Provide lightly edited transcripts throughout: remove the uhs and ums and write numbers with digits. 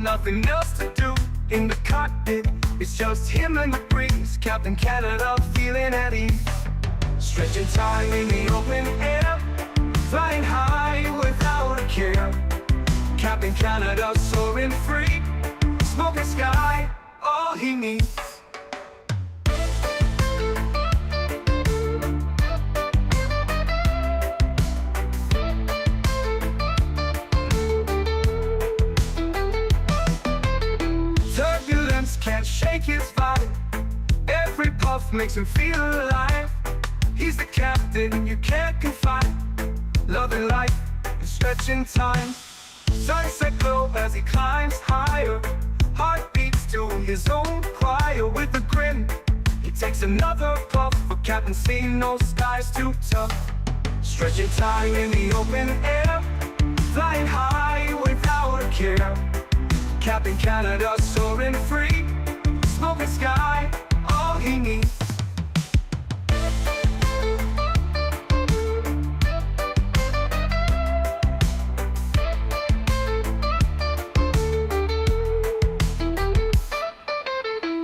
nothing else to do in the cockpit. It's just him and the breeze, Captain Canada feeling at ease. Stretching time in the open air, flying high without a care. Captain Canada soaring free, smoking sky, all he needs. Turbulence can't shake his vibe, every puff makes him feel alive. He's the captain you can't confide, loving life and stretching time. Sunset glow as he climbs higher, heart beats to his own choir. With a grin, he takes another puff, for Captain see no skies too tough. Stretching time in the open air, flying high without a care. Captain Canada soaring free, smoking sky, all he needs.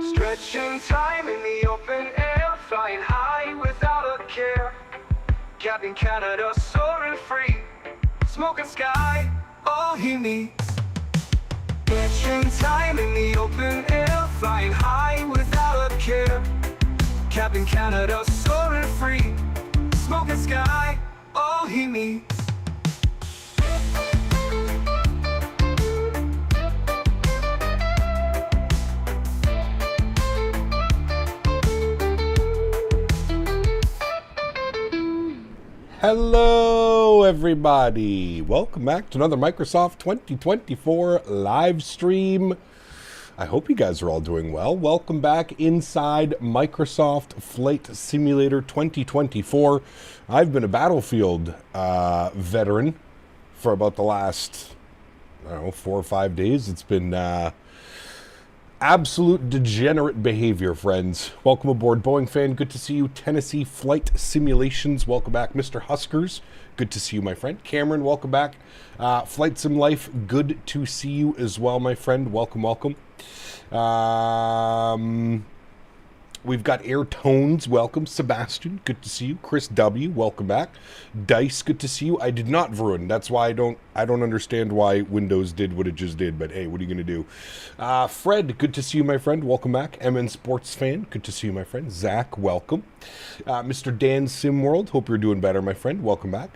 Stretching time in the open air, flying high without a care. Captain Canada soaring free, smoking sky, all he needs. Stretching time in the open air, flying high without a care. Captain Canada soaring free, smoking sky, all he needs. Hello everybody, welcome back to another Microsoft 2024 live stream. I hope you guys are all doing well. Welcome back inside Microsoft Flight Simulator 2024. I've been a Battlefield veteran for about the last, I don't know, 4 or 5 days. It's been absolute degenerate behavior, friends. Welcome aboard, Boeing fan. Good to see you. Tennessee Flight Simulations. Welcome back, Mr. Huskers. Good to see you, my friend. Cameron, welcome back. Flight Sim Life. Good to see you as well, my friend. Welcome, welcome. We've got Air Tones, welcome. Sebastian, good to see you. Chris W, welcome back. Dice, good to see you. I did not ruin. That's why I don't understand why Windows did what it just did, but hey, what are you gonna do? Fred, good to see you, my friend. Welcome back. MN Sports Fan, good to see you, my friend. Zach, welcome. Mr. Dan Simworld, hope you're doing better, my friend. Welcome back.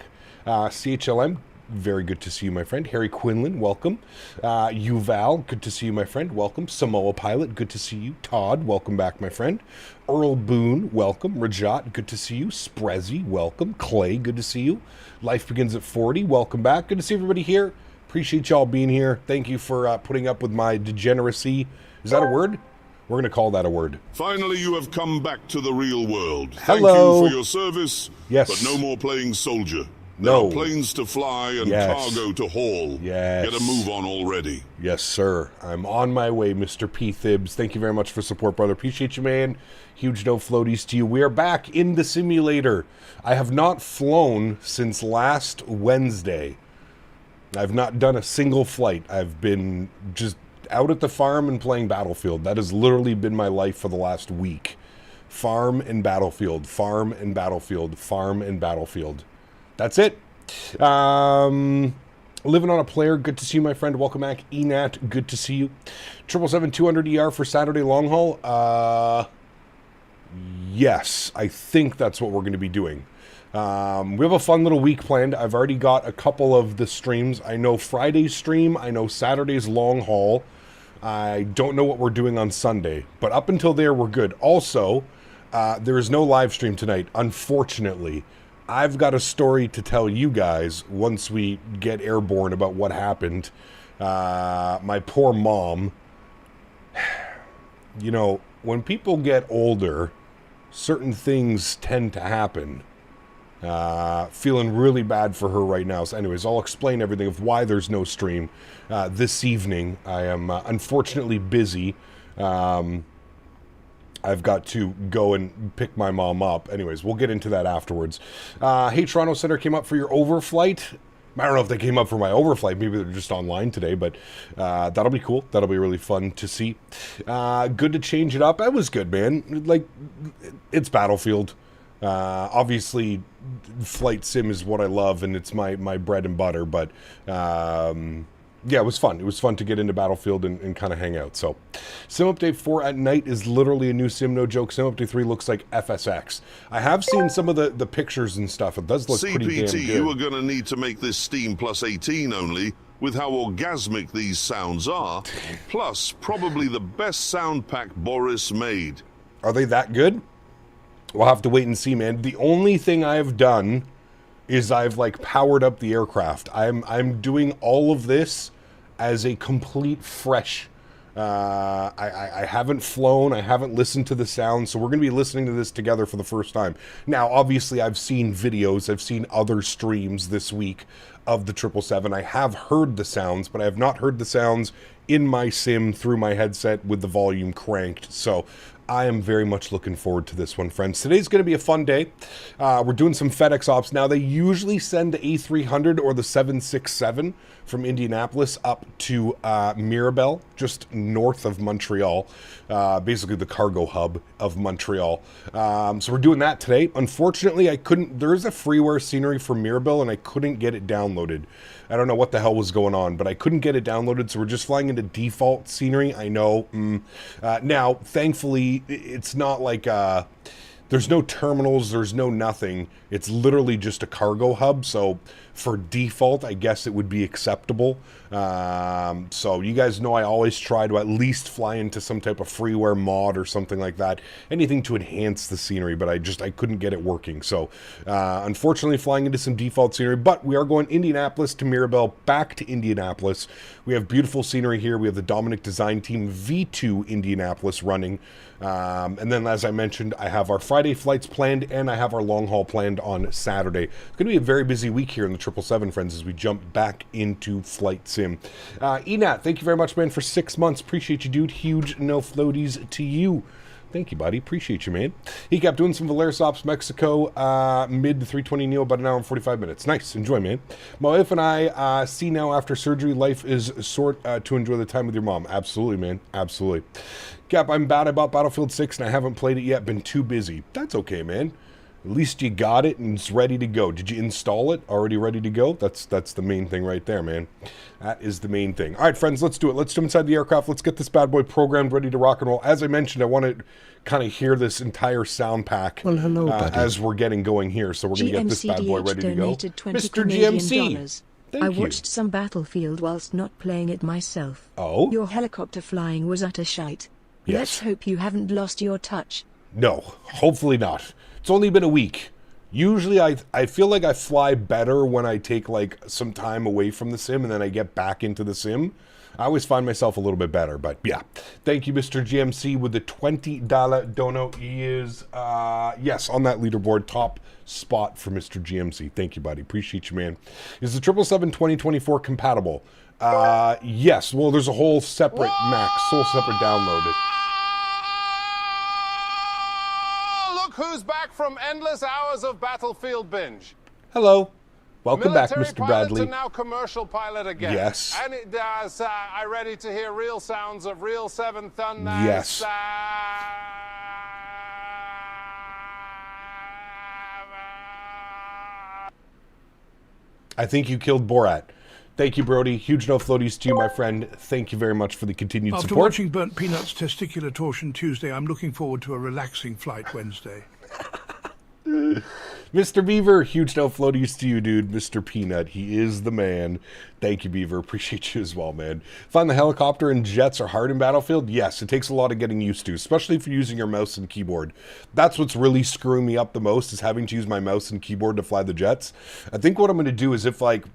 CHLM, very good to see you, my friend. Harry Quinlan, welcome. Yuval, good to see you, my friend. Welcome. Samoa Pilot, good to see you. Todd, welcome back, my friend. Earl Boone, welcome. Rajat, good to see you. Sprezzy, welcome. Clay, good to see you. Life Begins at 40, welcome back. Good to see everybody here. Appreciate y'all being here. Thank you for putting up with my degeneracy. Is that a word? We're going to call that a word. Finally, you have come back to the real world. Hello. Thank you for your service. Yes. But no more playing soldier. No. There are planes to fly and cargo to haul. Yes. Get a move on already. Yes, sir. I'm on my way, Mr. P. Thibs. Thank you very much for support, brother. Appreciate you, man. Huge no floaties to you. We are back in the simulator. I have not flown since last Wednesday. I've not done a single flight. I've been just out at the farm and playing Battlefield. That has literally been my life for the last week. Farm and Battlefield. Farm and Battlefield. Farm and Battlefield. That's it. Living on a player. Good to see you, my friend. Welcome back. Enat, good to see you. 777-200 ER for Saturday long haul. Yes, I think that's what we're going to be doing. We have a fun little week planned. I've already got a couple of the streams. I know Friday's stream. I know Saturday's long haul. I don't know what we're doing on Sunday, but up until there, we're good. Also, there is no live stream tonight, unfortunately. I've got a story to tell you guys once we get airborne about what happened. My poor mom. You know, when people get older, certain things tend to happen. Feeling really bad for her right now. So anyways, I'll explain everything of why there's no stream this evening. I am unfortunately busy. I've got to go and pick my mom up. Anyways, we'll get into that afterwards. Hey, Toronto Center came up for your overflight. I don't know if they came up for my overflight. Maybe they're just online today, but that'll be cool. That'll be really fun to see. Good to change it up. That was good, man. Like, it's Battlefield. Obviously, flight sim is what I love, and it's my bread and butter, but yeah, it was fun. It was fun to get into Battlefield and kind of hang out. So, Sim Update 4 at night is literally a new sim, no joke. Sim Update 3 looks like FSX. I have seen some of the pictures and stuff. It does look pretty damn good. You are going to need to make this Steam plus 18 only, with how orgasmic these sounds are, plus probably the best sound pack Boris made. Are they that good? We'll have to wait and see, man. The only thing I've done is I've, like, powered up the aircraft. I'm doing all of this as a complete fresh. I haven't flown, I haven't listened to the sound, so we're going to be listening to this together for the first time. Now, obviously, I've seen videos, I've seen other streams this week of the 777. I have heard the sounds, but I have not heard the sounds in my sim through my headset with the volume cranked. So I am very much looking forward to this one, friends. Today's going to be a fun day. We're doing some FedEx ops. Now, they usually send the A300 or the 767 from Indianapolis up to Mirabel, just north of Montreal, basically the cargo hub of Montreal. So we're doing that today. Unfortunately, I couldn't. There is a freeware scenery for Mirabel, and I couldn't get it downloaded. I don't know what the hell was going on, but I couldn't get it downloaded, so we're just flying into default scenery. I know. Now, thankfully, it's not like there's no terminals, there's no nothing. It's literally just a cargo hub, so for default, I guess it would be acceptable. So you guys know I always try to at least fly into some type of freeware mod or something like that. Anything to enhance the scenery, but I couldn't get it working. So unfortunately, flying into some default scenery, but we are going Indianapolis to Mirabel, back to Indianapolis. We have beautiful scenery here. We have the Dominic Design Team V2 Indianapolis running. And then, as I mentioned, I have our Friday flights planned, and I have our long haul planned on Saturday. It's going to be a very busy week here in the 777, friends, as we jump back into flight sim. Enat, thank you very much, man, for 6 months. Appreciate you, dude. Huge no floaties to you. Thank you, buddy. Appreciate you, man. He kept doing some Valeris Ops Mexico, mid to 320 Neo, about an hour and 45 minutes. Nice. Enjoy, man. My wife and I see now after surgery, life is sort to enjoy the time with your mom. Absolutely, man. Absolutely. Cap, I'm bad about Battlefield 6 and I haven't played it yet. Been too busy. That's okay, man. At least you got it and it's ready to go. Did you install it? Already ready to go? That's the main thing right there, man. That is the main thing. All right, friends, let's do it. Let's jump inside the aircraft. Let's get this bad boy programmed, ready to rock and roll. As I mentioned, I want to kind of hear this entire sound pack as we're getting going here. So we're going to get this bad boy ready to go. Mr. GMC. I watched some Battlefield whilst not playing it myself. Oh? Your helicopter flying was utter shite. Yes. Let's hope you haven't lost your touch. No, hopefully not. It's only been a week. Usually I feel like I fly better when I take like some time away from the sim and then I get back into the sim. I always find myself a little bit better, but yeah. Thank you, Mr. GMC, with the $20 dono. He is, yes, on that leaderboard, top spot for Mr. GMC. Thank you, buddy. Appreciate you, man. Is the 777 2024 compatible? Yes. Well, there's a whole separate whole separate download. Who's back from endless hours of Battlefield binge? Hello. Welcome Military back, Mr. Bradley. Pilot to now commercial pilot again. Yes. And it does. I ready to hear real sounds of real 7 Thunder. Yes. I think you killed Borat. Thank you, Brody. Huge no floaties to you, my friend. Thank you very much for the continued support. After watching Burnt Peanuts' testicular torsion Tuesday, I'm looking forward to a relaxing flight Wednesday. Mr. Beaver, huge no floaties to you, dude. Mr. Peanut, he is the man. Thank you, Beaver. Appreciate you as well, man. Find the helicopter and jets are hard in Battlefield? Yes, it takes a lot of getting used to, especially if you're using your mouse and keyboard. That's what's really screwing me up the most, is having to use my mouse and keyboard to fly the jets. I think what I'm going to do is if, like,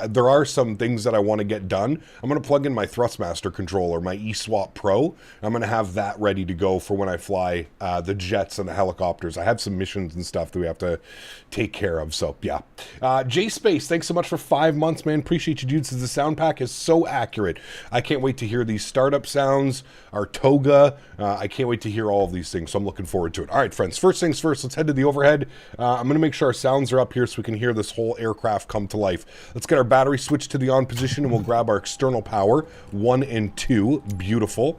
there are some things that I want to get done, I'm going to plug in my Thrustmaster controller, my eSwap Pro. I'm going to have that ready to go for when I fly the jets and the helicopters. I have some missions and stuff that we have to take care of, so yeah. J-Space, thanks so much for 5 months, man. Appreciate you, dude says the sound pack is so accurate. I can't wait to hear these startup sounds, our toga. I can't wait to hear all of these things, so I'm looking forward to it. All right, friends, first things first, let's head to the overhead. I'm going to make sure our sounds are up here so we can hear this whole aircraft come to life. Let's get our battery switched to the on position, and we'll grab our external power, 1 and 2. Beautiful.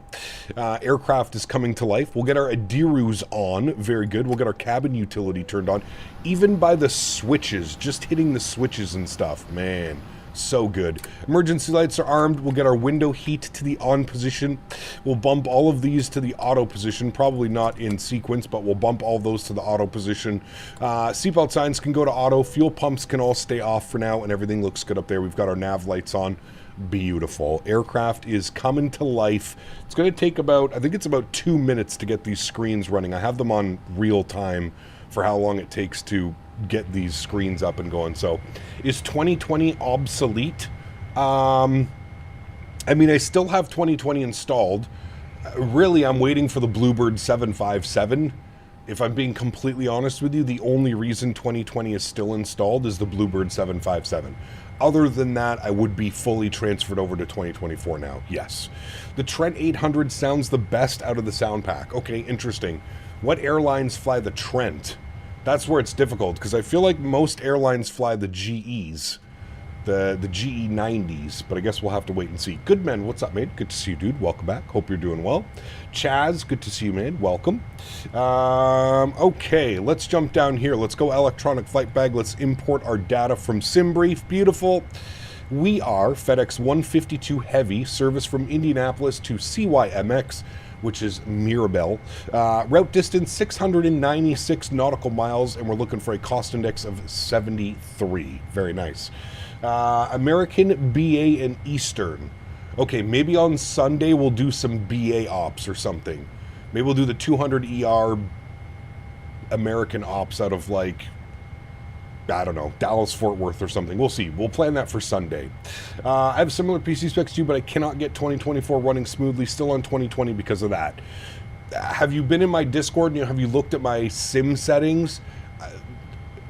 Aircraft is coming to life. We'll get our Adirus on. Very good. We'll get our cabin utility turned on. Even by the switches, just hitting the switches and stuff, man, so good. Emergency lights are armed. We'll get our window heat to the on position. We'll bump all of these to the auto position, probably not in sequence, but we'll bump all those to the auto position. Seatbelt signs can go to auto. Fuel pumps can all stay off for now, and everything looks good up there. We've got our nav lights on. Beautiful. Aircraft is coming to life. It's going to take about, I think it's about 2 minutes to get these screens running. I have them on real time for how long it takes to get these screens up and going. So is 2020 obsolete? I mean, I still have 2020 installed. Really, I'm waiting for the Bluebird 757. If I'm being completely honest with you, the only reason 2020 is still installed is the Bluebird 757. Other than that, I would be fully transferred over to 2024 now, yes. The Trent 800 sounds the best out of the sound pack. Okay, interesting. What airlines fly the Trent? That's where it's difficult, because I feel like most airlines fly the GEs, the GE 90s, but I guess we'll have to wait and see. Goodman, what's up, mate? Good to see you, dude. Welcome back. Hope you're doing well. Chaz, good to see you, man. Welcome. Okay, let's jump down here. Let's go electronic flight bag. Let's import our data from SimBrief. Beautiful. We are FedEx 152 Heavy, service from Indianapolis to CYMX, which is Mirabel. Route distance 696 nautical miles, and we're looking for a cost index of 73. Very nice. American, BA, and Eastern. Okay, maybe on Sunday we'll do some BA ops or something. Maybe we'll do the 200 ER American ops out of, like, I don't know, Dallas, Fort Worth or something. We'll see. We'll plan that for Sunday. I have similar PC specs to you, but I cannot get 2024 running smoothly. Still on 2020 because of that. Have you been in my Discord and have you looked at my sim settings?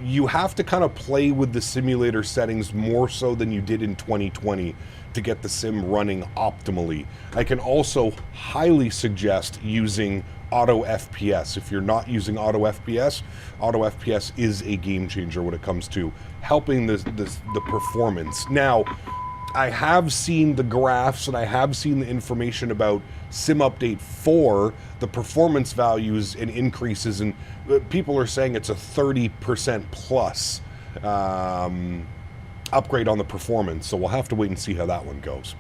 You have to kind of play with the simulator settings more so than you did in 2020 to get the sim running optimally. I can also highly suggest using Auto FPS. If you're not using Auto FPS is a game changer when it comes to helping the performance. Now, I have seen the graphs and I have seen the information about Sim Update 4, the performance values and increases, and people are saying it's a 30% plus upgrade on the performance, so we'll have to wait and see how that one goes.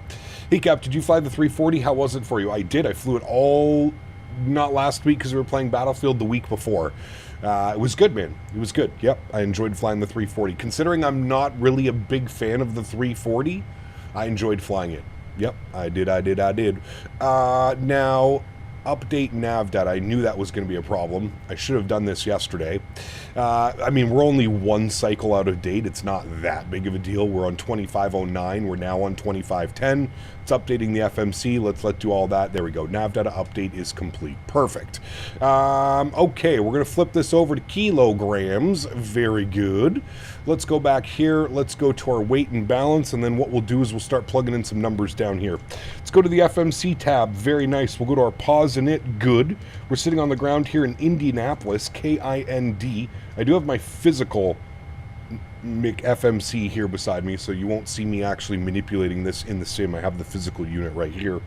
Hey Cap, did you fly the 340? How was it for you? I did. I flew it all, not last week because we were playing Battlefield the week before. It was good, man. It was good. Yep, I enjoyed flying the 340. Considering I'm not really a big fan of the 340, I enjoyed flying it. Yep, I did. Now, update nav data. I knew that was going to be a problem. I should have done this yesterday. I mean, we're only one cycle out of date. It's not that big of a deal. We're on 2509. We're now on 2510. It's updating the FMC. Let's do all that. There we go. Nav data update is complete. Perfect. Okay, we're going to flip this over to kilograms. Very good. Let's go back here. Let's go to our weight and balance, and then what we'll do is we'll start plugging in some numbers down here. Let's go to the FMC tab. Very nice. We'll go to our pause in it. Good. We're sitting on the ground here in Indianapolis, KIND. I do have my physical FMC here beside me, so you won't see me actually manipulating this in the sim. I have the physical unit right here.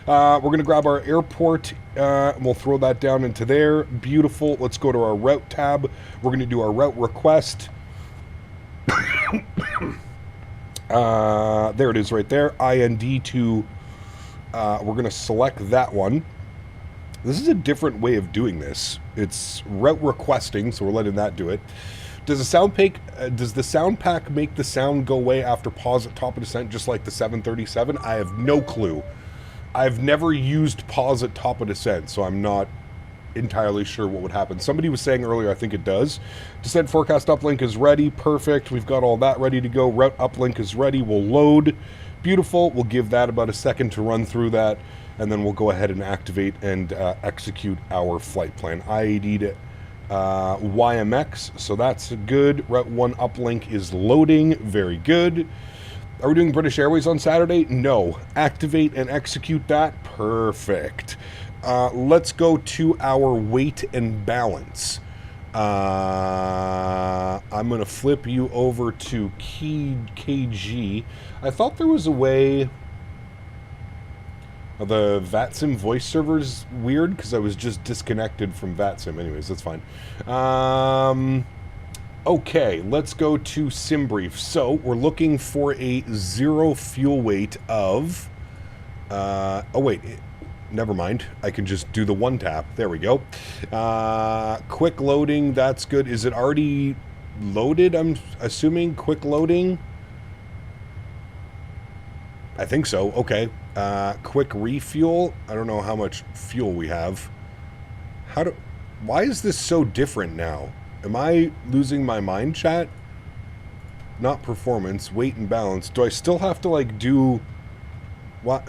We're going to grab our airport, and we'll throw that down into there. Beautiful. Let's go to our route tab. We're going to do our route request. There it is right there. IND to, we're going to select that one. This is a different way of doing this. It's route requesting, so we're letting that do it. Does the sound pack make the sound go away after pause at top of descent, just like the 737? I have no clue. I've never used pause at top of descent, so I'm not entirely sure what would happen. Somebody was saying earlier, I think it does. Descent forecast uplink is ready. Perfect. We've got all that ready to go. Route uplink is ready. We'll load. Beautiful. We'll give that about a second to run through that, and then we'll go ahead and activate and execute our flight plan. IAD to YMX, so that's good. Route 1 uplink is loading. Very good. Are we doing British Airways on Saturday? No. Activate and execute that. Perfect. Let's go to our weight and balance. I'm going to flip you over to KG. I thought there was a way... The VATSIM voice server's weird because I was just disconnected from VATSIM. Anyways, that's fine. Okay, let's go to SimBrief. So we're looking for a 0 fuel weight of... oh, wait. Never mind. I can just do the one tap. There we go. Quick loading. That's good. Is it already loaded? I'm assuming quick loading. I think so. Okay. Quick refuel. I don't know how much fuel we have. Why is this so different now? Am I losing my mind, chat? Not performance, weight and balance. Do I still have to like do what?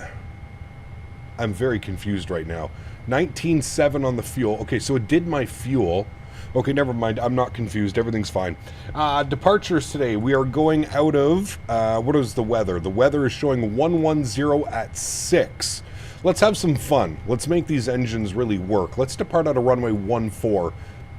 I'm very confused right now. 19.7 on the fuel. Okay, so it did my fuel. Okay, never mind. I'm not confused. Everything's fine. Departures today. We are going out of... what is the weather? The weather is showing 110 at 6. Let's have some fun. Let's make these engines really work. Let's depart out of runway 14.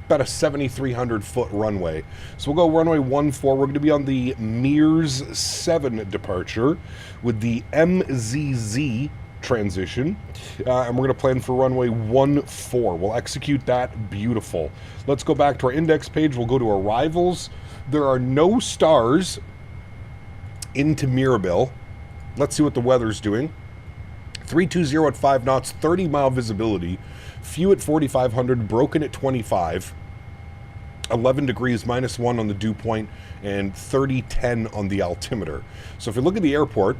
About a 7,300 foot runway. So we'll go runway 14. We're going to be on the Mears 7 departure with the MZZ transition, and we're going to plan for runway 14. We'll execute that. Beautiful. Let's go back to our index page. We'll go to arrivals. There are no stars into Mirabel. Let's see what the weather's doing. 320 at 5 knots, 30 mile visibility, few at 4,500, broken at 25, 11 degrees, -1 on the dew point, and 3010 on the altimeter. So if you look at the airport,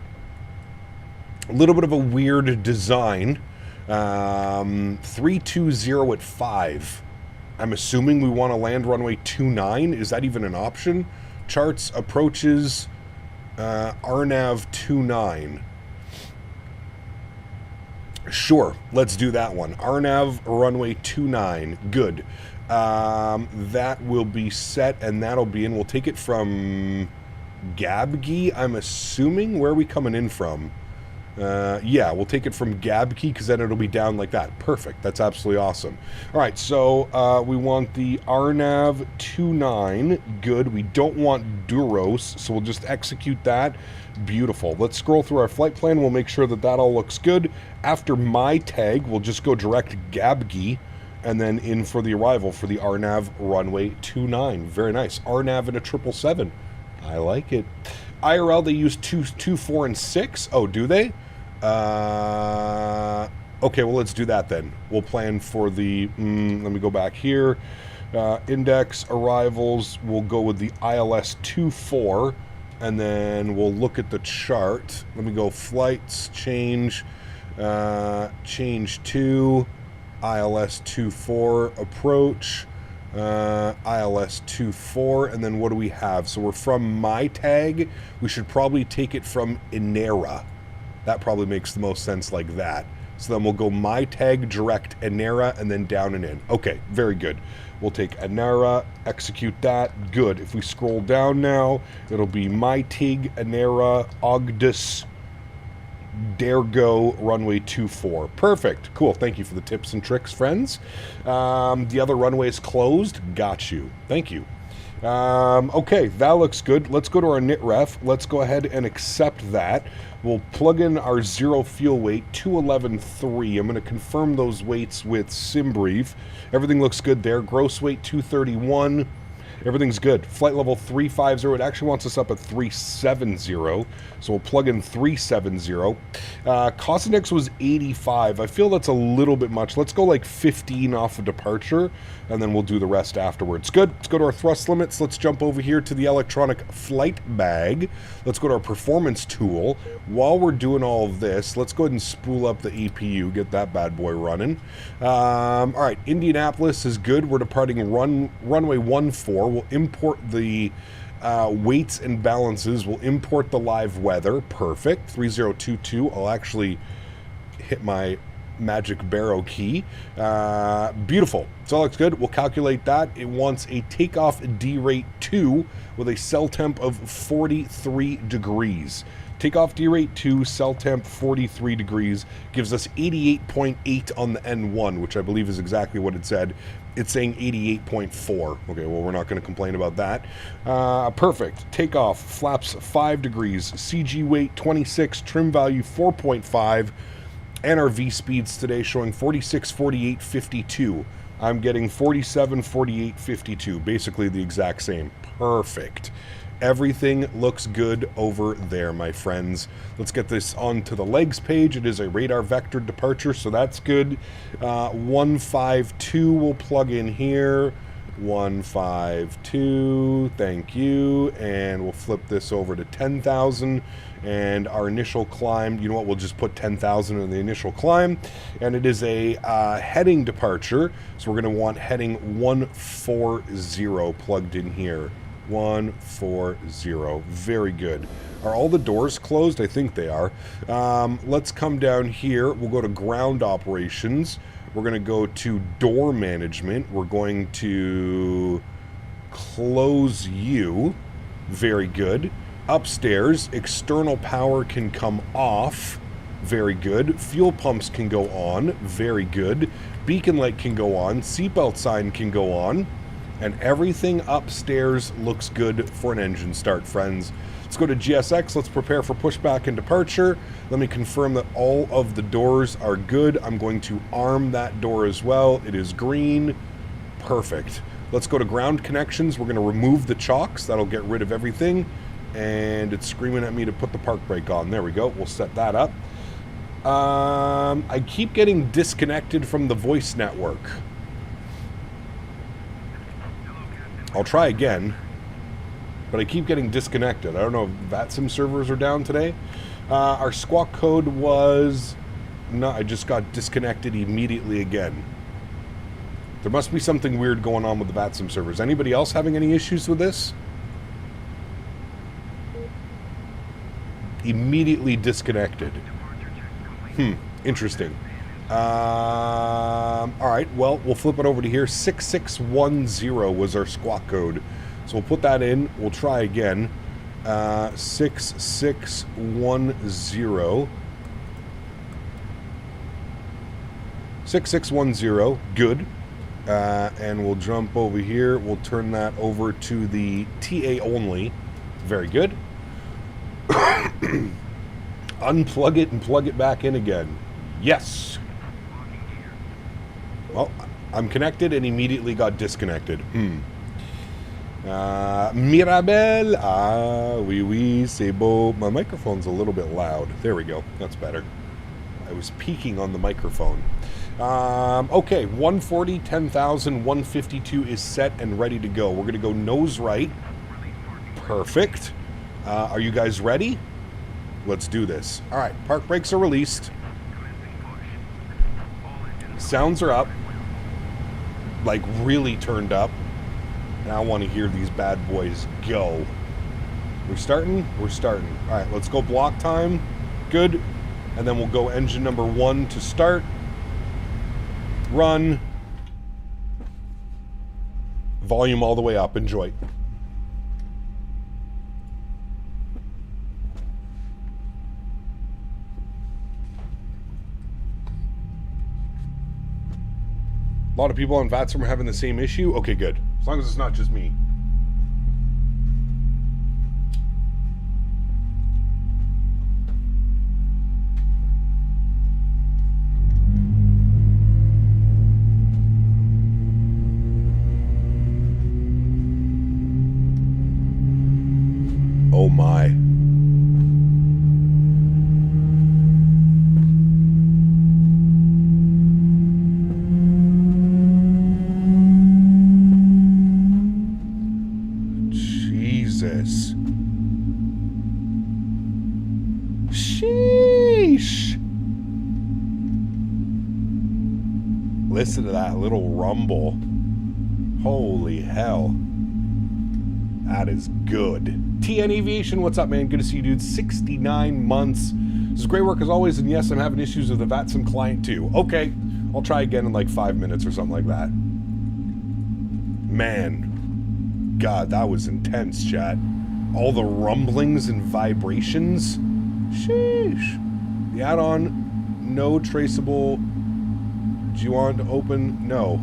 a little bit of a weird design. 320 at 5. I'm assuming we want to land runway 29. Is that even an option? Charts, approaches, RNAV 29. Sure, let's do that one. RNAV runway 29. Good. That will be set, and that'll be in. We'll take it from Gabgi, I'm assuming. Where are we coming in from? Yeah, we'll take it from Gabki because then it'll be down like that. Perfect. That's absolutely awesome. All right, so we want the RNAV 29. Good. We don't want Duros, so we'll just execute that. Beautiful. Let's scroll through our flight plan. We'll make sure that that all looks good. After my tag, we'll just go direct Gabgi and then in for the arrival for the RNAV runway 29. Very nice. RNAV in a 777. I like it. IRL, they use 2, 4, and 6. Oh, do they? Okay, well, let's do that then. We'll plan for the... let me go back here. Index, arrivals, we'll go with the ILS 24, and then we'll look at the chart. Let me go flights, change to ILS 24, approach, ILS 24, and then what do we have? So we're from my tag. We should probably take it from Inera. That probably makes the most sense like that. So then we'll go my tag, direct Inera, and then down and in. Okay, very good. We'll take Inera, execute that. Good. If we scroll down now, it'll be my TIG, Inera, Ogdus, Dergo, runway 24. Perfect. Cool. Thank you for the tips and tricks, friends. The other runway is closed. Got you. Thank you. Okay, that looks good. Let's go to our NITREF. Let's go ahead and accept that. We'll plug in our 0 fuel weight, 211.3. I'm going to confirm those weights with SimBrief. Everything looks good there. Gross weight, 231. Everything's good. Flight level 350. It actually wants us up at 370. So we'll plug in 370. Cost index was 85. I feel that's a little bit much. Let's go like 15 off of departure, and then we'll do the rest afterwards. Good. Let's go to our thrust limits. Let's jump over here to the electronic flight bag. Let's go to our performance tool. While we're doing all of this, let's go ahead and spool up the EPU, get that bad boy running. All right, Indianapolis is good. We're departing runway 14. We'll import the weights and balances. We'll import the live weather. Perfect. 3022. I'll actually hit my magic barrow key. Beautiful. So that looks good. We'll calculate that. It wants a takeoff D rate 2 with a cell temp of 43 degrees. Takeoff D rate 2, cell temp 43 degrees, gives us 88.8 on the N1, which I believe is exactly what it said. It's saying 88.4. Okay, well, we're not going to complain about that. Perfect. Takeoff, flaps 5 degrees, CG weight 26, trim value 4.5, and our V speeds today showing 46, 48, 52. I'm getting 47, 48, 52, basically the exact same. Perfect. Everything looks good over there, my friends. Let's get this onto the legs page. It is a radar vector departure, so that's good. 152 will plug in here. 152, thank you. And we'll flip this over to 10,000. And our initial climb, you know what, we'll just put 10,000 in the initial climb. And it is a heading departure, so we're going to want heading 140 plugged in here. 140. Very good. Are all the doors closed? I think they are. Let's come down here. We'll go to ground operations. We're going to go to door management. We're going to close you. Very good. Upstairs, external power can come off. Very good. Fuel pumps can go on. Very good. Beacon light can go on. Seatbelt sign can go on. And everything upstairs looks good for an engine start, friends. Let's go to GSX. Let's prepare for pushback and departure. Let me confirm that all of the doors are good. I'm going to arm that door as well. It is green. Perfect. Let's go to ground connections. We're going to remove the chocks. That'll get rid of everything. And it's screaming at me to put the park brake on. There we go. We'll set that up. I keep getting disconnected from the voice network. I'll try again, but I keep getting disconnected. I don't know if VATSIM servers are down today. Our squawk code was... No, I just got disconnected immediately again. There must be something weird going on with the VATSIM servers. Anybody else having any issues with this? Immediately disconnected. Interesting. All right, well, we'll flip it over to here. 6610 was our squawk code. So we'll put that in. We'll try again. 6610. 6610. Good. And we'll jump over here. We'll turn that over to the TA only. Very good. Unplug it and plug it back in again. Yes. Well, I'm connected and immediately got disconnected. Mirabel. Oui, oui, c'est beau. My microphone's a little bit loud. There we go. That's better. I was peaking on the microphone. Okay, 140, 10,000, 152 is set and ready to go. We're going to go nose right. Perfect. Are you guys ready? Let's do this. All right, park brakes are released. Sounds are up. Like really turned up. And I want to hear these bad boys go. We're starting? We're starting. All right, let's go block time. Good. And then we'll go engine number 1 to start. Run. Volume all the way up. Enjoy. A lot of people on VATSIM are having the same issue. Okay, good. As long as it's not just me. Oh my. Jesus. Sheesh. Listen to that little rumble. Holy hell. That is good. TN Aviation, what's up, man? Good to see you, dude. 69 months. This is great work as always, and yes, I'm having issues with the VATSIM client too. Okay, I'll try again in like 5 minutes or something like that. Man, God, that was intense, chat. All the rumblings and vibrations. Sheesh. The add-on, no traceable. Do you want to open? No.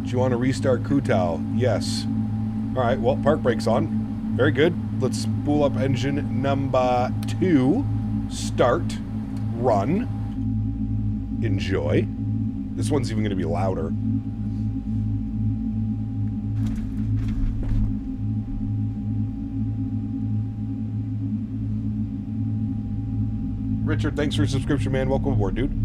Do you want to restart Kutal? Yes. All right, well, park brake's on. Very good. Let's spool up engine number 2. Start. Run. Enjoy. This one's even going to be louder. Richard, thanks for your subscription, man. Welcome aboard, dude.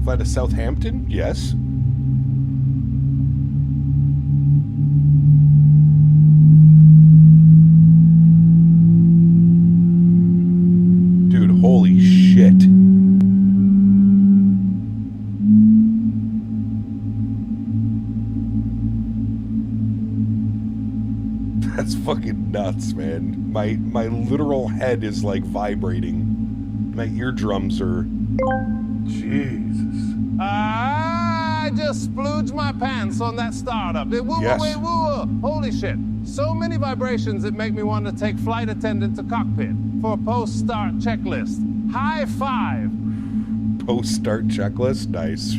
Fly to Southampton? Yes. Dude, holy shit. That's fucking nuts, man. My literal head is like vibrating. My eardrums are... Jesus. I just splooged my pants on that startup. Yes. Holy shit. So many vibrations that make me want to take flight attendant to Cockpit for a post-start checklist. High five. Post-start checklist? Nice.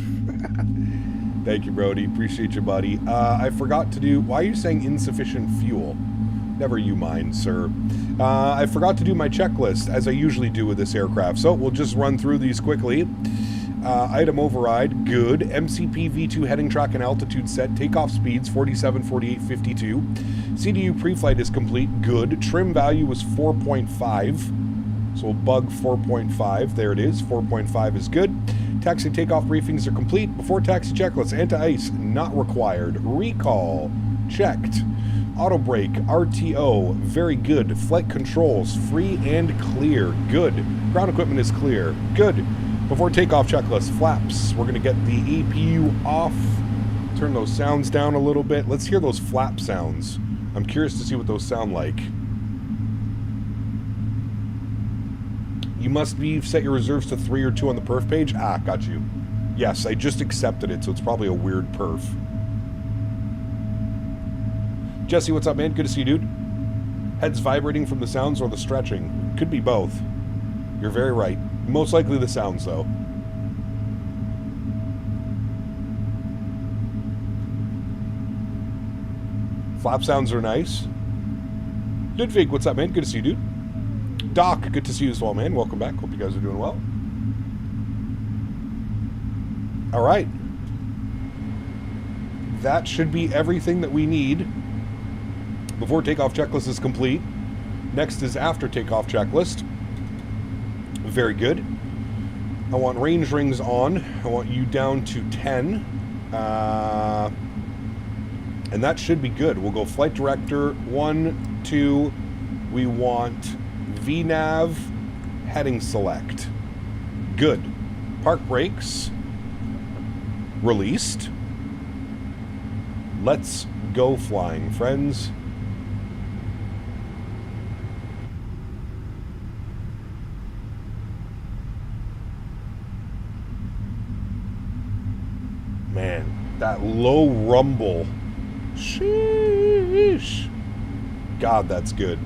Thank you, Brody. Appreciate you, buddy. I forgot to do... Why are you saying insufficient fuel? Never you mind, sir. I forgot to do my checklist, as I usually do with this aircraft, so we'll just run through these quickly. Item override, good. MCP V2 heading track and altitude set. Takeoff speeds, 47, 48, 52. CDU pre-flight is complete, good. Trim value was 4.5, so we'll bug 4.5. There it is, 4.5 is good. Taxi takeoff briefings are complete. Before taxi checklist, anti-ice, not required. Recall, checked. Auto brake, RTO, very good. Flight controls, free and clear, good. Ground equipment is clear, good. Before takeoff checklist, flaps. We're gonna get the EPU off. Turn those sounds down a little bit. Let's hear those flap sounds. I'm curious to see what those sound like. You must be set your reserves to 3 or 2 on the perf page. Ah, got you. Yes, I just accepted it, so it's probably a weird perf. Jesse, what's up, man? Good to see you, dude. Head's vibrating from the sounds or the stretching? Could be both. You're very right. Most likely the sounds, though. Flap sounds are nice. Ludwig, what's up, man? Good to see you, dude. Doc, good to see you as well, man. Welcome back. Hope you guys are doing well. All right. That should be everything that we need. Before takeoff checklist is complete. Next is after takeoff checklist. Very good. I want range rings on. I want you down to 10. And that should be good. We'll go flight director 1, 2. We want VNAV heading select. Good. Park brakes released. Let's go flying, friends. Man, that low rumble. Sheesh. God, that's good.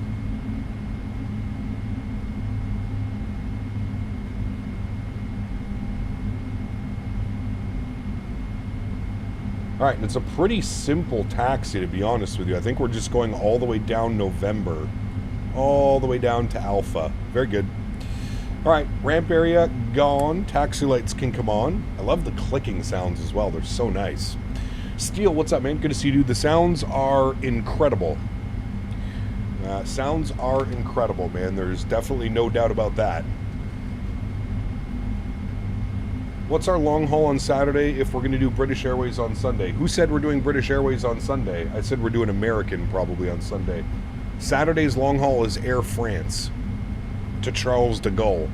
All right, and it's a pretty simple taxi, to be honest with you. I think we're just going all the way down November. All the way down to Alpha. Very good. All right, ramp area gone. Taxi lights can come on. I love the clicking sounds as well. They're so nice. Steel, what's up, man? Good to see you, dude. The sounds are incredible. Sounds are incredible, man. There's definitely no doubt about that. What's our long haul on Saturday if we're going to do British Airways on Sunday? Who said we're doing British Airways on Sunday? I said we're doing American probably on Sunday. Saturday's long haul is Air France. to Charles de Gaulle.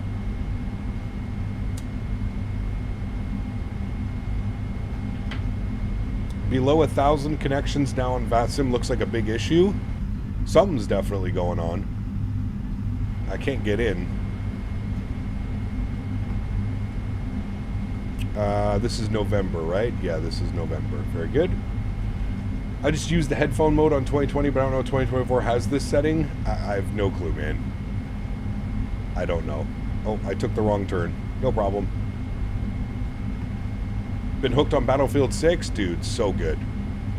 Below 1,000 connections now on VATSIM looks like a big issue. Something's definitely going on. I can't get in. This is November, right? Yeah, this is November. Very good. I just used the headphone mode on 2020, but I don't know if 2024 has this setting. I have no clue, man. I don't know. Oh, I took the wrong turn. No problem. Been hooked on Battlefield 6? Dude, so good.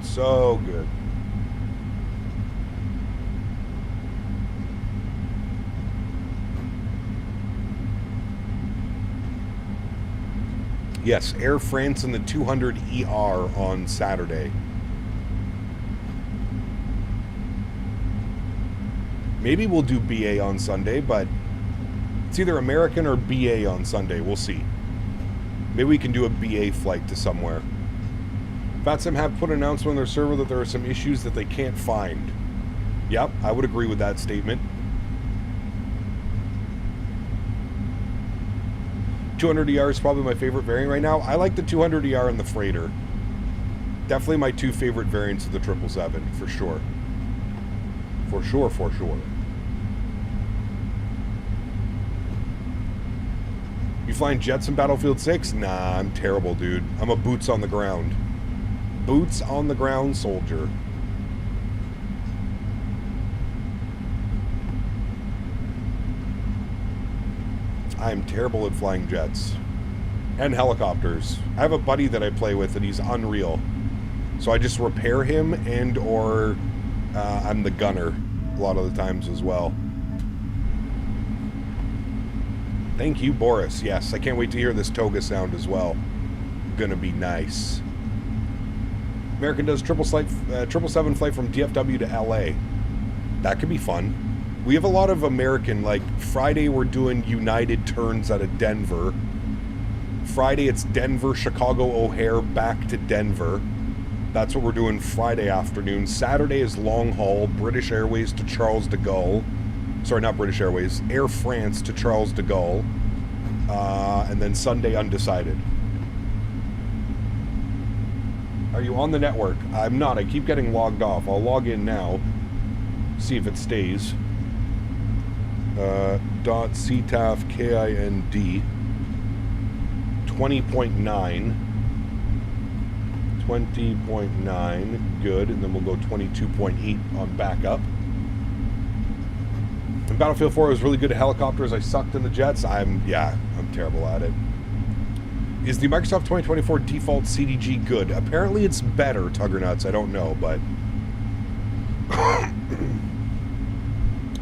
So good. Yes, Air France and the 200ER on Saturday. Maybe we'll do BA on Sunday, but it's either American or BA on Sunday. We'll see. Maybe we can do a BA flight to somewhere. VATSIM have put an announcement on their server that there are some issues that they can't find. Yep, I would agree with that statement. 200ER is probably my favorite variant right now. I like the 200ER and the Freighter. Definitely my two favorite variants of the 777, for sure. For sure, for sure. You flying jets in Battlefield 6? Nah, I'm terrible, dude. I'm a boots on the ground. Boots on the ground soldier. I'm terrible at flying jets. And helicopters. I have a buddy that I play with and he's unreal. So I just repair him and or I'm the gunner a lot of the times as well. Thank you, Boris. Yes, I can't wait to hear this toga sound as well. Gonna be nice. American does 777 flight from DFW to LA. That could be fun. We have a lot of American, like Friday we're doing United turns out of Denver. Friday it's Denver, Chicago, O'Hare, back to Denver. That's what we're doing Friday afternoon. Saturday is long haul, British Airways to Charles de Gaulle. Sorry, not British Airways, Air France to Charles de Gaulle. And then Sunday undecided. Are you on the network? I'm not, I keep getting logged off. I'll log in now. See if it stays. .ctaf kind 20.9 20.9 good, and then we'll go 22.8 on backup. And Battlefield 4 was really good at helicopters. I sucked in the jets. I'm terrible at it. Is the Microsoft 2024 default CDG good? Apparently it's better, Tuggernuts. I don't know, but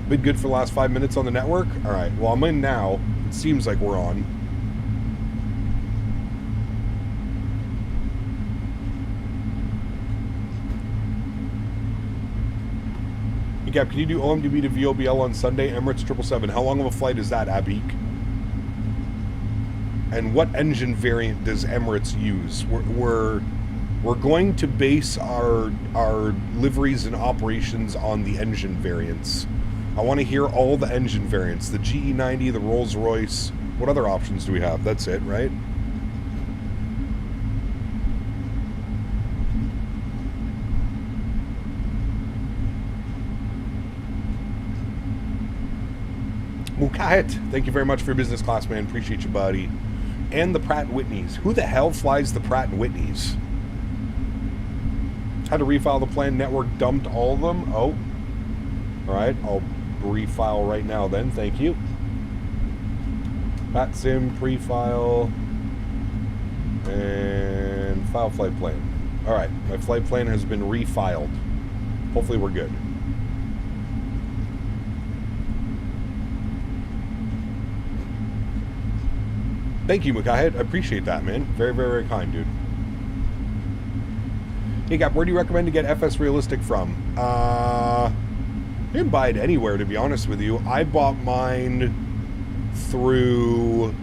been good for the last 5 minutes on the network? Alright, well I'm in now. It seems like we're on. Hey Cap, can you do OMDB to VOBL on Sunday? Emirates 777. How long of a flight is that, Abik? And what engine variant does Emirates use? We're going to base our liveries and operations on the engine variants. I want to hear all the engine variants. The GE90, the Rolls-Royce. What other options do we have? That's it, right? Mukahet, thank you very much for your business class, man. Appreciate you, buddy. And the Pratt & Whitneys. Who the hell flies the Pratt & Whitneys? Had to refile the plan. Network dumped all of them. Oh. Alright, I'll refile right now then. Thank you. VATSIM, pre-file. And file flight plan. Alright, my flight plan has been refiled. Hopefully we're good. Thank you, Mukahed. I appreciate that, man. Very, very, very kind, dude. Hey, Gap, where do you recommend to get FS Realistic from? I didn't buy it anywhere, to be honest with you. I bought mine through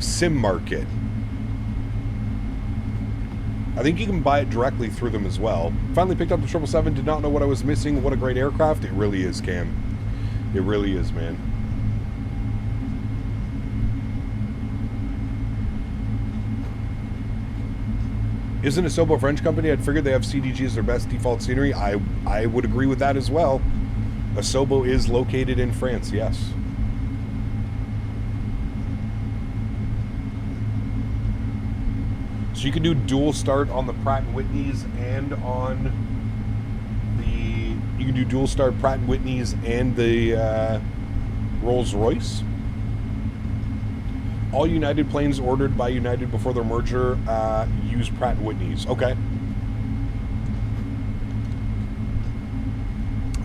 Sim Market. I think you can buy it directly through them as well. Finally picked up the 777. Did not know what I was missing. What a great aircraft. It really is, Cam. It really is, man. Isn't Asobo a French company? I'd figured they have CDG as their best default scenery. I would agree with that as well. Asobo is located in France, yes. So you can do dual start on the Pratt & Whitneys and on the... You can do dual start Pratt & Whitneys and the Rolls-Royce. All United planes ordered by United before their merger use Pratt & Whitneys. Okay.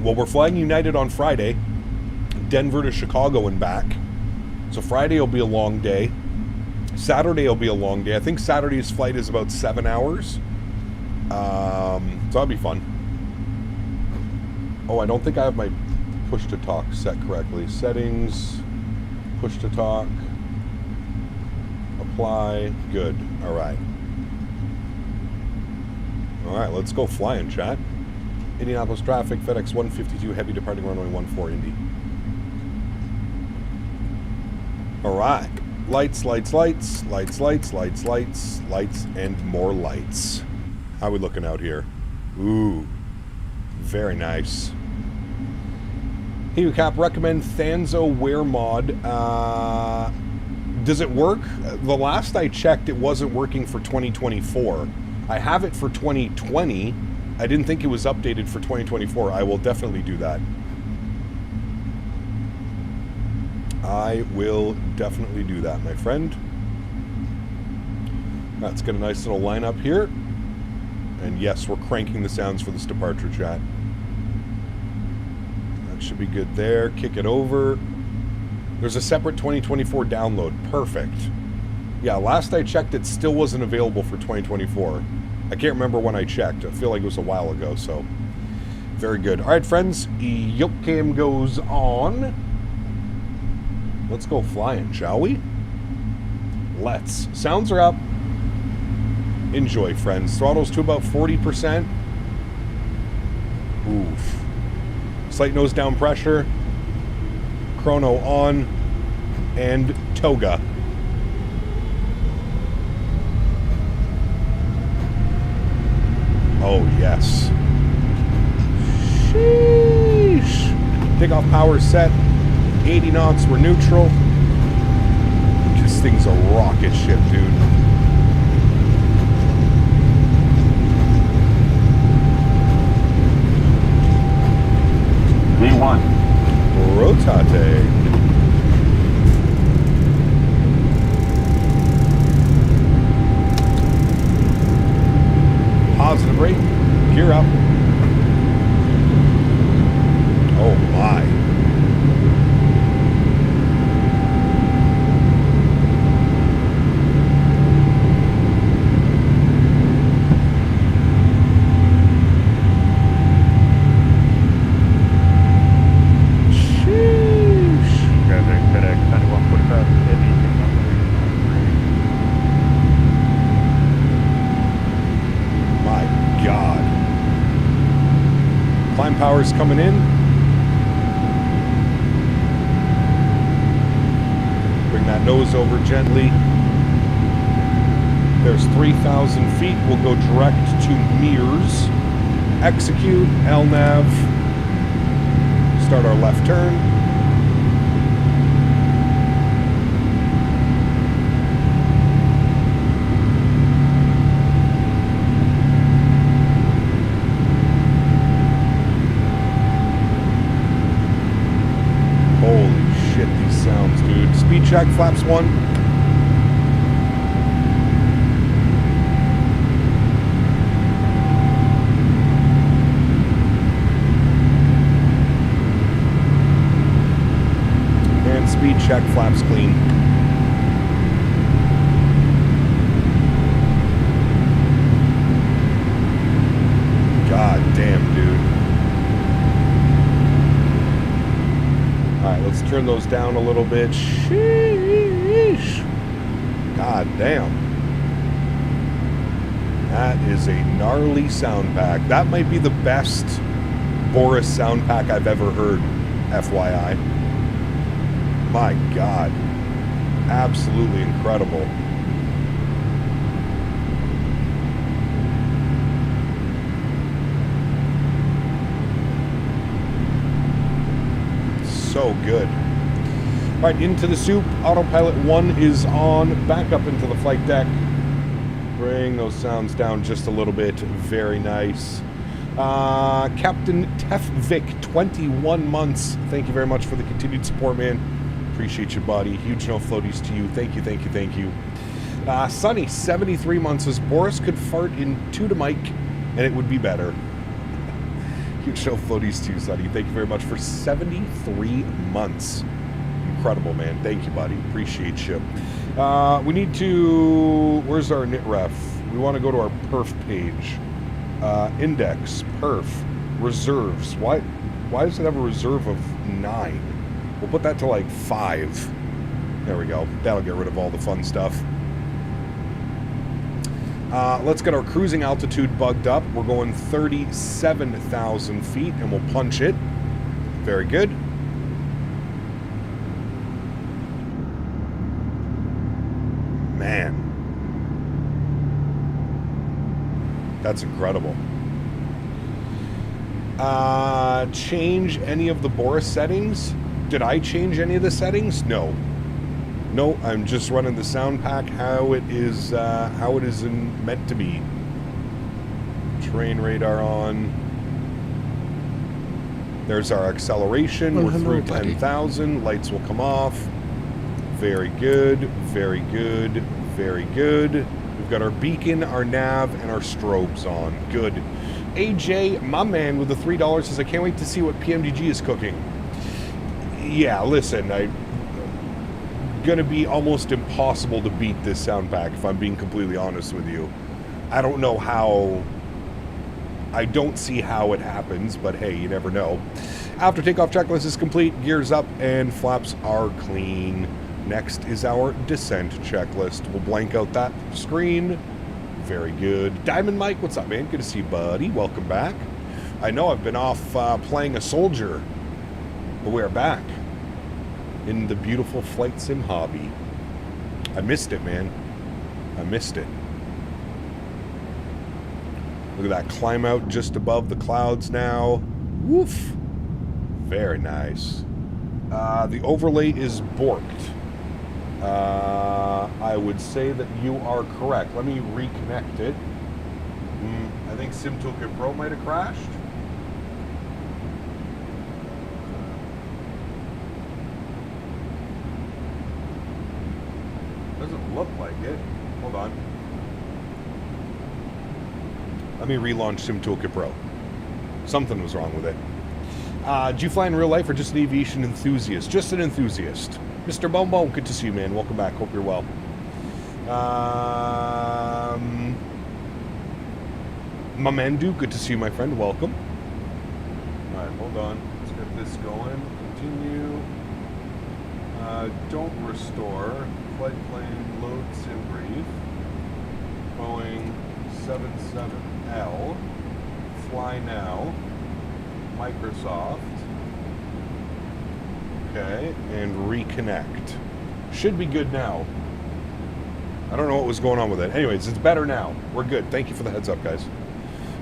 Well, we're flying United on Friday, Denver to Chicago and back. So Friday will be a long day. Saturday will be a long day. I think Saturday's flight is about 7 hours. So that'll be fun. Oh, I don't think I have my push to talk set correctly. Settings, push to talk, apply, good. All right. All right, let's go flying, chat. Indianapolis traffic, FedEx 152, heavy departing runway 14 Indy. All right. Lights, lights, lights, lights, lights, lights, lights, lights, and more lights. How are we looking out here? Ooh, very nice. Hey, Cap, recommend Thanzo Wear Mod. Does it work? The last I checked, it wasn't working for 2024. I have it for 2020. I didn't think it was updated for 2024. I will definitely do that. I will definitely do that, my friend. Let's get a nice little lineup here. And yes, we're cranking the sounds for this departure, chat. That should be good there. Kick it over. There's a separate 2024 download. Perfect. Yeah, last I checked, it still wasn't available for 2024. I can't remember when I checked. I feel like it was a while ago, so very good. All right, friends. Yopcam goes on. Let's go flying, shall we? Let's. Sounds are up. Enjoy, friends. Throttle's to about 40%. Oof. Slight nose down pressure. Chrono on. And toga. Oh, yes. Sheesh. Takeoff power set. 80 knots, we're neutral. This thing's a rocket ship, dude. V1. Rotate. Positive rate. Gear up. Oh my. Power's coming in. Bring that nose over gently. There's 3,000 feet. We'll go direct to Mears. Execute, LNAV. Start our left turn. Speed check, flaps 1. And speed check, flaps clean. God damn, dude. Alright, let's turn those down a little bit. Sheesh. God damn. That is a gnarly sound pack. That might be the best Boris sound pack I've ever heard, FYI. My God. Absolutely incredible. so good. All right, into the soup. Autopilot 1 is on. Back up into the flight deck. Bring those sounds down just a little bit. Very nice. Captain Tefvik, 21 months. Thank you very much for the continued support, man. Appreciate you, buddy. Huge no floaties to you. Thank you, thank you, thank you. Sunny, 73 months, says Boris could fart into the mic and it would be better. Huge no floaties to you, Sunny. Thank you very much for 73 months. Incredible, man. Thank you, buddy. Appreciate you. We need to... Where's our knit ref? We want to go to our perf page. Index, perf, reserves. Why does it have a reserve of 9? We'll put that to like 5. There we go. That'll get rid of all the fun stuff. Let's get our cruising altitude bugged up. We're going 37,000 feet, and we'll punch it. Very good. Man. That's incredible. Change any of the Boris settings? Did I change any of the settings? No. No, I'm just running the sound pack how it is meant to be. Terrain radar on. There's our acceleration. Well, we're hello, through buddy. 10,000. Lights will come off. Very good. Very good. Very good. We've got our beacon, our nav, and our strobes on. Good. AJ, my man, with the $3 says, I can't wait to see what PMDG is cooking. Yeah, listen, gonna be almost impossible to beat this sound pack, if I'm being completely honest with you. I don't know how... I don't see how it happens, but hey, you never know. After takeoff checklist is complete, gears up, and flaps are clean. Next is our descent checklist. We'll blank out that screen. Very good. Diamond Mike, what's up, man? Good to see you, buddy. Welcome back. I know I've been off playing a soldier, but we are back in the beautiful flight sim hobby. I missed it, man. I missed it. Look at that climb out just above the clouds now. Woof. Very nice. The overlay is borked. I would say that you are correct. Let me reconnect it. I think Sim Toolkit Pro might have crashed. Doesn't look like it. Hold on. Let me relaunch Sim Toolkit Pro. Something was wrong with it. Do you fly in real life or just an aviation enthusiast? Just an enthusiast. Mr. Boom, good to see you, man. Welcome back. Hope you're well. Mamandu, good to see you, my friend. Welcome. All right, hold on. Let's get this going. Continue. Don't restore. Flight plane load sim brief. Boeing 77L. Fly now. Microsoft. Okay, and reconnect. Should be good now. I don't know what was going on with it. Anyways, it's better now. We're good. Thank you for the heads up, guys.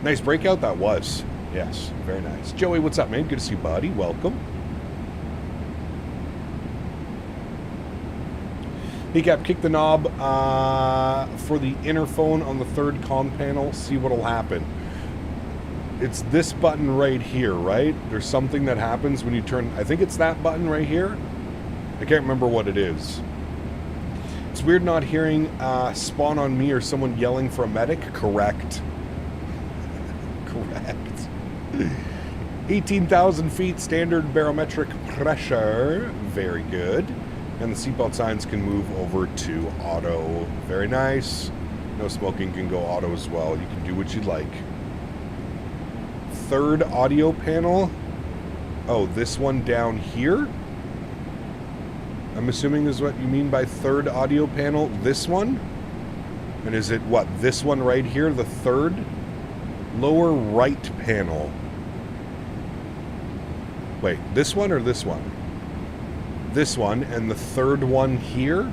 Nice breakout that was. Yes, very nice. Joey, what's up, man? Good to see you, buddy. Welcome. Kneecap, kick the knob for the inner phone on the third comm panel. See what'll happen. It's this button right here, right? There's something that happens when you turn... I think it's that button right here. I can't remember what it is. It's weird not hearing spawn on me or someone yelling for a medic. Correct. Correct. 18,000 feet, standard barometric pressure. Very good. And the seatbelt signs can move over to auto. Very nice. No smoking can go auto as well. You can do what you'd like. Third audio panel. Oh, this one down here? I'm assuming is what you mean by third audio panel. This one? And is it what? This one right here? The third? Lower right panel. Wait, this one or this one? This one, and the third one here?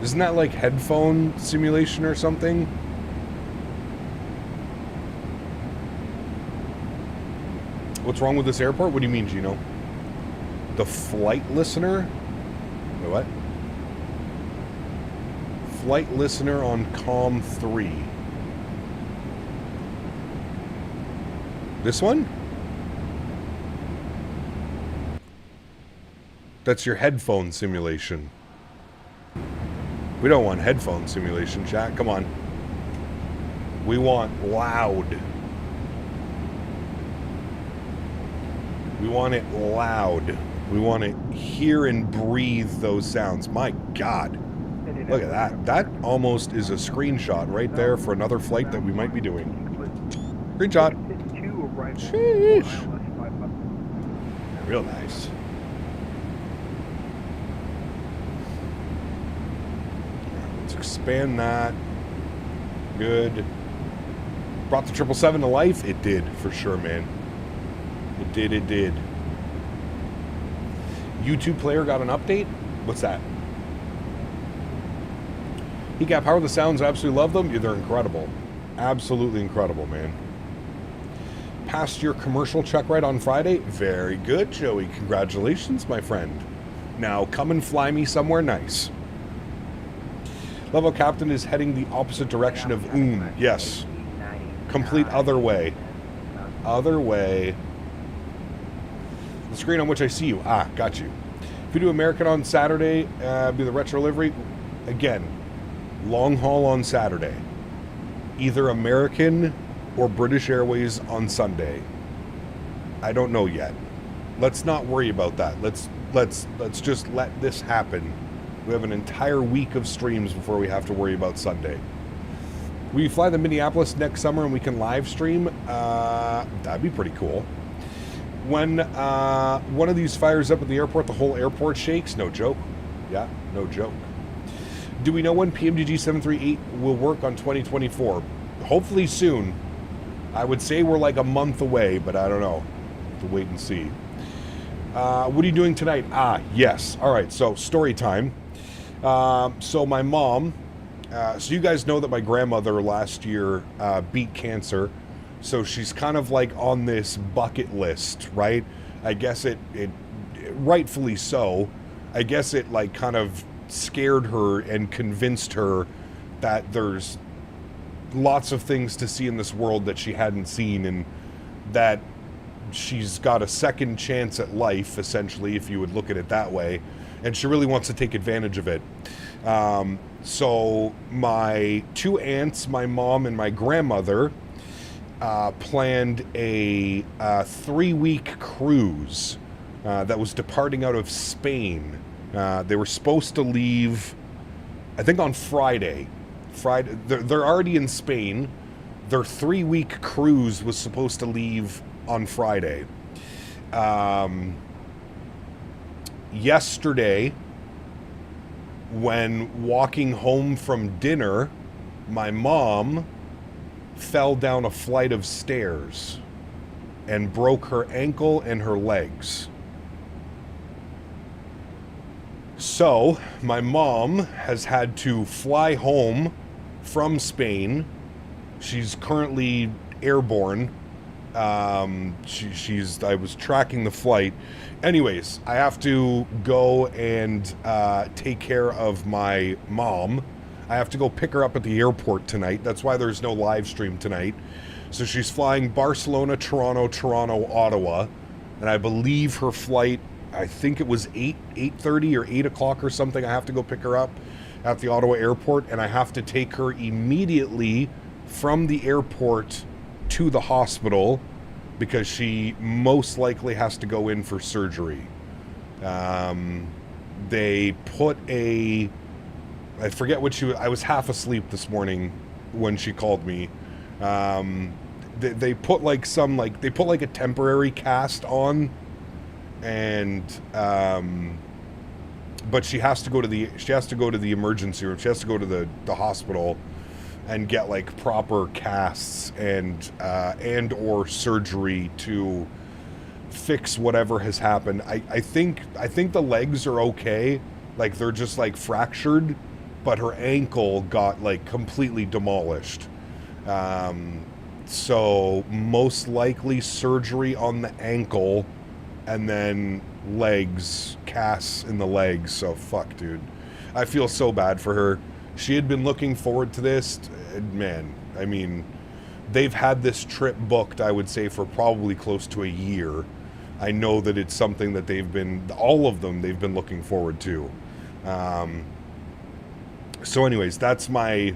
Isn't that like headphone simulation or something? What's wrong with this airport? What do you mean, Gino? The flight listener? Wait, what? Flight listener on COM 3. This one? That's your headphone simulation. We don't want headphone simulation, chat. Come on. We want loud. We want it loud. We want to hear and breathe those sounds. My God. Look at that. That almost is a screenshot right there for another flight that we might be doing. Screenshot. Sheesh. Real nice. Let's expand that. Good. Brought the 777 to life? It did, for sure, man. It did. YouTube player got an update? What's that? How are the sounds? I absolutely love them. Yeah, they're incredible. Absolutely incredible, man. Passed your commercial check right on Friday? Very good, Joey. Congratulations, my friend. Now, come and fly me somewhere nice. Level Captain is heading the opposite direction of Yes. Complete other way. Other way. The screen on which I see you. Ah, got you. If you do American on Saturday, be the retro livery. Again, long haul on Saturday. Either American or British Airways on Sunday. I don't know yet. Let's not worry about that. Let's just let this happen. We have an entire week of streams before we have to worry about Sunday. We fly to Minneapolis next summer and we can live stream. That'd be pretty cool. When one of these fires up at the airport, the whole airport shakes. No joke. Yeah, no joke. Do we know when PMDG 738 will work on 2024? Hopefully soon. I would say we're like a month away, but I don't know. Have to wait and see. What are you doing tonight? Yes. All right, so story time. So my mom, so you guys know that my grandmother last year beat cancer. So she's kind of like on this bucket list, right? I guess it rightfully so. I guess it like kind of scared her and convinced her that there's lots of things to see in this world that she hadn't seen, and that she's got a second chance at life, essentially, if you would look at it that way, and she really wants to take advantage of it. So my two aunts, my mom and my grandmother, planned a 3-week cruise that was departing out of Spain. They were supposed to leave, I think, on Friday. They're already in Spain. Their 3-week cruise was supposed to leave on Friday. Yesterday, when walking home from dinner, my mom fell down a flight of stairs and broke her ankle and her legs. So, my mom has had to fly home from Spain. She's currently airborne. I was tracking the flight. Anyways, I have to go and take care of my mom. I have to go pick her up at the airport tonight. That's why there's no live stream tonight. So she's flying Barcelona, Toronto, Ottawa. And I believe her flight, I think it was 8:30 or 8 o'clock or something. I have to go pick her up at the Ottawa airport, and I have to take her immediately from the airport to the hospital because she most likely has to go in for surgery. They put I forget what I was half asleep this morning when she called me. They put like a temporary cast on, and but she has to go to the emergency room. She has to go to the hospital and get like proper casts and or surgery to fix whatever has happened. I think the legs are okay, like they're just like fractured, but her ankle got like completely demolished. So most likely surgery on the ankle, and then legs, casts in the legs. So fuck, dude. I feel so bad for her. She had been looking forward to this. Man, I mean, they've had this trip booked, I would say, for probably close to a year. I know that it's something that all of them, they've been looking forward to. So anyways, that's my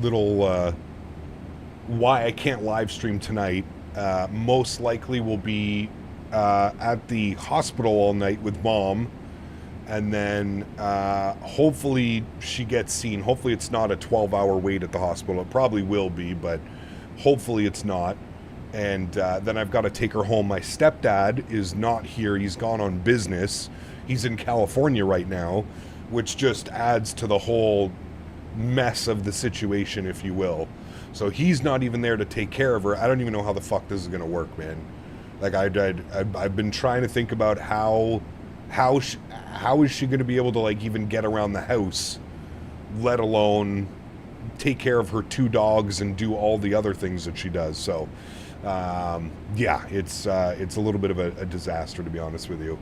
little why I can't live stream tonight. Most likely will be at the hospital all night with Mom, and then hopefully she gets seen. Hopefully it's not a 12-hour wait at the hospital. It probably will be, but hopefully it's not. And then I've got to take her home. My stepdad is not here. He's gone on business. He's in California right now, which just adds to the whole mess of the situation, if you will. So he's not even there to take care of her. I don't even know how the fuck this is going to work, man. Like, I've been trying to think about how is she going to be able to, like, even get around the house, let alone take care of her 2 dogs and do all the other things that she does. So, yeah, it's a little bit of a disaster, to be honest with you.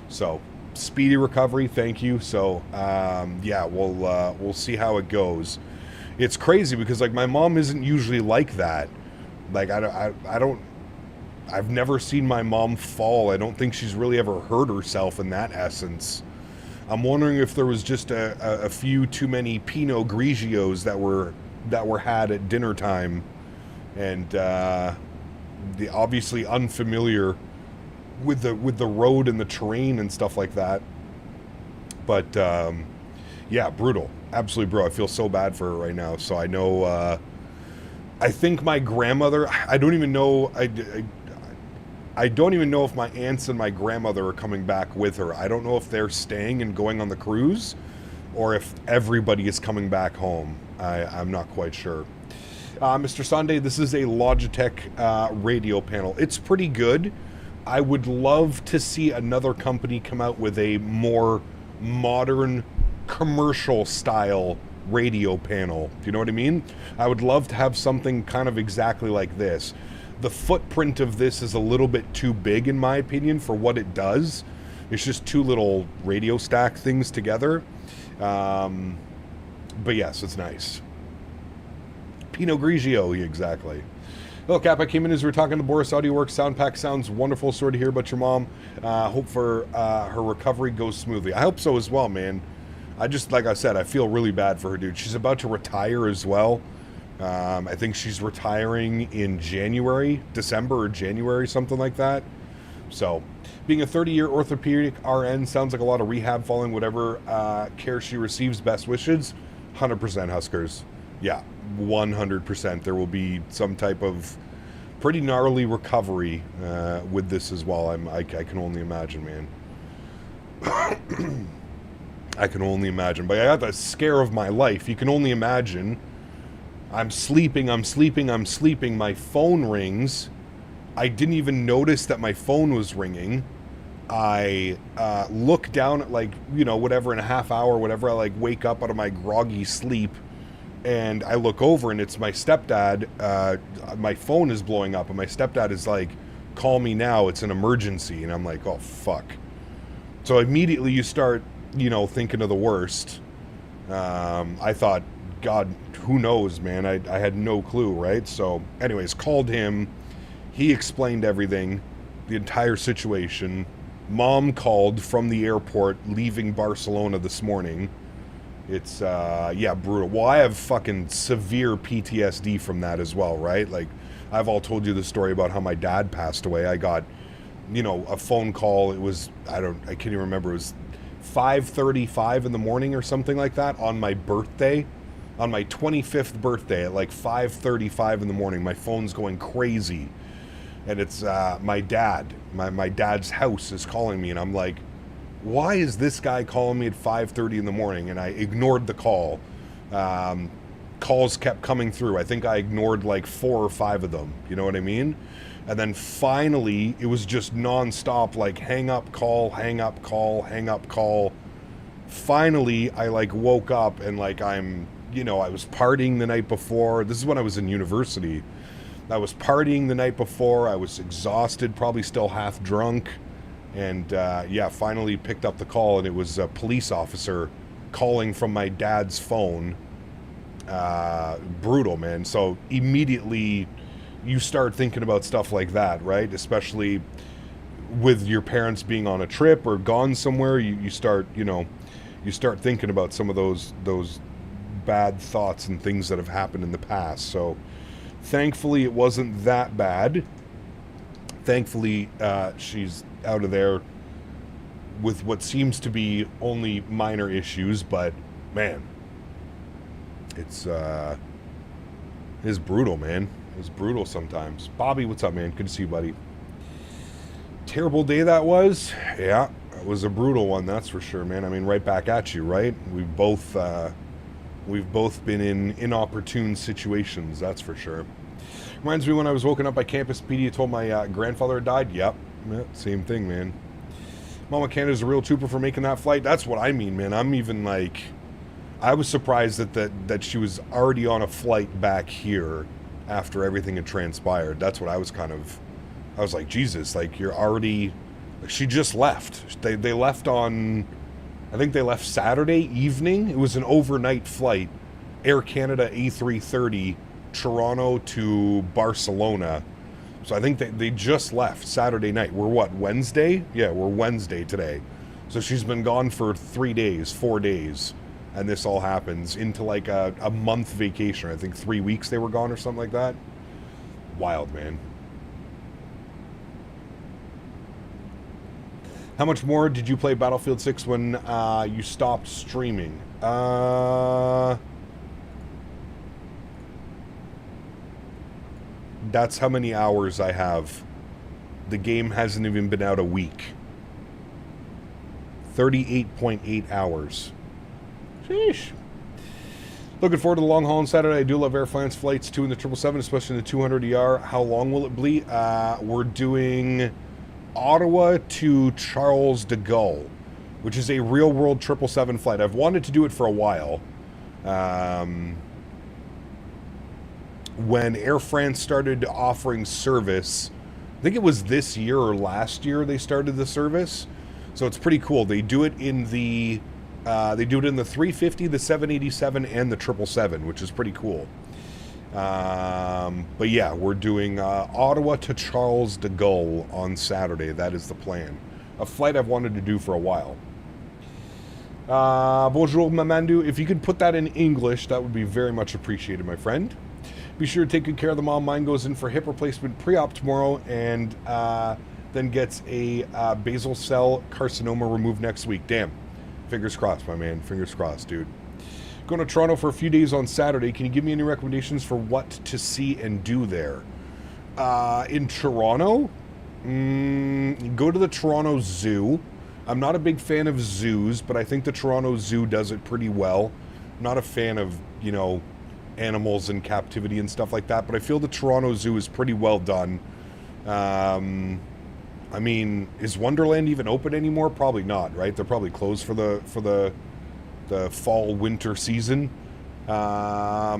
So, speedy recovery, thank you. So, yeah, we'll see how it goes. It's crazy because, like, my mom isn't usually like that. Like, I've never seen my mom fall. I don't think she's really ever hurt herself in that essence. I'm wondering if there was just a few too many Pinot Grigios that were had at dinner time, and the obviously unfamiliar with the road and the terrain and stuff like that. But yeah, brutal, absolutely brutal. I feel so bad for her right now. So I know. I think my grandmother. I don't even know. I don't even know if my aunts and my grandmother are coming back with her. I don't know if they're staying and going on the cruise, or if everybody is coming back home. I'm not quite sure. Mr. Sunday, this is a Logitech radio panel. It's pretty good. I would love to see another company come out with a more modern, commercial style radio panel. Do you know what I mean? I would love to have something kind of exactly like this. The footprint of this is a little bit too big, in my opinion, for what it does. It's just 2 little radio stack things together. But yes, it's nice. Pinot Grigio, exactly. Hello, Cap. I came in as we were talking to Boris Audio Works. Sound pack sounds wonderful. Sorry to hear about your mom. Hope for her recovery goes smoothly. I hope so as well, man. Like I said, I feel really bad for her, dude. She's about to retire as well. I think she's retiring in December or January, something like that. So, being a 30-year orthopedic RN sounds like a lot of rehab following whatever care she receives. Best wishes. 100% Huskers. Yeah, 100%. There will be some type of pretty gnarly recovery with this as well. I can only imagine, man. I can only imagine. But I got the scare of my life. You can only imagine. I'm sleeping. My phone rings. I didn't even notice that my phone was ringing. I look down at, like, you know, whatever, in a half hour, whatever. I, like, wake up out of my groggy sleep, and I look over, and it's my stepdad. My phone is blowing up, and my stepdad is like, "Call me now. It's an emergency." And I'm like, "Oh, fuck." So immediately you start, you know, thinking of the worst. I thought, God, who knows, man? I had no clue, right? So anyways, called him. He explained everything, the entire situation. Mom called from the airport leaving Barcelona this morning. It's, yeah, brutal. Well, I have fucking severe PTSD from that as well, right? Like, I've all told you the story about how my dad passed away. I got, you know, a phone call. It was, I can't even remember. It was 5:35 in the morning or something like that on my birthday. On my 25th birthday at like 5:35 in the morning. My phone's going crazy. And it's my dad. My dad's house is calling me, and I'm like, why is this guy calling me at 5:30 in the morning? And I ignored the call. Calls kept coming through. I think I ignored like 4 or 5 of them. You know what I mean? And then finally, it was just nonstop, like hang up, call, hang up, call, hang up, call. Finally, I like woke up and like you know, I was partying the night before. This is when I was in university. I was partying the night before. I was exhausted, probably still half drunk. And yeah, finally picked up the call, and it was a police officer calling from my dad's phone. Brutal, man. So immediately you start thinking about stuff like that, right? Especially with your parents being on a trip or gone somewhere, you start, you start thinking about some of those bad thoughts and things that have happened in the past. So thankfully it wasn't that bad. Thankfully she's out of there with what seems to be only minor issues, but man, it's brutal, man. It's brutal sometimes. Bobby, what's up, man? Good to see you, buddy. Terrible day that was. Yeah, it was a brutal one, that's for sure, man. I mean, right back at you, right? We've both been in inopportune situations, that's for sure. Reminds me when I was woken up by Campus PD, told my grandfather had died. Yep, yeah, same thing, man. Mama Canada's a real trooper for making that flight. That's what I mean, man. I'm even like, I was surprised that she was already on a flight back here after everything had transpired. That's what I was I was like, Jesus, like you're already, like, she just left. They left on, I think they left Saturday evening. It was an overnight flight, Air Canada A330, Toronto to Barcelona. So I think they just left Saturday night. We're what, Wednesday? Yeah, we're Wednesday today. So she's been gone for 4 days. And this all happens into like a month vacation. I think 3 weeks they were gone or something like that. Wild, man. How much more did you play Battlefield 6 when you stopped streaming? That's how many hours I have. The game hasn't even been out a week. 38.8 hours. Sheesh. Looking forward to the long haul on Saturday. I do love Air France flights, 2 in the 777, especially in the 200ER. How long will it be? We're doing Ottawa to Charles de Gaulle, which is a real-world 777 flight. I've wanted to do it for a while. When Air France started offering service, I think it was this year or last year they started the service. So it's pretty cool. They do it in the 350, the 787, and the 777, which is pretty cool. But yeah, we're doing Ottawa to Charles de Gaulle on Saturday. That is the plan. A flight I've wanted to do for a while. Bonjour, Mamandu. If you could put that in English, that would be very much appreciated, my friend. Be sure to take good care of the mom. Mine goes in for hip replacement pre-op tomorrow, and then gets a basal cell carcinoma removed next week. Damn. Fingers crossed, my man. Fingers crossed, dude. Going to Toronto for a few days on Saturday. Can you give me any recommendations for what to see and do there? In Toronto? Go to the Toronto Zoo. I'm not a big fan of zoos, but I think the Toronto Zoo does it pretty well. I'm not a fan of, animals in captivity and stuff like that, but I feel the Toronto Zoo is pretty well done. I mean, is Wonderland even open anymore? Probably not, right? They're probably closed for the fall winter season. I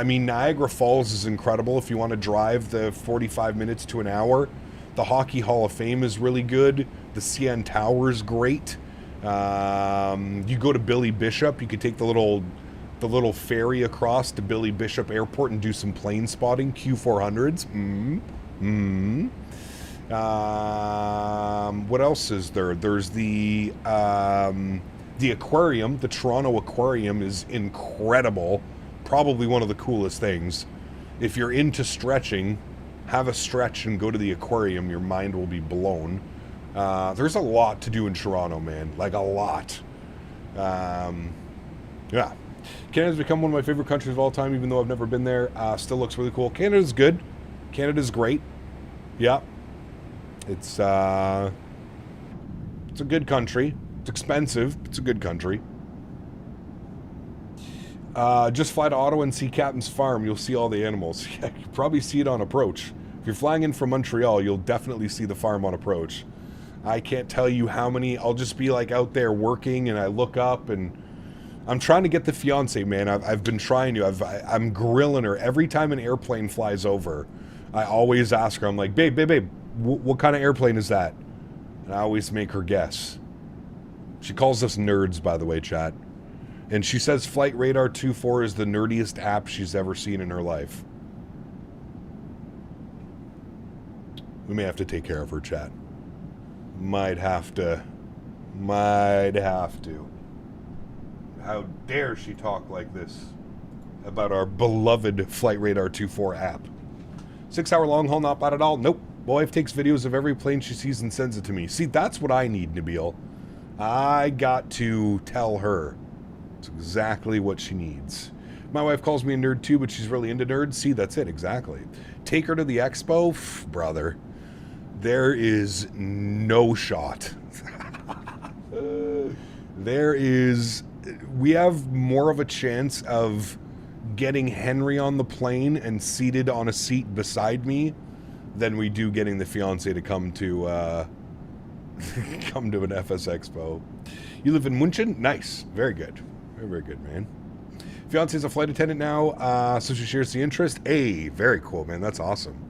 mean, Niagara Falls is incredible if you want to drive the 45 minutes to an hour. The Hockey Hall of Fame is really good. The CN Tower is great. You go to Billy Bishop, you could take the little ferry across to Billy Bishop Airport and do some plane spotting, Q400s. What else is there? There's the aquarium. The Toronto Aquarium is incredible. Probably one of the coolest things. If you're into stretching, have a stretch and go to the aquarium. Your mind will be blown. There's a lot to do in Toronto, man. Like a lot. Yeah. Canada's become one of my favorite countries of all time, even though I've never been there. Still looks really cool. Canada's good. Canada's great. Yeah. It's a good country. It's expensive. It's a good country. Just fly to Ottawa and see Captain's Farm. You'll see all the animals. Yeah, you probably see it on approach. If you're flying in from Montreal, you'll definitely see the farm on approach. I can't tell you how many. I'll just be like out there working, and I look up, and I'm trying to get the fiance, man. I've been trying to. I'm grilling her every time an airplane flies over. I always ask her. I'm like, babe, what kind of airplane is that? And I always make her guess. She calls us nerds, by the way, chat. And she says Flight Radar 2.4 is the nerdiest app she's ever seen in her life. We may have to take care of her, chat. Might have to. How dare she talk like this about our beloved Flight Radar 2.4 app. 6-hour long haul, not bad at all. Nope. My wife takes videos of every plane she sees and sends it to me. See, that's what I need, Nabil. I got to tell her. It's exactly what she needs. My wife calls me a nerd too, but she's really into nerds. See, that's it, exactly. Take her to the expo? Pff, brother. There is no shot. We have more of a chance of getting Henry on the plane and seated on a seat beside me than we do getting the fiance to come to come to an FS Expo. You live in München? Nice. Very good. Very, very good, man. Fiance's a flight attendant now, so she shares the interest. Hey, very cool, man. That's awesome.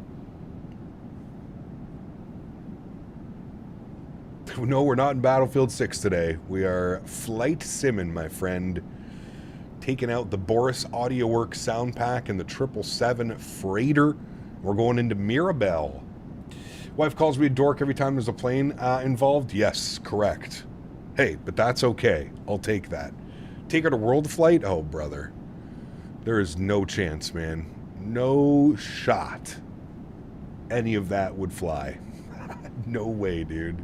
No, we're not in Battlefield 6 today. We are flight simming, my friend. Taking out the Boris AudioWorks sound pack and the 777 freighter. We're going into Mirabel. Wife calls me a dork every time there's a plane involved. Yes, correct. Hey, but that's okay. I'll take that. Take her to World Flight? Oh, brother. There is no chance, man. No shot any of that would fly. No way, dude.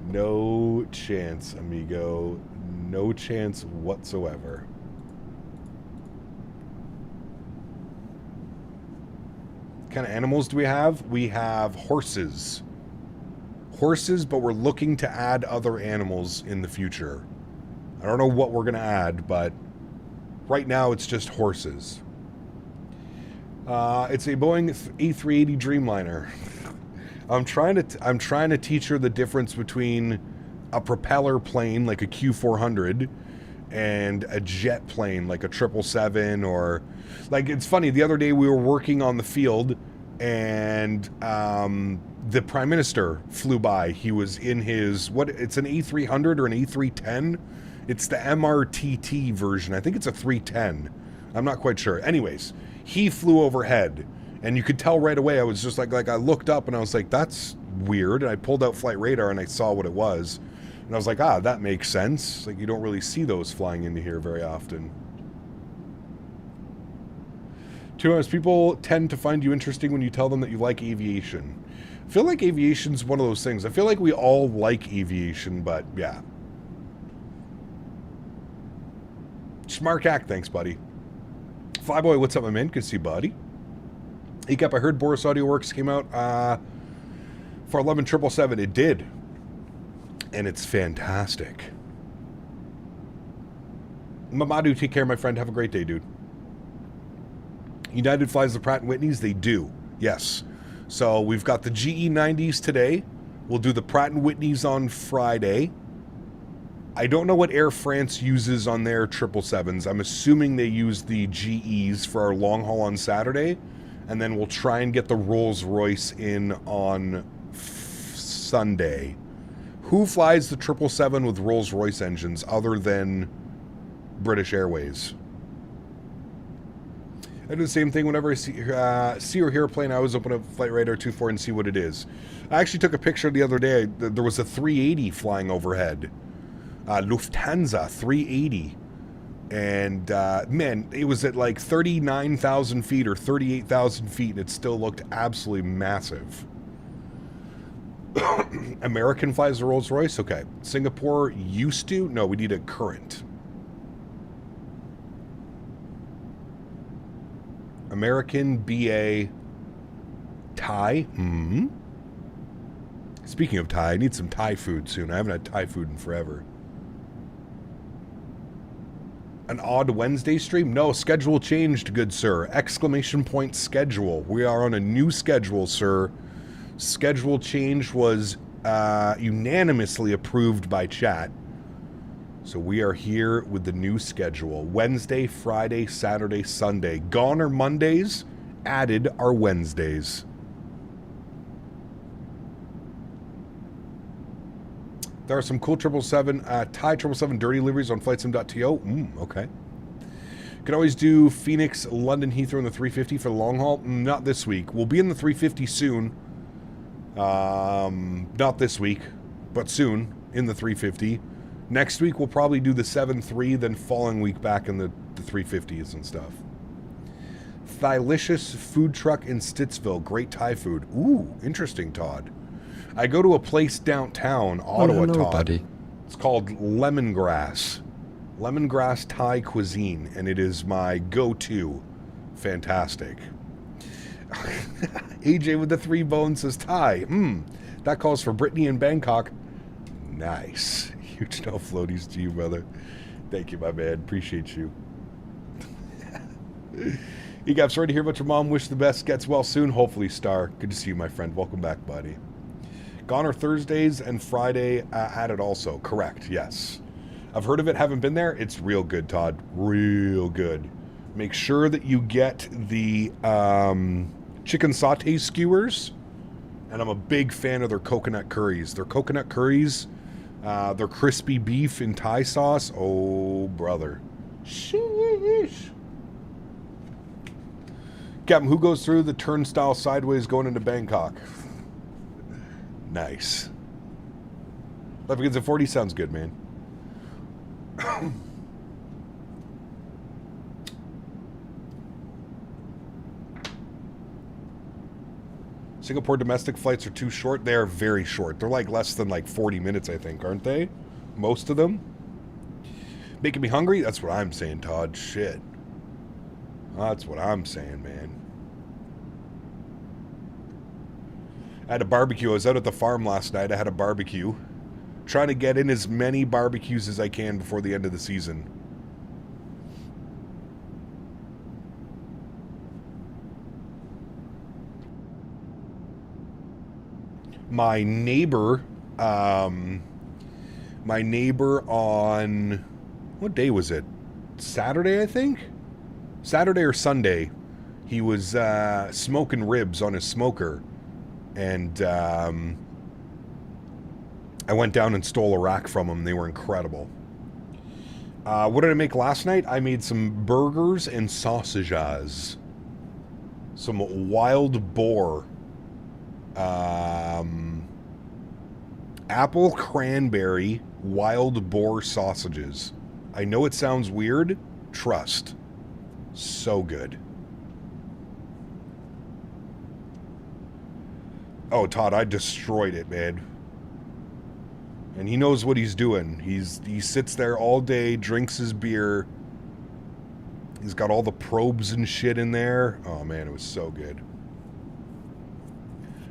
No chance, amigo. No chance whatsoever. What kind of animals do we have? We have horses. Horses, but we're looking to add other animals in the future. I don't know what we're going to add, but right now it's just horses. It's a Boeing A380 Dreamliner. I'm trying to teach her the difference between a propeller plane like a Q400 and a jet plane like a 777 or like, it's funny, the other day we were working on the field and the Prime Minister flew by. He was in his, it's an A300 or an A310. It's the MRTT version. I think it's a 310. I'm not quite sure. Anyways, he flew overhead. And you could tell right away, I was just like I looked up and I was like, that's weird. And I pulled out Flight Radar and I saw what it was. And I was like, that makes sense. Like, you don't really see those flying into here very often. To be honest, people tend to find you interesting when you tell them that you like aviation. I feel like aviation's one of those things. I feel like we all like aviation, but yeah. Smart hack, thanks, buddy. Flyboy, what's up, my man? Good to see you, buddy. Ecap, I heard Boris AudioWorks came out for 11777. It did. And it's fantastic. Mamadou, take care, my friend. Have a great day, dude. United flies the Pratt & Whitneys. They do. Yes. So we've got the GE90s today. We'll do the Pratt & Whitneys on Friday. I don't know what Air France uses on their 777s. I'm assuming they use the GEs for our long haul on Saturday. And then we'll try and get the Rolls-Royce in on Sunday. Who flies the 777 with Rolls-Royce engines other than British Airways? I do the same thing whenever I see or hear a plane. I always open up Flight Radar 2.4 and see what it is. I actually took a picture the other day. There was a 380 flying overhead. Lufthansa 380. And, man, it was at like 39,000 feet or 38,000 feet, and it still looked absolutely massive. American flies the Rolls-Royce? Okay. Singapore used to? No, we need a current. American, BA, Thai? Mm-hmm. Speaking of Thai, I need some Thai food soon. I haven't had Thai food in forever. An odd Wednesday stream? No, schedule changed, good sir. Exclamation point schedule. We are on a new schedule, sir. Schedule change was unanimously approved by chat. So we are here with the new schedule. Wednesday, Friday, Saturday, Sunday. Gone are Mondays, added are Wednesdays. There are some cool 777, Thai 777 dirty liveries on flightsim.to. Okay. Could always do Phoenix, London, Heathrow in the 350 for the long haul. Not this week. We'll be in the 350 soon. Not this week, but soon in the 350. Next week we'll probably do the 7-3, then following week back in the 350s and stuff. Thylicious food truck in Stittsville. Great Thai food. Ooh, interesting, Todd. I go to a place downtown, Ottawa, hello, Todd. buddy. It's called Lemongrass. Lemongrass Thai cuisine, and it is my go-to. Fantastic. AJ with the 3 bones says Thai. That calls for Brittany in Bangkok. Nice. Huge no floaties to you, brother. Thank you, my man. Appreciate you. Egap, sorry to hear about your mom. Wish the best. Gets well soon. Hopefully, Star. Good to see you, my friend. Welcome back, buddy. Gone are Thursdays and Friday at it also. Correct, yes. I've heard of it, haven't been there. It's real good, Todd. Real good. Make sure that you get the chicken sauté skewers. And I'm a big fan of their coconut curries. Their coconut curries, their crispy beef in Thai sauce. Oh, brother. Sheesh. Captain, who goes through the turnstile sideways going into Bangkok? Nice. Left Begins at 40 sounds good, man. Singapore domestic flights are too short. They are very short. They're like less than like 40 minutes, I think, aren't they? Most of them. Making me hungry? That's what I'm saying, Todd. Shit. That's what I'm saying, man. I had a barbecue. I was out at the farm last night. I had a barbecue. Trying to get in as many barbecues as I can before the end of the season. My neighbor on... What day was it? Saturday, I think? Saturday or Sunday. He was smoking ribs on his smoker. And I went down and stole a rack from him. They were incredible. What did I make last night? I made some burgers and sausages. Some wild boar. Apple cranberry wild boar sausages. I know it sounds weird. Trust. So good. Oh, Todd, I destroyed it, man. And he knows what he's doing. He sits there all day, drinks his beer. He's got all the probes and shit in there. Oh, man, it was so good.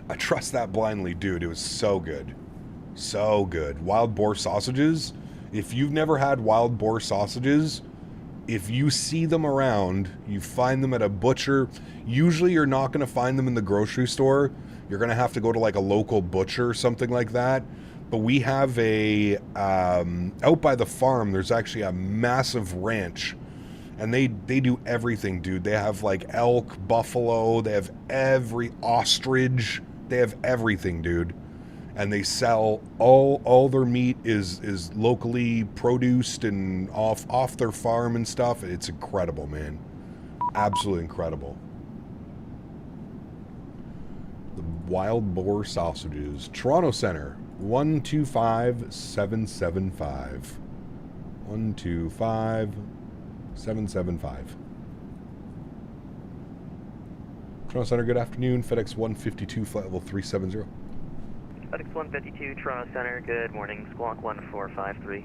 I trust that blindly, dude. It was so good. So good. Wild boar sausages. If you've never had wild boar sausages, if you see them around, you find them at a butcher. Usually you're not going to find them in the grocery store. You're going to have to go to like a local butcher or something like that. But we have a, out by the farm, there's actually a massive ranch. And they do everything, dude. They have like elk, buffalo, they have every ostrich. They have everything, dude. And they sell all their meat is locally produced and off their farm and stuff. It's incredible, man. Absolutely incredible. The wild boar sausages. Toronto Center, 125775. 125775. Toronto Center, good afternoon. FedEx 152, flight level 370. FedEx 152, Toronto Center, good morning. Squawk 1453.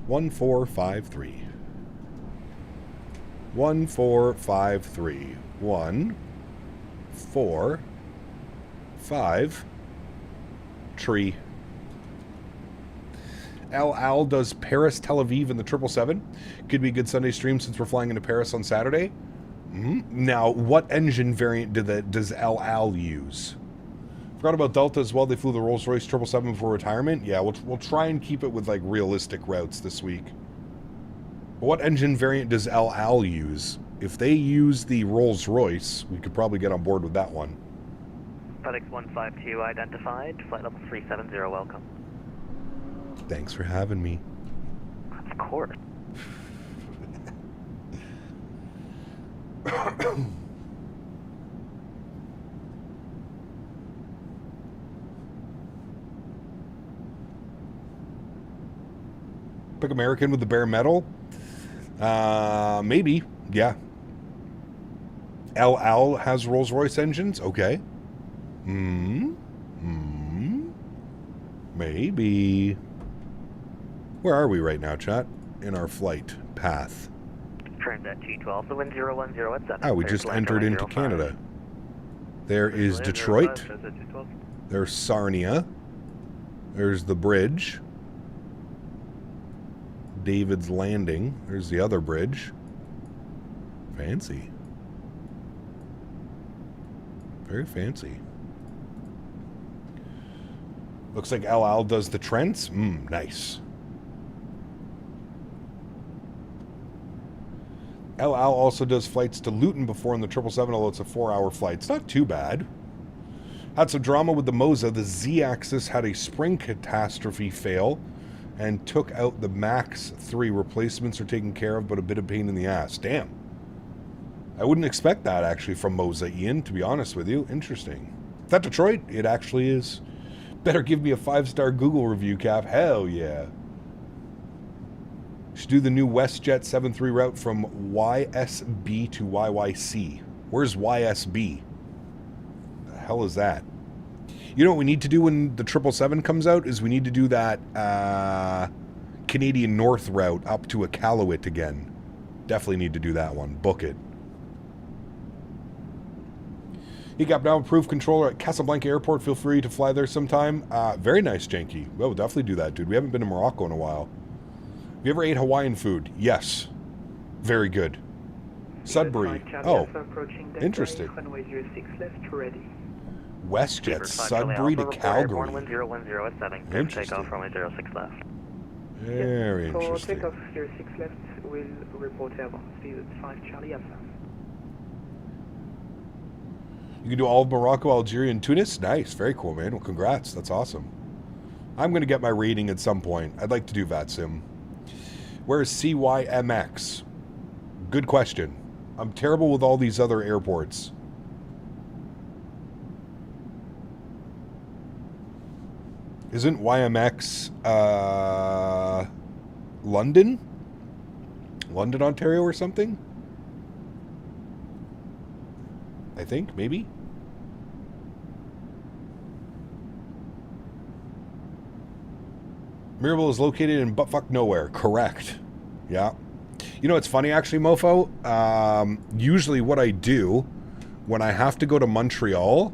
1453. 1453. 1, 4, 5, tree. Al does Paris, Tel Aviv in the 777. Could be a good Sunday stream since we're flying into Paris on Saturday. Now, what engine variant does Al use? Forgot about Delta as well. They flew the Rolls-Royce 777 before retirement. Yeah, we'll try and keep it with like realistic routes this week. But what engine variant does Al use? If they use the Rolls-Royce, we could probably get on board with that one. FedEx 152 identified, flight level 370, welcome. Thanks for having me. Of course. Pick American with the bare metal? Maybe. Yeah. El Al has Rolls-Royce engines? Okay. Maybe. Where are we right now, chat? In our flight path. Transat 212, the wind 010 at 7. Oh, we just entered into Canada. There is Detroit. There's Sarnia. There's the bridge. David's Landing. There's the other bridge. Fancy. Very fancy. Looks like El Al does the Trents. Nice. El Al also does flights to Luton before in the 777, although it's a 4-hour flight. It's not too bad. Had some drama with the Moza. The Z-axis had a spring catastrophe fail and took out the MAX 3. Replacements are taken care of, but a bit of pain in the ass. Damn. I wouldn't expect that, actually, from Moza, Ian, to be honest with you. Interesting. Is that Detroit? It actually is. Better give me a 5-star Google review, Cap. Hell yeah. Should do the new WestJet 73 route from YSB to YYC. Where's YSB? The hell is that? You know what we need to do when the 777 comes out is we need to do that Canadian North route up to Iqaluit again. Definitely need to do that one. Book it. He got now approved controller at Casablanca Airport. Feel free to fly there sometime. Very nice, Janky. We'll definitely do that, dude. We haven't been to Morocco in a while. Have you ever ate Hawaiian food? Yes. Very good. Sudbury. Oh, interesting. WestJet, Sudbury to Calgary. Interesting. Very interesting. For takeoff 06 left, we'll report airborne speed at 5 Charlie Alpha. You can do all of Morocco, Algeria, and Tunis? Nice. Very cool, man. Well, congrats. That's awesome. I'm going to get my rating at some point. I'd like to do VATSIM. Where's CYMX? Good question. I'm terrible with all these other airports. Isn't YMX London? London, Ontario or something? I think, maybe? Mirabel is located in buttfuck nowhere. Correct. Yeah. You know, it's funny, actually, Mofo. Usually what I do when I have to go to Montreal,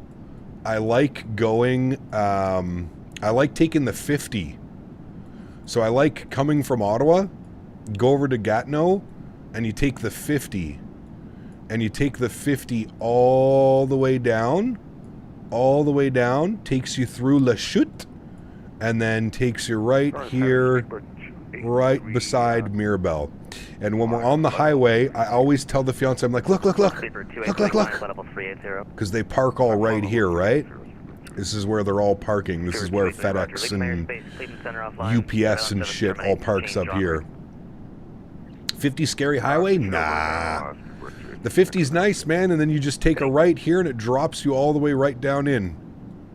I like going... I like taking the 50. So I like coming from Ottawa, go over to Gatineau, and you take the 50. And you take the 50 all the way down, takes you through La Chute, and then takes you right here, right beside Mirabel. And when we're on the highway, I always tell the fiance, I'm like, look. Because they park all right here, right? This is where they're all parking. This is where FedEx and UPS and shit all parks up here. 50 scary highway? Nah. The 50's nice, man, and then you just take a right here and it drops you all the way right down in.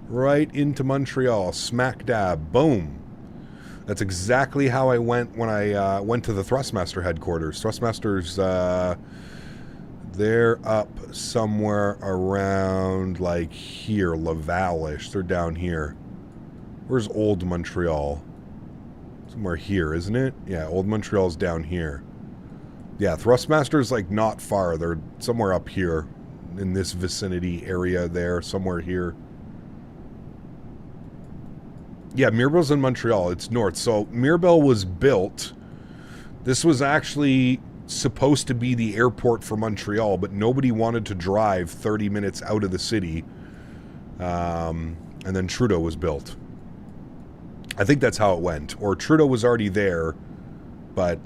Right into Montreal. Smack dab. Boom. That's exactly how I went when I went to the Thrustmaster headquarters. Thrustmaster's, they're up somewhere around, like, here, Laval-ish. They're down here. Where's Old Montreal? Somewhere here, isn't it? Yeah, Old Montreal's down here. Yeah, Thrustmaster's, like, not far. They're somewhere up here in this vicinity area there, somewhere here. Yeah, Mirabel's in Montreal. It's north. So Mirabel was built. This was actually supposed to be the airport for Montreal, but nobody wanted to drive 30 minutes out of the city. And then Trudeau was built. I think that's how it went. Or Trudeau was already there, but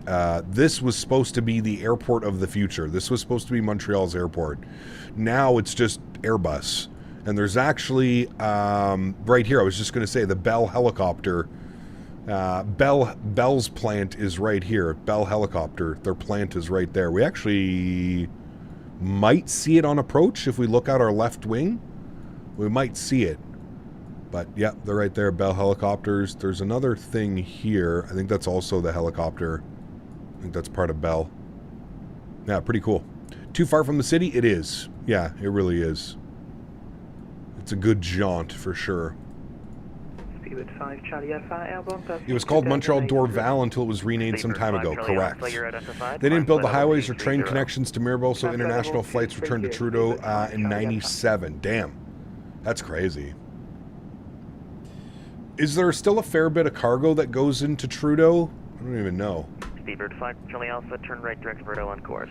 this was supposed to be the airport of the future. This was supposed to be Montreal's airport. Now it's just Airbus. And there's actually, right here, I was just going to say, the Bell helicopter Bell's plant is right here. Bell Helicopter, their plant is right there. We actually might see it on approach if we look out our left wing. We might see it. But, yeah, they're right there. Bell Helicopters. There's another thing here. I think that's also the helicopter. I think that's part of Bell. Yeah, pretty cool. Too far from the city? It is. Yeah, it really is. It's a good jaunt for sure. Speedbird 5 Charlie Alpha airborne. It was called Montreal Dorval until it was renamed some time ago. Correct. They didn't build the highways or train connections to Mirabel, so international flights returned to Trudeau in 97. Damn. That's crazy. Is there still a fair bit of cargo that goes into Trudeau? I don't even know. Speedbird 5 Charlie Alpha, turn right direct Verdo on course.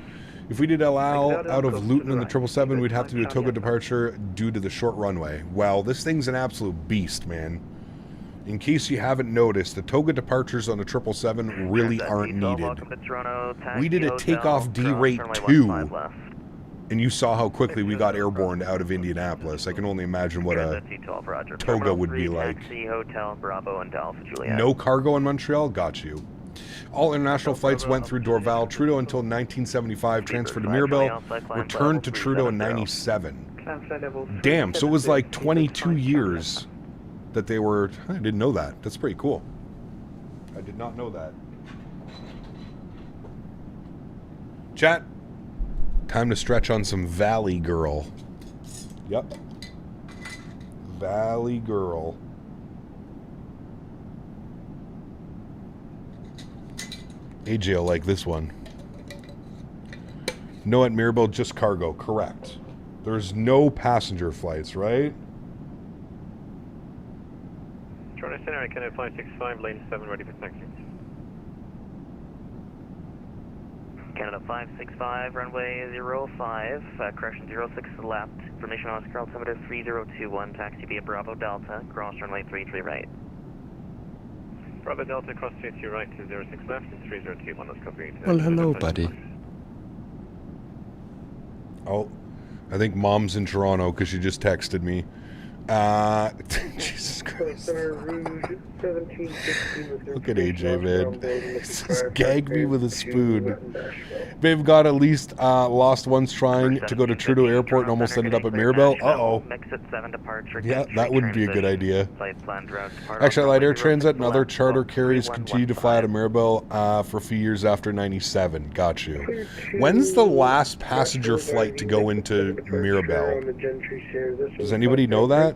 If we did El Al out of Luton in the 777, we'd have to do a Togo departure due to the short runway. Well, this thing's an absolute beast, man. In case you haven't noticed, the Toga departures on the 777 really aren't needed. We did a takeoff D rate 2, and you saw how quickly we got airborne out of Indianapolis. I can only imagine what a Toga would be like. No cargo in Montreal? Got you. All international flights went through Dorval. Trudeau until 1975, transferred to Mirabel, returned to Trudeau in 97. Damn, so it was like 22 years that they were... I didn't know that. That's pretty cool. I did not know that. Chat. Time to stretch on some Valley Girl. Yep. Valley Girl. AJ will like this one. No at Mirabel, just cargo. Correct. There's no passenger flights, right? Toronto Center, Canada 565, lane 7, ready for taxi. Canada 565, runway 05, correction 06 left, information on Oscar altimeter 3021, taxi via Bravo Delta, cross runway 33 right. Bravo Delta, cross 32 right to 06 left, 3021, let's copy. Well, hello, buddy. Oh, I think Mom's in Toronto because she just texted me. Jesus Christ. Look at AJ, man. Just gag me with a spoon. They've got at least lost once trying to go to Trudeau Airport and almost ended up at Mirabel. Uh-oh. Yeah, that wouldn't be a good idea. Actually, Light Air Transit and other charter carriers continue to fly out of Mirabel for a few years after 97. Got you. When's the last passenger flight to go into Mirabel? Does anybody know that?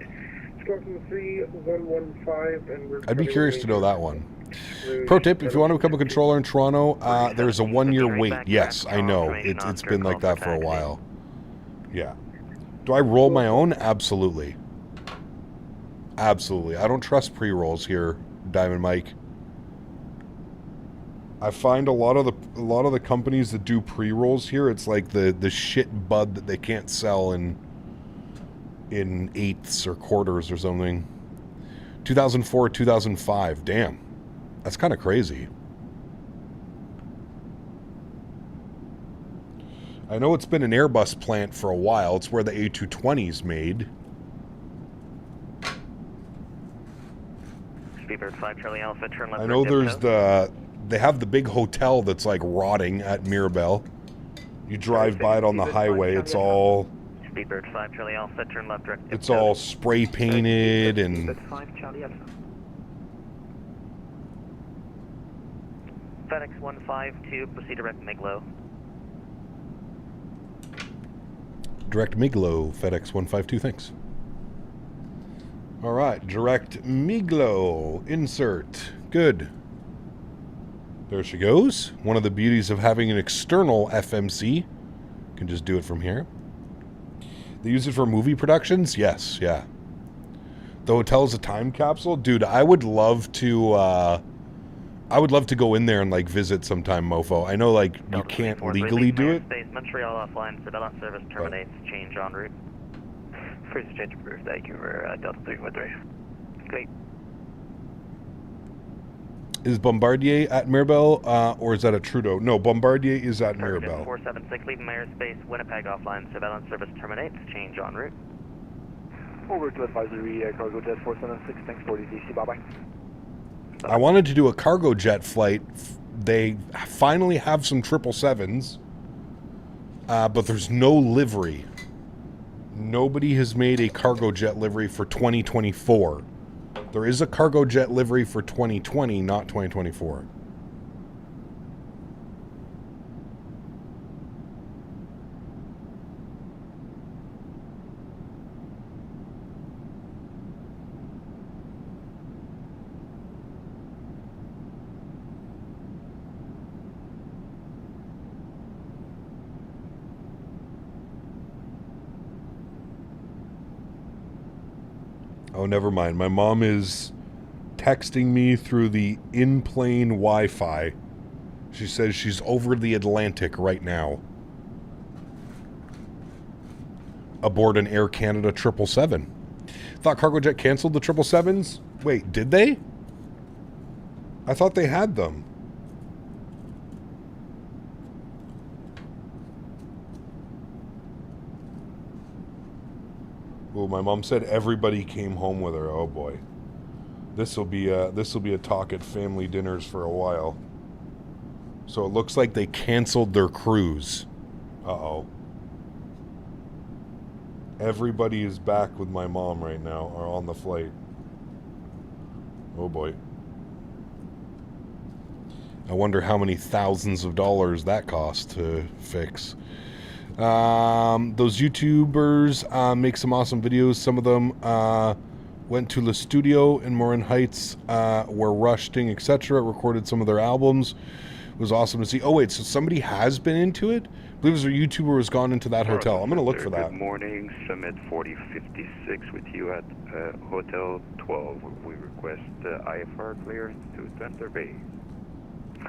I'd be curious to know that one. Pro tip, if you want to become a controller in Toronto, there's a 1-year wait. Yes, I know. It's been like that for a while. Yeah. Do I roll my own? Absolutely. Absolutely. I don't trust pre-rolls here, Diamond Mike. I find a lot of the companies that do pre-rolls here, it's like the shit bud that they can't sell in eighths or quarters or something. 2004, 2005. Damn. That's kind of crazy. I know it's been an Airbus plant for a while. It's where the A220's made. Speedbird 5 Charlie Alpha, turn left. I know there's they have the big hotel that's like rotting at Mirabel. You drive by it on the highway. It's all... Speedbird 5 Charlie Alpha, turn left direct. It's all spray painted and... FedEx 152, proceed direct Miglo. Direct Miglo, FedEx 152, thanks. Alright, direct Miglo, insert. Good. There she goes. One of the beauties of having an external FMC. You can just do it from here. They use it for movie productions? Yes, yeah. The hotel's a time capsule? Dude, I would love to go in there and, like, visit sometime, mofo. I know, like, you can't legally do it. Montreal offline, surveillance service terminates, change en route. First change approved, thank you for Delta 313. Great. Is Bombardier at Mirabel, or is that at Trudeau? No, Bombardier is at Mirabel. 476, leaving airspace, Winnipeg offline, surveillance service terminates, change en route. Over to advisory, cargo jet 476, thanks for the DC, bye-bye. 777. I wanted to do a cargo jet flight. They finally have some 777s, but there's no livery. Nobody has made a cargo jet livery for 2024. There is a cargo jet livery for 2020, not 2024. Oh, never mind. My mom is texting me through the in-plane Wi-Fi. She says she's over the Atlantic right now. Aboard an Air Canada 777. Thought Cargojet canceled the 777s? Wait, did they? I thought they had them. Oh, my mom said everybody came home with her. Oh boy, this will be a talk at family dinners for a while. So it looks like they canceled their cruise. Uh-oh. Everybody is back with my mom right now, or on the flight. Oh boy. I wonder how many thousands of dollars that cost to fix. Those YouTubers make some awesome videos. Some of them went to the studio in Morin Heights, were rushing, etc. Recorded some of their albums. It was awesome to see. Oh wait, so somebody has been into it? I believe it was a YouTuber who's gone into that hotel. I'm going to look for that. Good morning, Summit 4056 with you at Hotel 12. We request IFR clearance to Thunder Bay.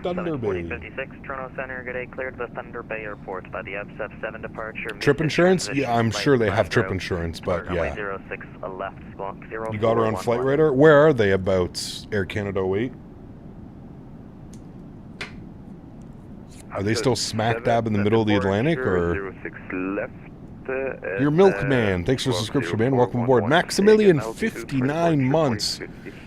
Thunder Bay. 4056, Toronto Center, good day, cleared to the Thunder Bay Airport by the FSF7 departure. Trip insurance? Yeah, I'm sure they have trip insurance, but yeah. 06 left, squawk 0. You got her on Flight Radar? Where are they about Air Canada 08? Are they still smack dab in the middle of the Atlantic, or? 06 left. Your milkman. Thanks for the subscription, man. Welcome aboard. Maximilian, 59 months.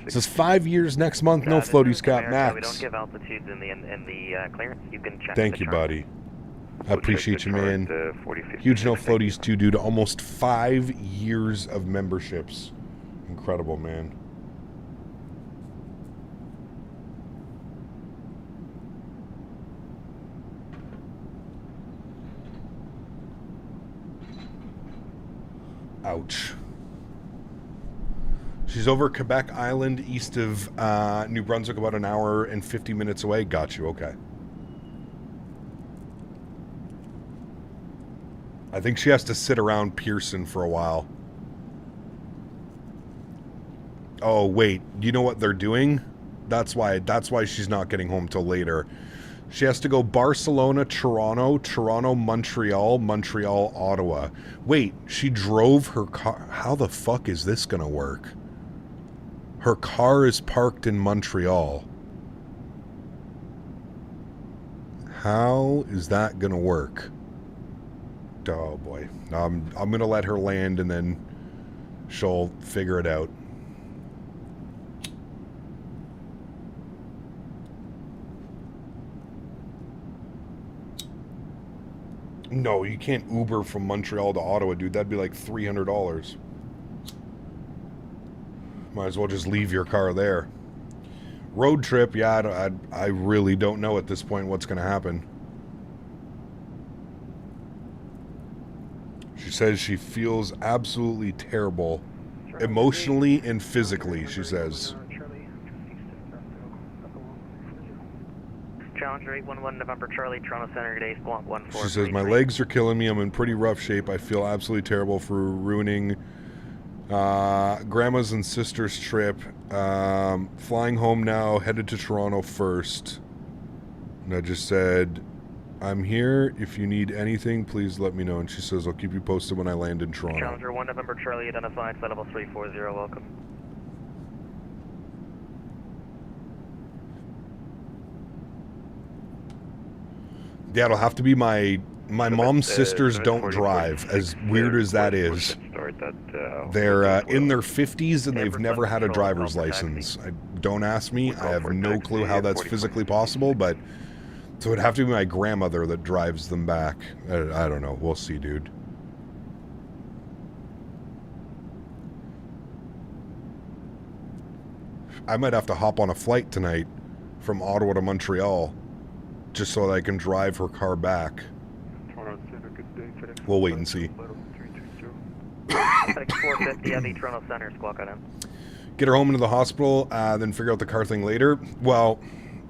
This is 5 years next month. No floaties, Cap. Max. We don't give altitudes in the clearance. You can check. Thank you, buddy. I appreciate you, man. Huge no floaties too, due to almost 5 years of memberships. Incredible, man. Ouch. She's over Quebec Island, east of New Brunswick, about an hour and 50 minutes away. Got you, okay. I think she has to sit around Pearson for a while. Oh, wait. You know what they're doing? That's why she's not getting home till later. She has to go Barcelona, Toronto, Toronto, Montreal, Montreal, Ottawa. Wait, she drove her car. How the fuck is this gonna work? Her car is parked in Montreal. How is that gonna work? Oh boy. I'm gonna let her land and then she'll figure it out. No, you can't Uber from Montreal to Ottawa, dude. That'd be like $300. Might as well just leave your car there. Road trip, yeah, I really don't know at this point what's going to happen. She says she feels absolutely terrible, emotionally and physically, she says. Challenger 811 November Charlie, Toronto Center, today, squawk 14. She says, my legs are killing me. I'm in pretty rough shape. I feel absolutely terrible for ruining grandma's and sister's trip. Flying home now, headed to Toronto first. And I just said, I'm here. If you need anything, please let me know. And she says, I'll keep you posted when I land in Toronto. Challenger 1 November Charlie, identified, flight level 340, welcome. Yeah, it'll have to be my mom's sisters don't drive, as weird as that is. start at... They're in their 50s and they've never had a driver's license. Don't ask me. I have no clue how that's physically possible, but... So it'd have to be my grandmother that drives them back. I don't know. We'll see, dude. I might have to hop on a flight tonight from Ottawa to Montreal just so that I can drive her car back. We'll wait and see. 450 Heavy Toronto Center, squawk on him. Get her home into the hospital, then figure out the car thing later. Well,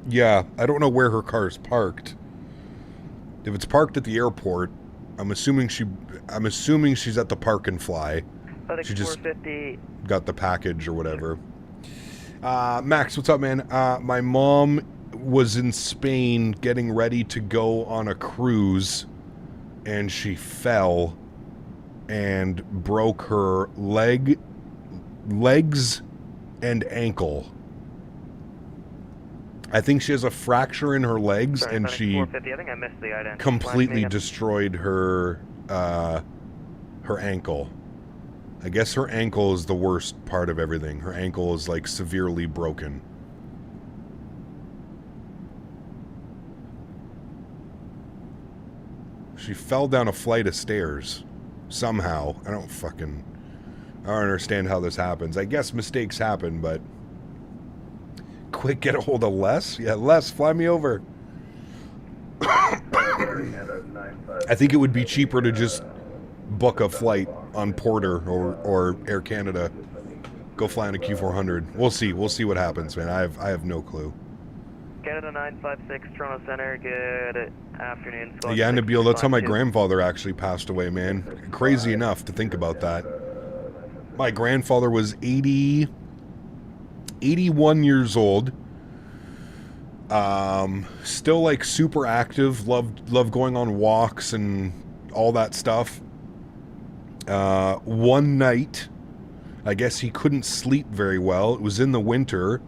yeah, I don't know where her car is parked. If it's parked at the airport, I'm assuming she's at the park and fly. She just got the package or whatever. Max, what's up, man? My mom was in Spain getting ready to go on a cruise, and she fell and broke her legs and ankle. I think she has a fracture in her legs, and she I think I missed the completely destroyed her her ankle. I guess her ankle is the worst part of everything. Her ankle is like severely broken. She fell down a flight of stairs somehow. I don't understand how this happens. I guess mistakes happen, but quick, get a hold of Les. Yeah, Les, fly me over. I think it would be cheaper to just book a flight on Porter or Air Canada. Go fly on a Q400. We'll see. We'll see what happens, man. I have no clue. Canada 956, Toronto Center. Good afternoon. Yeah, Nabil, that's how my grandfather actually passed away, man. Crazy enough to think about that. My grandfather was 81 years old. Still like super active, loved going on walks and all that stuff. One night, I guess he couldn't sleep very well. It was in the winter.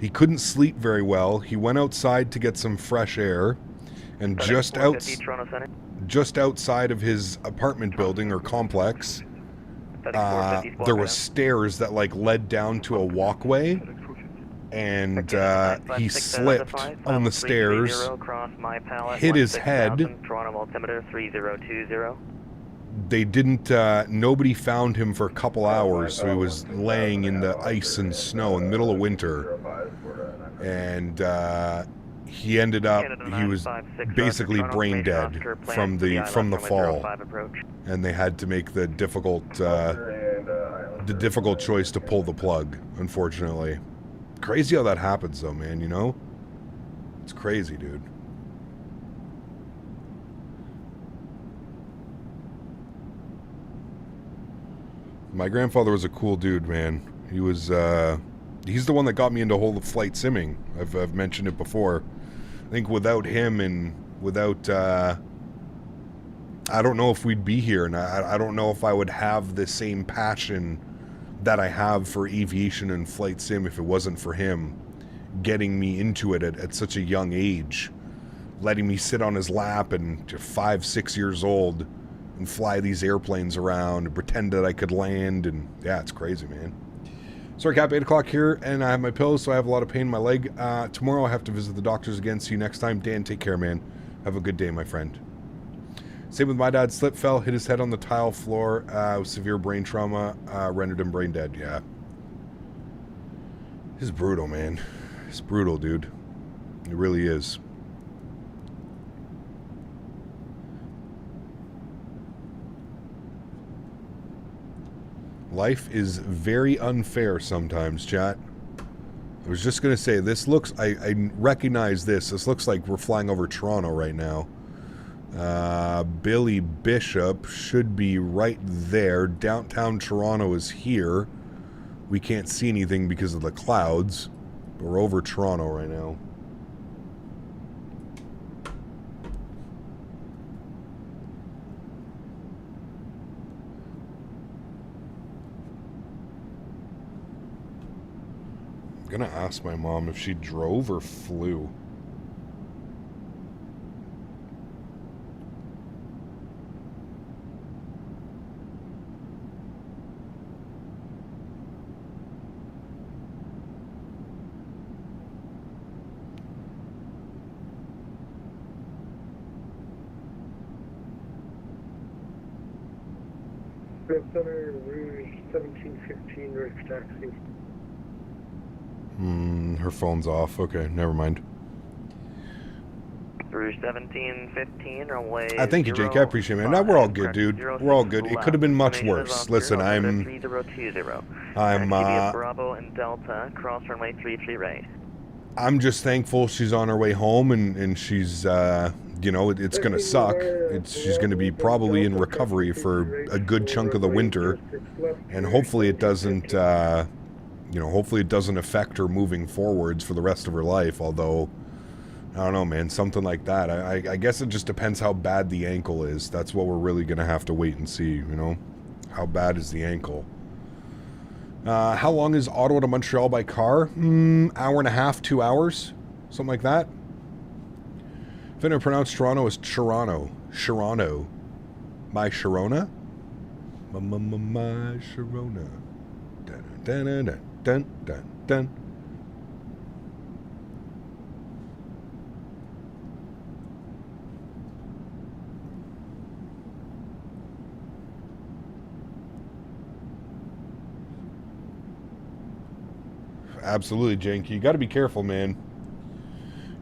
He couldn't sleep very well. He went outside to get some fresh air, and just outside of his apartment building or complex, there were stairs that like led down to a walkway, and he slipped on the stairs, hit his head. They didn't, nobody found him for a couple hours, so he was laying in the ice and snow in the middle of winter. And he ended up, he was basically brain dead from the fall. And they had to make the difficult choice to pull the plug, unfortunately. Crazy how that happens though, man, you know? It's crazy, dude. My grandfather was a cool dude, man. He was, he's the one that got me into whole flight simming. I've mentioned it before. I think without him and without, I don't know if we'd be here, and I don't know if I would have the same passion that I have for aviation and flight sim if it wasn't for him getting me into it at such a young age, letting me sit on his lap and 5-6 years old and fly these airplanes around and pretend that I could land. And yeah, it's crazy, man. Sorry, Cap, 8 o'clock here, and I have my pills, so I have a lot of pain in my leg. Tomorrow I have to visit the doctors again. See you next time. Dan, take care, man. Have a good day, my friend. Same with my dad. Slip, fell, hit his head on the tile floor. With severe brain trauma, rendered him brain dead. Yeah. This is brutal, man. It's brutal, dude. It really is. Life is very unfair sometimes, chat. I was just going to say, this looks... I recognize this. This looks like we're flying over Toronto right now. Billy Bishop should be right there. Downtown Toronto is here. We can't see anything because of the clouds. But we're over Toronto right now. I'm gonna ask my mom if she drove or flew. Center, Rouge 1715, ready for taxi. Her phone's off. Okay, never mind. Rouge 1715, runway. Thank you, Jake. I appreciate it, man. Now we're all good, dude. We're all good. It could have been much worse. Listen, I'm Bravo and Delta, cross runway 33 right. I'm just thankful she's on her way home, and she's, you know, it's going to suck. She's going to be probably in recovery for a good chunk of the winter, and hopefully it doesn't, you know, hopefully it doesn't affect her moving forwards for the rest of her life, although, I don't know, man, something like that. I guess it just depends how bad the ankle is. That's what we're really going to have to wait and see, you know? How bad is the ankle? How long is Ottawa to Montreal by car? Hour and a half, 2 hours? Something like that. If I pronounce Toronto as Toronto. Sharano. My Sharona? My Sharona. Dun dun dun dun dun dun. Absolutely, Janky. You got to be careful, man.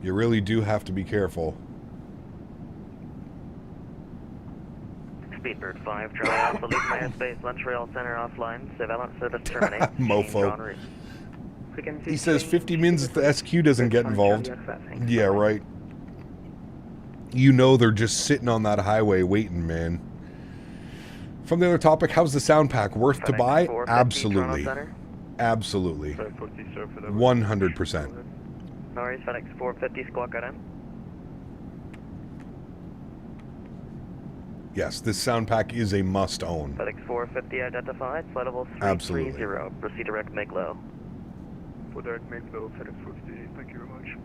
You really do have to be careful. Speedbird 5, Charlie Alpha, leave my airspace, Montreal Center offline, surveillance service terminate. Mofo. He says 50 mins if the SQ doesn't get involved. Yeah, right. You know they're just sitting on that highway waiting, man. From the other topic, how's the sound pack? Worth to buy? Absolutely. Absolutely. 100%. No worries, FedEx 450, squawk out in. Yes, this sound pack is a must own. FedEx 450 identified, flight level 330. Absolutely. Proceed direct make low. For direct make low, FedEx 450, thank you very much.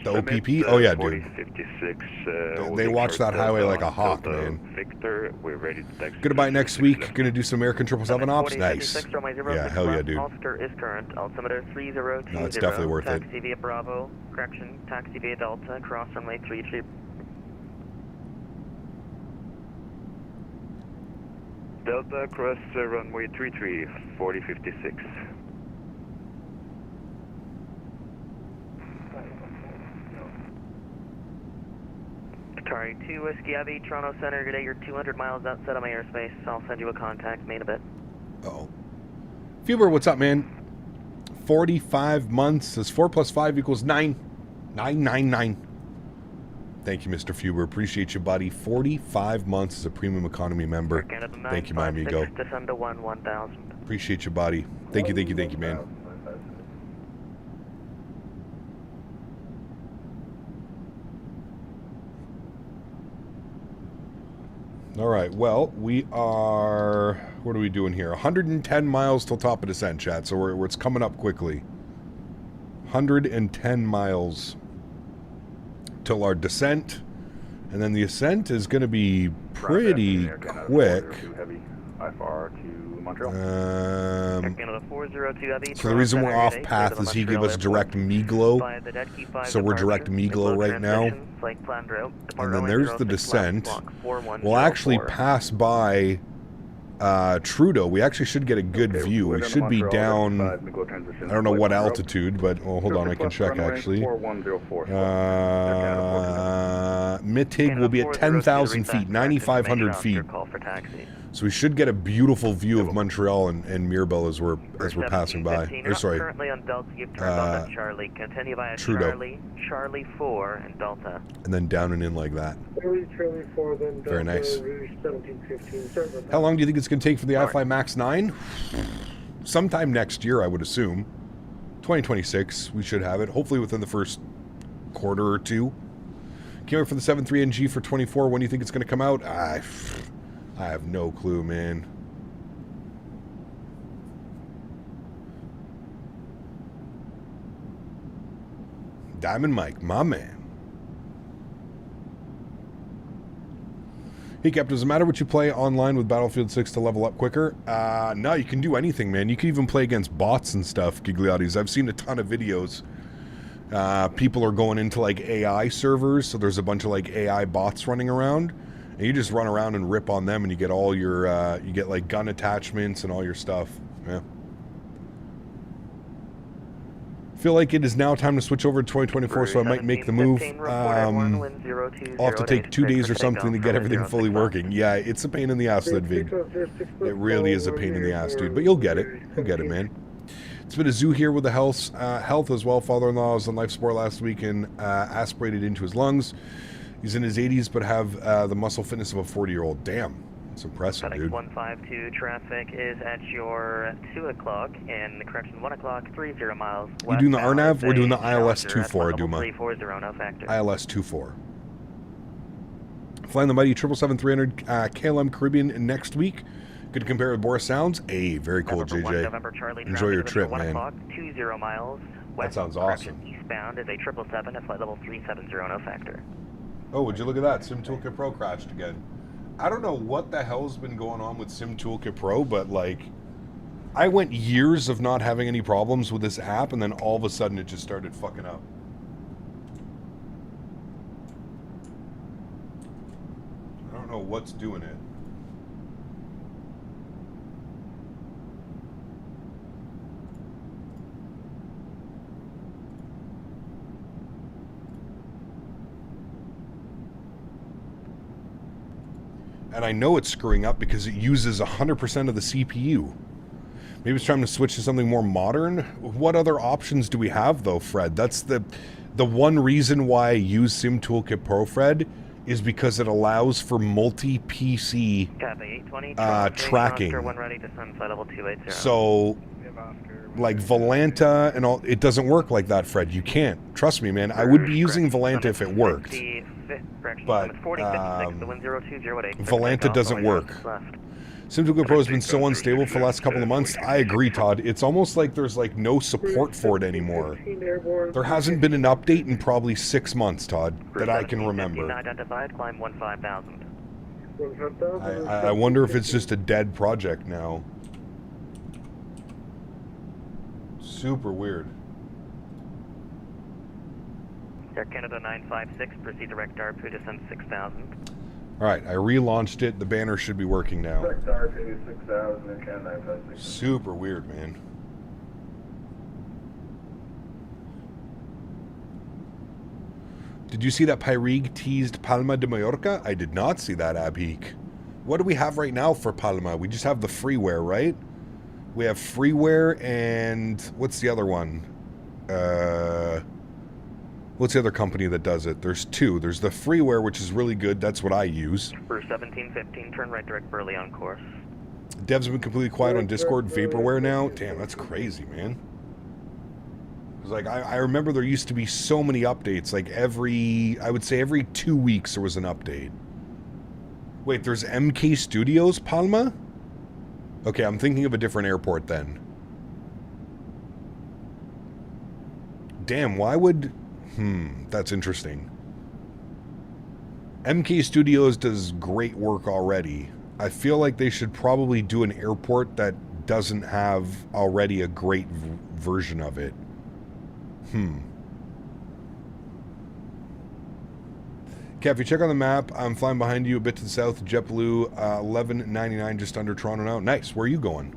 The OPP? Oh yeah, dude. 4056, they watch that highway like a hawk, man. Victor, we're ready to taxi. Gonna buy it next week. Gonna do some American 777 ops. Nice. Yeah, hell yeah, dude. Oscar is current. Altimeter 3020. No, it's definitely worth it. Taxi via Bravo. Correction. Taxi via Delta. Cross runway 33. Delta, cross runway 33, 4056. Atari 2 Whiskey Abbey, Toronto Center. Today you're 200 miles outside of my airspace. I'll send you a contact made a bit. Uh-oh. Fuber, what's up, man? 45 months says 4 plus 5 equals 9. 999. Thank you, Mr. Fuber. Appreciate you, buddy. 45 months as a premium economy member. Thank you, my amigo. Descend to 1000. Appreciate you, buddy. Thank you, man. All right, well, we are, what are we doing here? 110 miles till top of descent, chat, so it's coming up quickly. 110 miles till our descent, and then the ascent is going to be pretty quick. So the reason we're off path is he gave us direct Miglo, so we're direct Miglo right now. And then there's the descent. We'll actually pass by Trudeau. We actually should get a good view. We should be down, I don't know what altitude, but hold on, I can check actually. Mitig will be at 10,000 feet, 9,500 feet. So we should get a beautiful view of Montreal and Mirabel as we're passing by. Or sorry, Trudeau. Charlie 4 and Delta. And then down and in like that. Charlie 4, then Delta, very nice. Rouge 1715. How long do you think it's going to take for the iFly Max 9? Sometime next year, I would assume. 2026, we should have it. Hopefully within the first quarter or two. Can't wait for the 7.3NG for 24. When do you think it's going to come out? I have no clue, man. Diamond Mike, my man. Hey, Cap, does it matter what you play online with Battlefield 6 to level up quicker? No, you can do anything, man. You can even play against bots and stuff, Gigliotis. I've seen a ton of videos People are going into like AI servers, so there's a bunch of like AI bots running around, and you just run around and rip on them, and you get all your you get like gun attachments and all your stuff. Yeah. Feel like it is now time to switch over to 2024, so I might make the move. I'll have to take 2 days or something to get everything fully working. Yeah, it's a pain in the ass, Ludwig. It really is a pain in the ass, dude. But you'll get it. You'll get it, man. It's been a zoo here with the health as well. Father-in-law was on life support last week and aspirated into his lungs. He's in his 80s, but have the muscle fitness of a 40-year-old. Damn. It's impressive, dude. 152 traffic is at your 2 o'clock and the correction 1 o'clock, 30 miles. You doing the RNAV? We're doing the ILS 24, Duma. 340, no factor. ILS 24. Flying the mighty 777-300 KLM Caribbean next week. Good to compare with Boris Sounds. Hey, very cool, JJ. Enjoy your trip, man. 20 miles. That sounds awesome. Eastbound is a 777 at flight level 370, no factor. Oh, would you look at that? Sim Toolkit Pro crashed again. I don't know what the hell's been going on with Sim Toolkit Pro, but like, I went years of not having any problems with this app, and then all of a sudden it just started fucking up. I don't know what's doing it. And I know it's screwing up because it uses 100% of the CPU. Maybe it's trying to switch to something more modern. What other options do we have, though, Fred? That's the one reason why I use Sim Toolkit Pro, Fred, is because it allows for multi-PC tracking. So, like Volanta and all, it doesn't work like that, Fred. You can't. Trust me, man. I would be using Volanta if it worked. But Volanta doesn't work. Sim Toolkit Pro has been so unstable for the last couple of months. I agree, Todd. It's almost like there's like no support for it anymore. There hasn't been an update in probably 6 months, Todd, that I can remember. I wonder if it's just a dead project now. Super weird. Air Canada 956, proceed direct ARPU to descend 6000. Alright, I relaunched it. The banner should be working now. Super weird, man. Did you see that Pyrig teased Palma de Mallorca? I did not see that, Abhik. What do we have right now for Palma? We just have the freeware, right? We have freeware and... what's the other one? What's the other company that does it? There's two. There's the freeware, which is really good. That's what I use. For 1715, turn right direct Burley on course. Devs have been completely quiet on Discord. Vaporware now? Damn, that's crazy, man. Because, like, I remember there used to be so many updates. Like, I would say every 2 weeks there was an update. Wait, there's MK Studios, Palma? Okay, I'm thinking of a different airport then. Damn, why would... that's interesting. MK Studios does great work already. I feel like they should probably do an airport that doesn't have already a great version of it. Okay, if you check on the map, I'm flying behind you a bit to the south, JetBlue, 1199 just under Toronto now. Nice. Where are you going?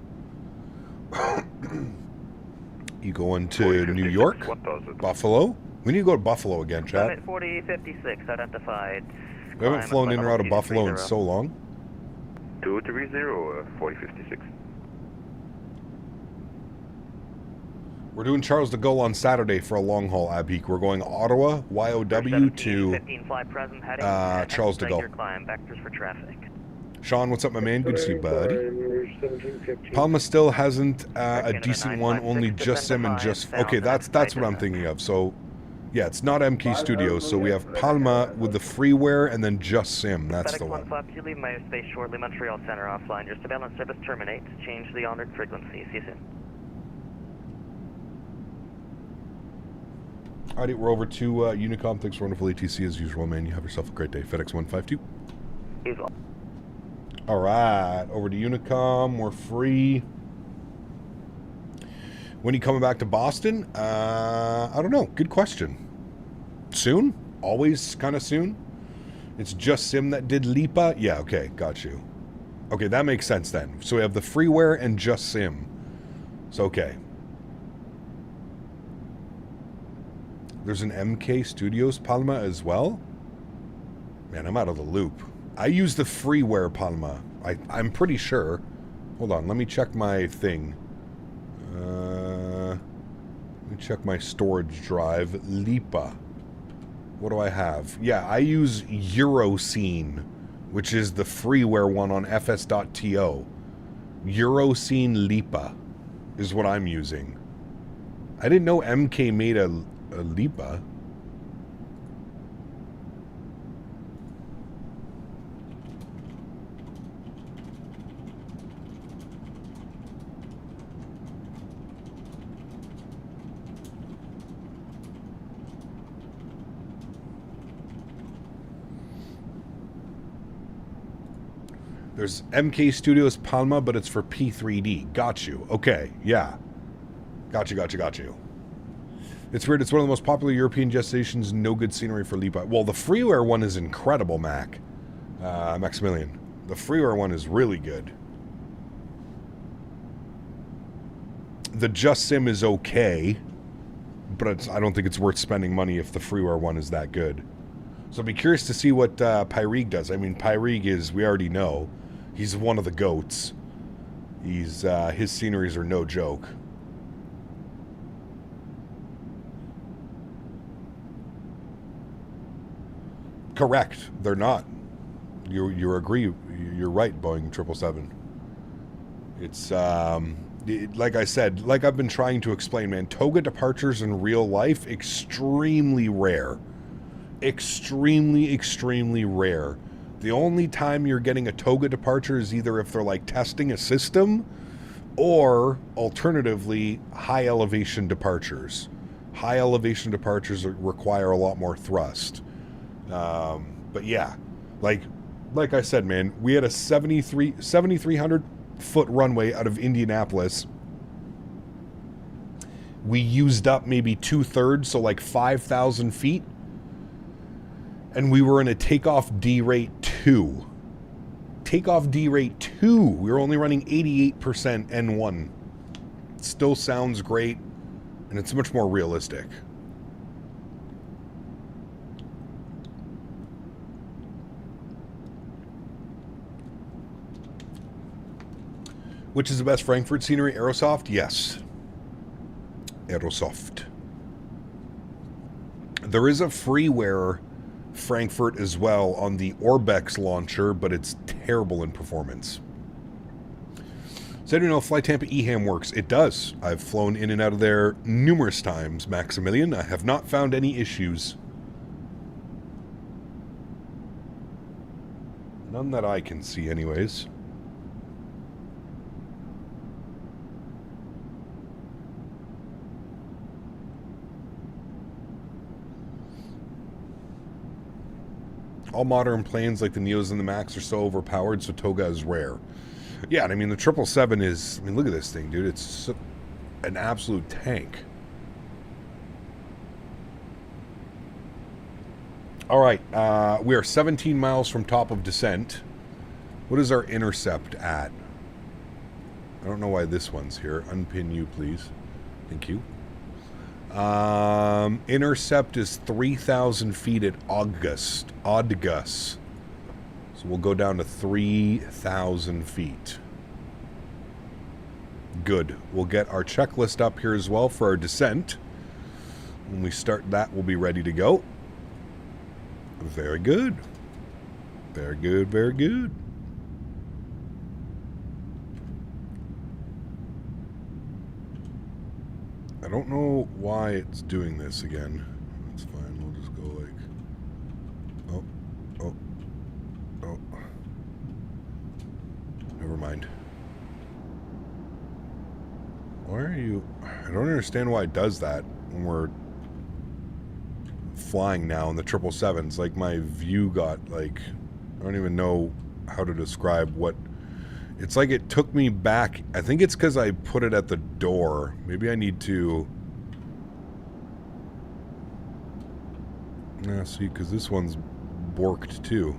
You going to New York? Buffalo? We need to go to Buffalo again, chat. 4056 identified. We haven't flown in or out of Buffalo in so long. 230, 4056. We're doing Charles de Gaulle on Saturday for a long haul, Abhik. We're going Ottawa, YOW to Charles de Gaulle. Sean, what's up, my man? Good to see you, buddy. Palma still hasn't a decent one, only Just Sim and Just... Okay, that's what I'm thinking of. So, yeah, it's not MK Studios. So we have Palma with the freeware and then Just Sim. That's the one. You leave my space shortly, Montreal Center offline. Your surveillance service terminates. Change the honored frequency. See you soon. Alrighty, we're over to Unicom. Thanks for wonderful ATC as usual, man. You have yourself a great day. FedEx 152. Alright, over to Unicom. We're free. When are you coming back to Boston? I don't know. Good question. Soon? Always kind of soon? It's Just Sim that did Lipa? Yeah, okay. Got you. Okay, that makes sense then. So we have the freeware and Just Sim. So, okay. There's an MK Studios Palma as well? Man, I'm out of the loop. I use the freeware Palma. I'm pretty sure. Hold on, let me check my thing. Let me check my storage drive. Lipa. What do I have? Yeah, I use Euroscene, which is the freeware one on fs.to. Euroscene Lipa is what I'm using. I didn't know MK made a Lipa. There's MK Studios Palma, but it's for P3D. Got you. Okay, yeah. Got you. It's weird. It's one of the most popular European jet stations. No good scenery for Lipa. Well, the freeware one is incredible, Maximilian. The freeware one is really good. The Just Sim is okay, but I don't think it's worth spending money if the freeware one is that good. So I'd be curious to see what Pyrig does. I mean, Pyrig is, we already know, he's one of the GOATs. He's his sceneries are no joke. Correct. They're not. You agree. You're right, Boeing 777. It's, like I said, like I've been trying to explain, man, toga departures in real life, extremely rare. Extremely rare. The only time you're getting a toga departure is either if they're like testing a system or alternatively high elevation departures. High elevation departures require a lot more thrust. But yeah, like I said, man, we had a 7,300 foot runway out of Indianapolis. We used up maybe 2/3, so like 5,000 feet. And we were in a takeoff D rate 2. Takeoff D rate 2. We were only running 88% N1. It still sounds great, and it's much more realistic. Which is the best Frankfurt scenery? Aerosoft? Yes. Aerosoft. There is a freeware Frankfurt as well on the Orbex launcher, but it's terrible in performance. So I don't know if Flight Tampa EHAM works. It does. I've flown in and out of there numerous times, Maximilian. I have not found any issues. None that I can see anyways. All modern planes like the Neos and the Max are so overpowered, so toga is rare. Yeah, and I mean, the 777 is... I mean, look at this thing, dude. It's an absolute tank. All right, we are 17 miles from top of descent. What is our intercept at? I don't know why this one's here. Unpin you, please. Thank you. Intercept is 3,000 feet at August. So we'll go down to 3,000 feet. Good. We'll get our checklist up here as well for our descent. When we start that, we'll be ready to go. Very good. Very good. I don't know why it's doing this again. That's fine. We'll just go like... Oh. Never mind. Why are you... I don't understand why it does that when we're flying now in the 777s. Like, my view got, like... I don't even know how to describe what It's like it took me back. I think it's because I put it at the door. Maybe I need to... Yeah, see, because this one's borked too.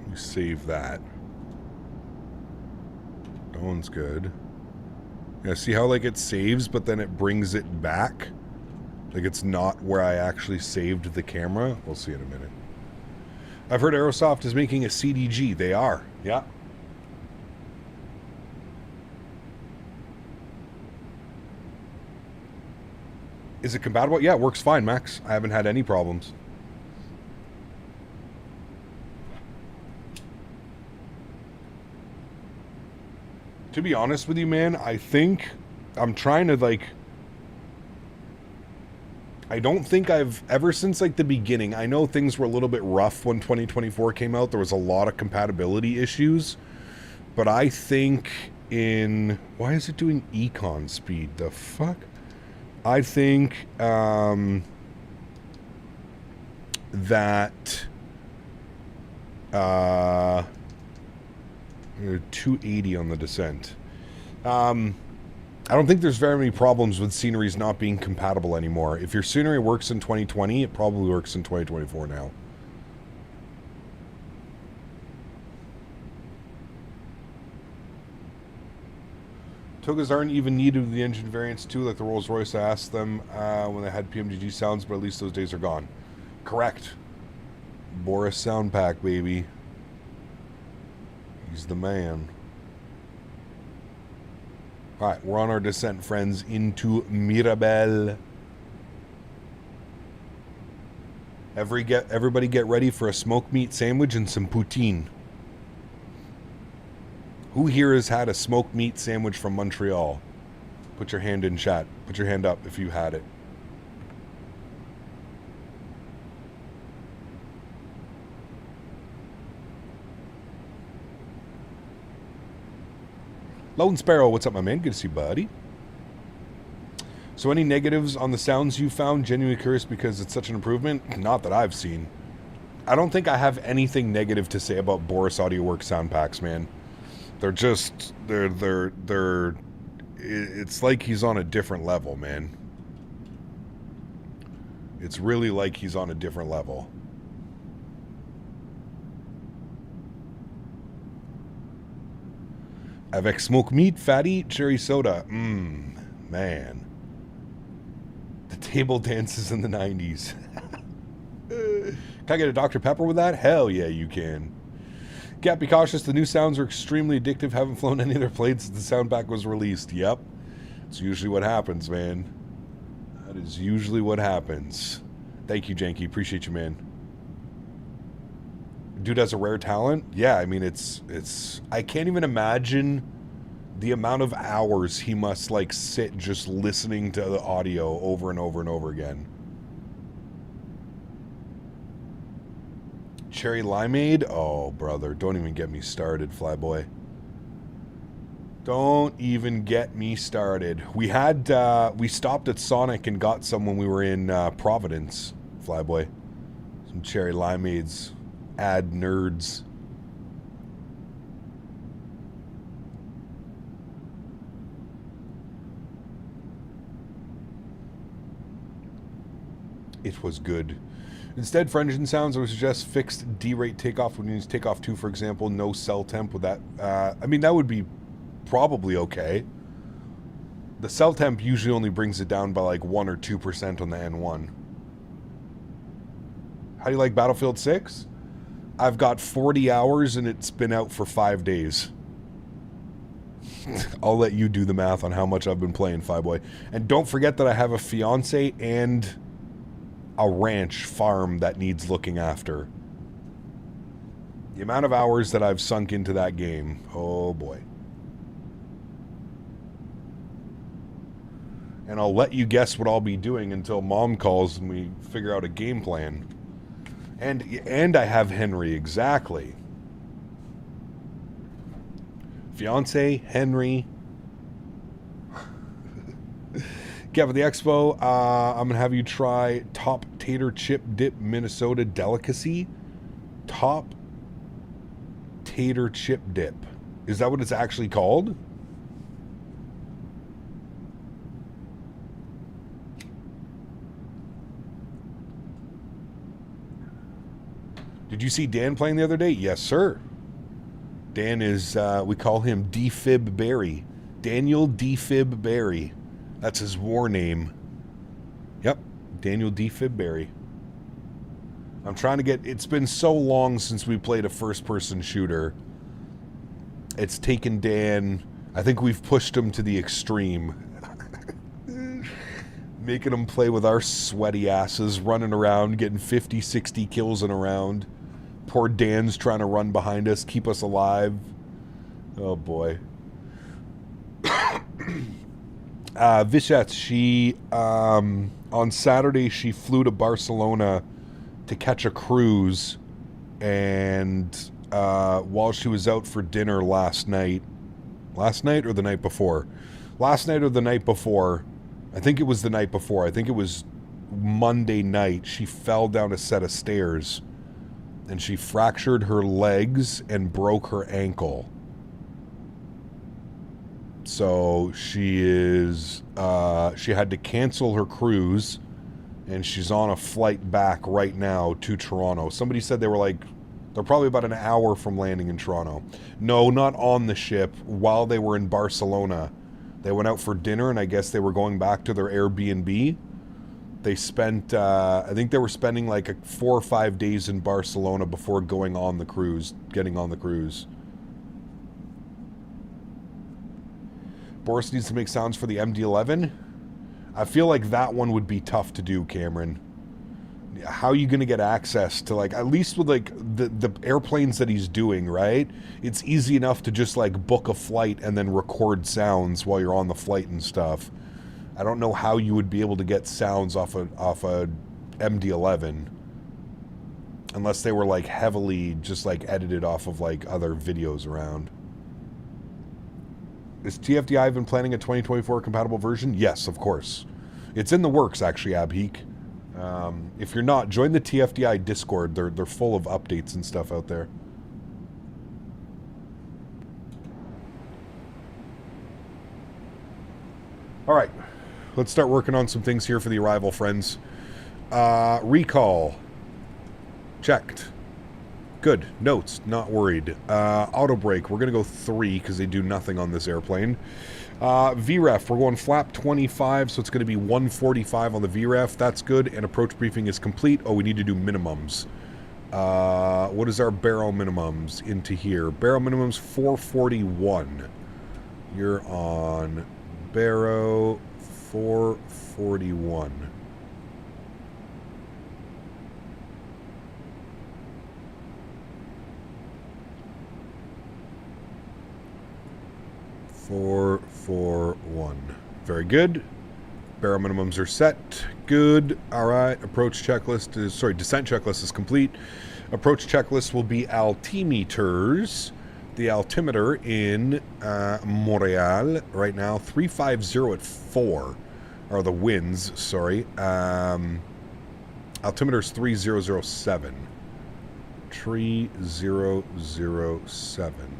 You save that. That one's good. Yeah, see how like it saves, but then it brings it back? Like it's not where I actually saved the camera? We'll see in a minute. I've heard Aerosoft is making a CDG. They are, yeah. Is it compatible? Yeah, it works fine, Max. I haven't had any problems. To be honest with you, man, I think I'm trying to like... I don't think I've, ever since like the beginning, I know things were a little bit rough when 2024 came out. There was a lot of compatibility issues. But I think in, why is it doing econ speed? The fuck? I think that 280 on the descent. I don't think there's very many problems with sceneries not being compatible anymore. If your scenery works in 2020, it probably works in 2024 now. Togas aren't even needed with the engine variants too, like the Rolls-Royce. I asked them when they had PMDG sounds, but at least those days are gone. Correct. Boris sound pack, baby. He's the man. Alright, we're on our descent, friends, into Mirabel. Everybody get ready for a smoked meat sandwich and some poutine. Who here has had a smoked meat sandwich from Montreal? Put your hand in chat. Put your hand up if you had it. Lone Sparrow, what's up, my man? Good to see you, buddy. So any negatives on the sounds you found? Genuinely curious because it's such an improvement? Not that I've seen. I don't think I have anything negative to say about Boris AudioWorks sound packs, man. They're just, it's like he's on a different level, man. It's really like he's on a different level. Avec smoked meat, fatty, cherry soda. Man. The table dances in the 90s. Can I get a Dr. Pepper with that? Hell yeah, you can. Cat, be cautious. The new sounds are extremely addictive. Haven't flown any of their planes since the sound pack was released. Yep. It's usually what happens, man. That is usually what happens. Thank you, Janky. Appreciate you, man. Dude has a rare talent. Yeah, I mean, it's I can't even imagine the amount of hours he must like sit just listening to the audio over and over and over again. Cherry limeade? Oh, brother, don't even get me started, Flyboy. Don't even get me started. We had we stopped at Sonic and got some when we were in Providence, Flyboy. Some cherry limeades. Ad nerds. It was good. Instead, for engine sounds, I would suggest fixed D-rate takeoff when you use takeoff 2, for example. No cell temp with that. I mean, that would be probably okay. The cell temp usually only brings it down by like 1 or 2% on the N1. How do you like Battlefield 6? I've got 40 hours and it's been out for 5 days. I'll let you do the math on how much I've been playing, Fireboy. And don't forget that I have a fiance and a ranch farm that needs looking after. The amount of hours that I've sunk into that game, oh boy. And I'll let you guess what I'll be doing until Mom calls and we figure out a game plan. And I have Henry, exactly. Fiance, Henry. Gavin the Expo, I'm going to have you try Top Tater Chip Dip Minnesota Delicacy. Top Tater Chip Dip. Is that what it's actually called? Did you see Dan playing the other day? Yes, sir. Dan is, we call him D-Fib Barry. Daniel D-Fib Barry. That's his war name. Yep, Daniel D-Fib Barry. I'm trying to get... It's been so long since we played a first-person shooter. It's taken Dan... I think we've pushed him to the extreme. Making him play with our sweaty asses, running around, getting 50, 60 kills in a round. Poor Dan's trying to run behind us, keep us alive. Oh, boy. Vichette, she... on Saturday, she flew to Barcelona to catch a cruise, and while she was out for dinner last night or the night before? Last night or the night before, I think it was the night before, I think it was Monday night, she fell down a set of stairs, and she fractured her legs and broke her ankle. So she had to cancel her cruise, and she's on a flight back right now to Toronto. Somebody said they're probably about an hour from landing in Toronto. No, not on the ship. While they were in Barcelona, they went out for dinner, and I guess they were going back to their Airbnb. They spent, I think they were spending like 4 or 5 days in Barcelona before going on the cruise, getting on the cruise. Boris needs to make sounds for the MD-11. I feel like that one would be tough to do, Cameron. How are you going to get access to, like, at least with, like, the airplanes that he's doing, right? It's easy enough to just, like, book a flight and then record sounds while you're on the flight and stuff. I don't know how you would be able to get sounds off a MD-11 unless they were, like, heavily just, like, edited off of, like, other videos around. Is TFDI even planning a 2024 compatible version? Yes, of course. It's in the works, actually, Abheek. If you're not, join the TFDI Discord. They're full of updates and stuff out there. All right. Let's start working on some things here for the arrival, friends. Recall. Checked. Good. Notes. Not worried. Auto brake. We're going to go 3 because they do nothing on this airplane. VREF. We're going flap 25, so it's going to be 145 on the VREF. That's good. And approach briefing is complete. Oh, we need to do minimums. What is our barrel minimums into here? Barrel minimums 441. You're on barrow 441. Four, 1. Very good. Barrel minimums are set. Good. All right. Approach checklist is... Sorry, descent checklist is complete. Approach checklist will be altimeters. The altimeter in Montreal right now, 350 at 4. Or the winds, sorry. Altimeter is 3007. 3007.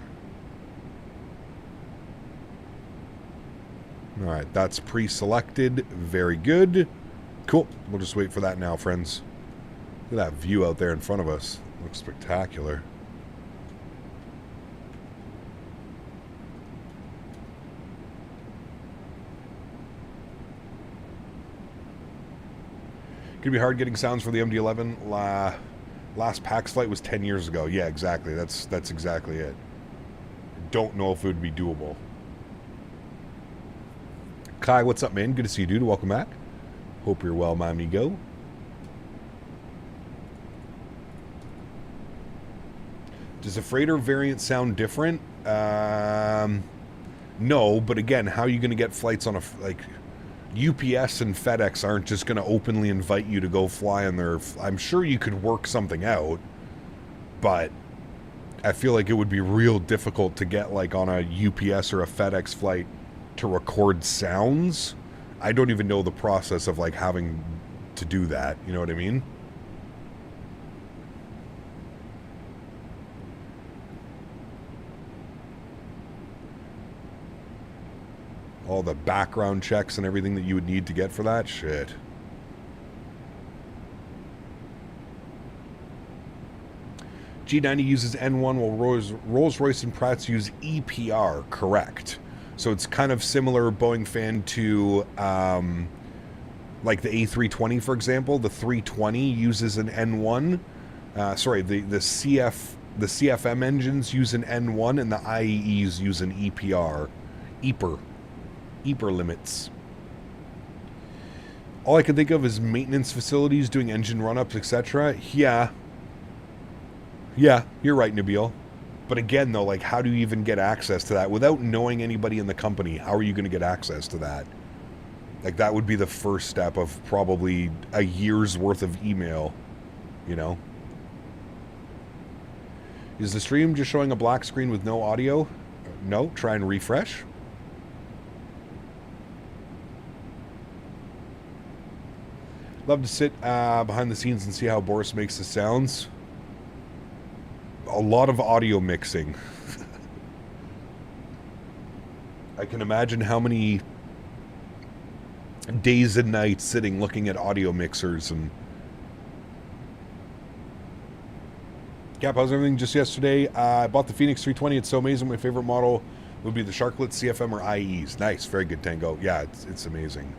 All right, that's pre-selected. Very good. Cool. We'll just wait for that now, friends. Look at that view out there in front of us. Looks spectacular. Could be hard getting sounds for the MD-11. Last PAX flight was 10 years ago. Yeah, exactly. That's exactly it. Don't know if it would be doable. Kai, what's up, man? Good to see you, dude. Welcome back. Hope you're well, my amigo. Does a freighter variant sound different? No, but again, how are you going to get flights on a... like, UPS and FedEx aren't just going to openly invite you to go fly on their... I'm sure you could work something out, but I feel like it would be real difficult to get, like, on a UPS or a FedEx flight to record sounds I don't even know the process of like having to do that. You know what I mean? All the background checks and everything that you would need to get for that shit. G90 uses N1 while Rolls-Royce and Pratt's use EPR, correct. So it's kind of similar, Boeing fan, to like the A320, for example. The 320 uses an N1. Sorry, the CFM engines use an N1 and the IEEs use an EPR. EPR limits. All I can think of is maintenance facilities doing engine run-ups, etc. Yeah, you're right, Nabil. But again, though, like, how do you even get access to that? Without knowing anybody in the company, how are you going to get access to that? Like, that would be the first step of probably a year's worth of email, you know? Is the stream just showing a black screen with no audio? No, try and refresh. Love to sit behind the scenes and see how Boris makes the sounds. A lot of audio mixing. I can imagine how many days and nights sitting looking at audio mixers. And Cap, how's everything just yesterday? I bought the Phoenix 320. It's so amazing. My favorite model would be the Sharklet, CFM, or IEs. Nice. Very good, Tango. Yeah, it's amazing.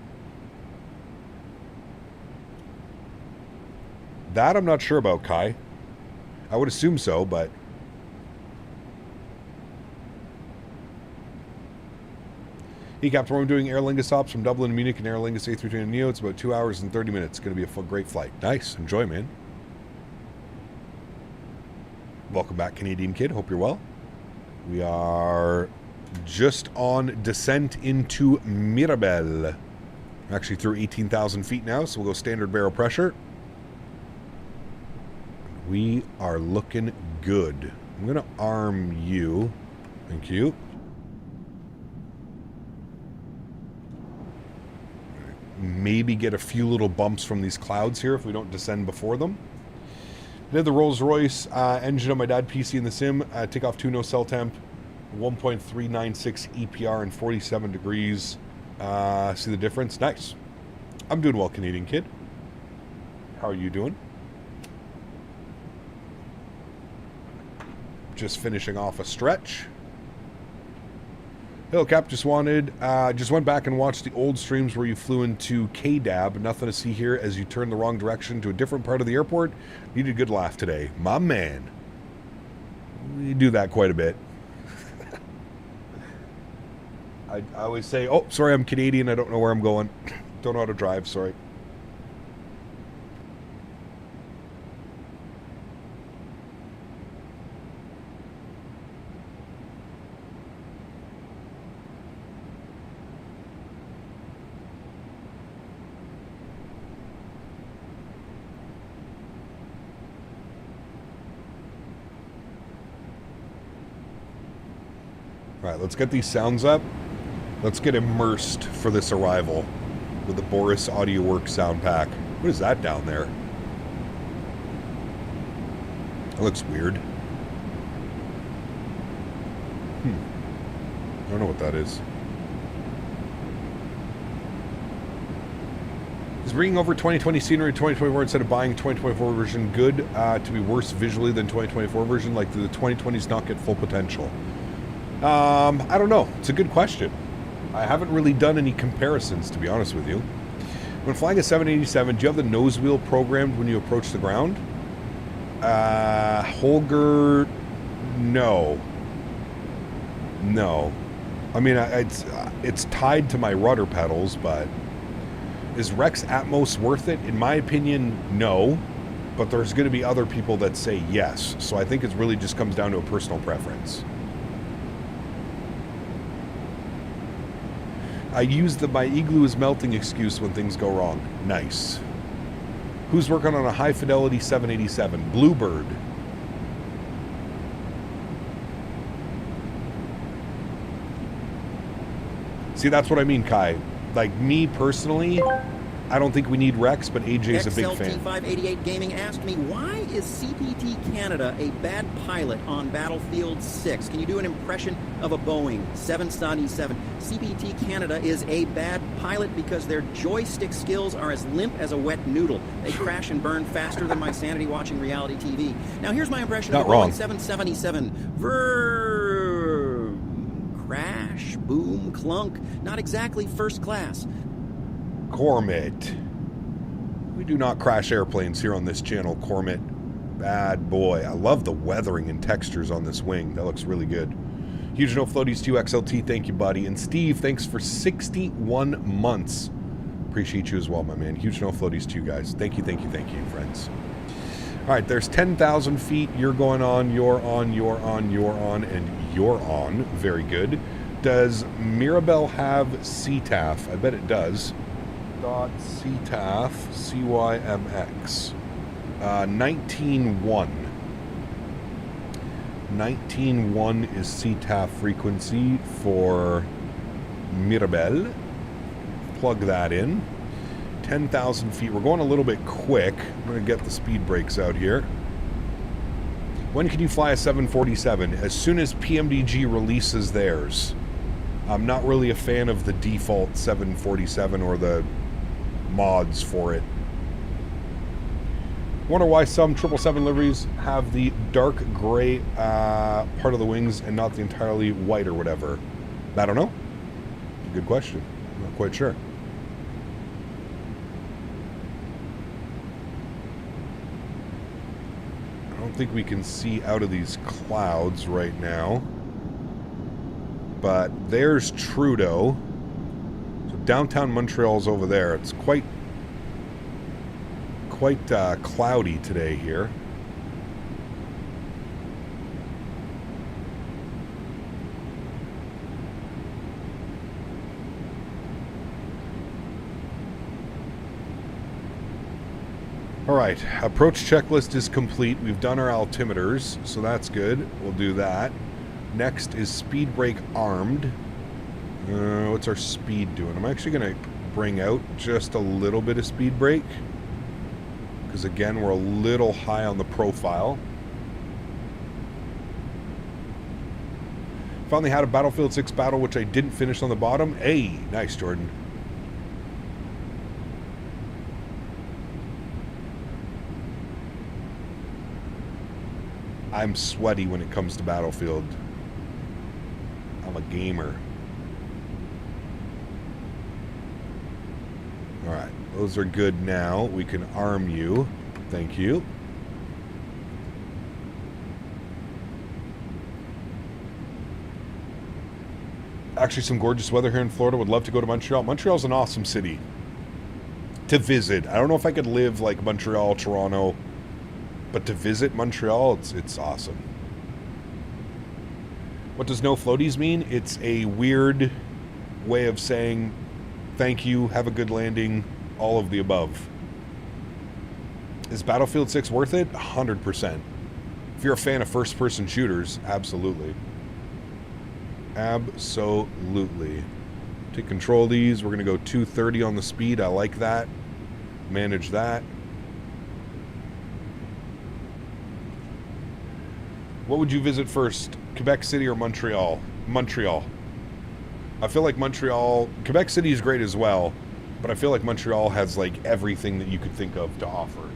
That I'm not sure about, Kai. I would assume so, but... Hey, Captain, I'm doing Aer Lingus stops from Dublin to Munich and Aer Lingus A320 Neo. It's about 2 hours and 30 minutes. It's going to be a great flight. Nice. Enjoy, man. Welcome back, Canadian Kid. Hope you're well. We are just on descent into Mirabel. We're actually through 18,000 feet now, so we'll go standard barrel pressure. We are looking good. I'm going to arm you. Thank you. Maybe get a few little bumps from these clouds here if we don't descend before them. Did the Rolls-Royce engine on my dad PC in the sim. Take off 2 no cell temp. 1.396 EPR and 47 degrees. See the difference? Nice. I'm doing well, Canadian Kid. How are you doing? Just finishing off a stretch. Hello, Cap. Just went back and watched the old streams where you flew into KDAB. Nothing to see here as you turned the wrong direction to a different part of the airport. Needed a good laugh today. My man. You do that quite a bit. I always say, oh, sorry, I'm Canadian. I don't know where I'm going. Don't know how to drive. Sorry. Alright, let's get these sounds up. Let's get immersed for this arrival with the Boris AudioWorks sound pack. What is that down there? That looks weird. I don't know what that is. Is bringing over 2020 scenery to 2024 instead of buying 2024 version good to be worse visually than 2024 version? Like, do the 2020s not get full potential? I don't know. It's a good question. I haven't really done any comparisons, to be honest with you. When flying a 787, do you have the nose wheel programmed when you approach the ground? Holger, no. No. I mean, it's tied to my rudder pedals, but is Rex Atmos worth it? In my opinion, no. But there's going to be other people that say yes. So I think it really just comes down to a personal preference. I use the my igloo is melting excuse when things go wrong. Nice. Who's working on a high fidelity 787? Bluebird. See, that's what I mean, Kai. Like, me personally, I don't think we need Rex, but AJ's a big fan. XLT588 Gaming asked me, why is CPT Canada a bad pilot on Battlefield 6? Can you do an impression of a Boeing 777? CPT Canada is a bad pilot because their joystick skills are as limp as a wet noodle. They crash and burn faster than my sanity watching reality TV. Now here's my impression of a Boeing 777. Vroom. Crash, boom, clunk. Not exactly first class. Cormit. We do not crash airplanes here on this channel, Cormit. Bad boy. I love the weathering and textures on this wing. That looks really good. Huge no floaties to XLT. Thank you, buddy. And Steve, thanks for 61 months. Appreciate you as well, my man. Huge no floaties to you guys. Thank you, friends. All right, there's 10,000 feet. You're going on, you're on, you're on, you're on, and you're on. Very good. Does Mirabel have CTAF? I bet it does. .CTAF CYMX 19.1. 19.1 is CTAF frequency for Mirabel. Plug that in. 10,000 feet. We're going a little bit quick. I'm going to get the speed brakes out here. When can you fly a 747? As soon as PMDG releases theirs. I'm not really a fan of the default 747 or the mods for it. Wonder why some 777 liveries have the dark gray part of the wings and not the entirely white or whatever. I don't know. Good question. I'm not quite sure. I don't think we can see out of these clouds right now. But there's Trudeau. Downtown Montreal's over there. It's quite cloudy today here. All right, approach checklist is complete. We've done our altimeters, so that's good. We'll do that. Next is speed brake armed. What's our speed doing? I'm actually going to bring out just a little bit of speed brake. Because again, we're a little high on the profile. Finally had a Battlefield 6 battle, which I didn't finish on the bottom. Hey, nice, Jordan. I'm sweaty when it comes to Battlefield. I'm a gamer. Alright, those are good now. We can arm you. Thank you. Actually, some gorgeous weather here in Florida. Would love to go to Montreal. Montreal's an awesome city to visit. I don't know if I could live like Montreal, Toronto, but to visit Montreal, it's awesome. What does no floaties mean? It's a weird way of saying thank you, have a good landing, all of the above. Is Battlefield 6 worth it? 100%. If you're a fan of first-person shooters, absolutely. Absolutely. Take control of these. We're going to go 230 on the speed. I like that. Manage that. What would you visit first? Quebec City or Montreal? Montreal. I feel like Montreal... Quebec City is great as well, but I feel like Montreal has, like, everything that you could think of to offer.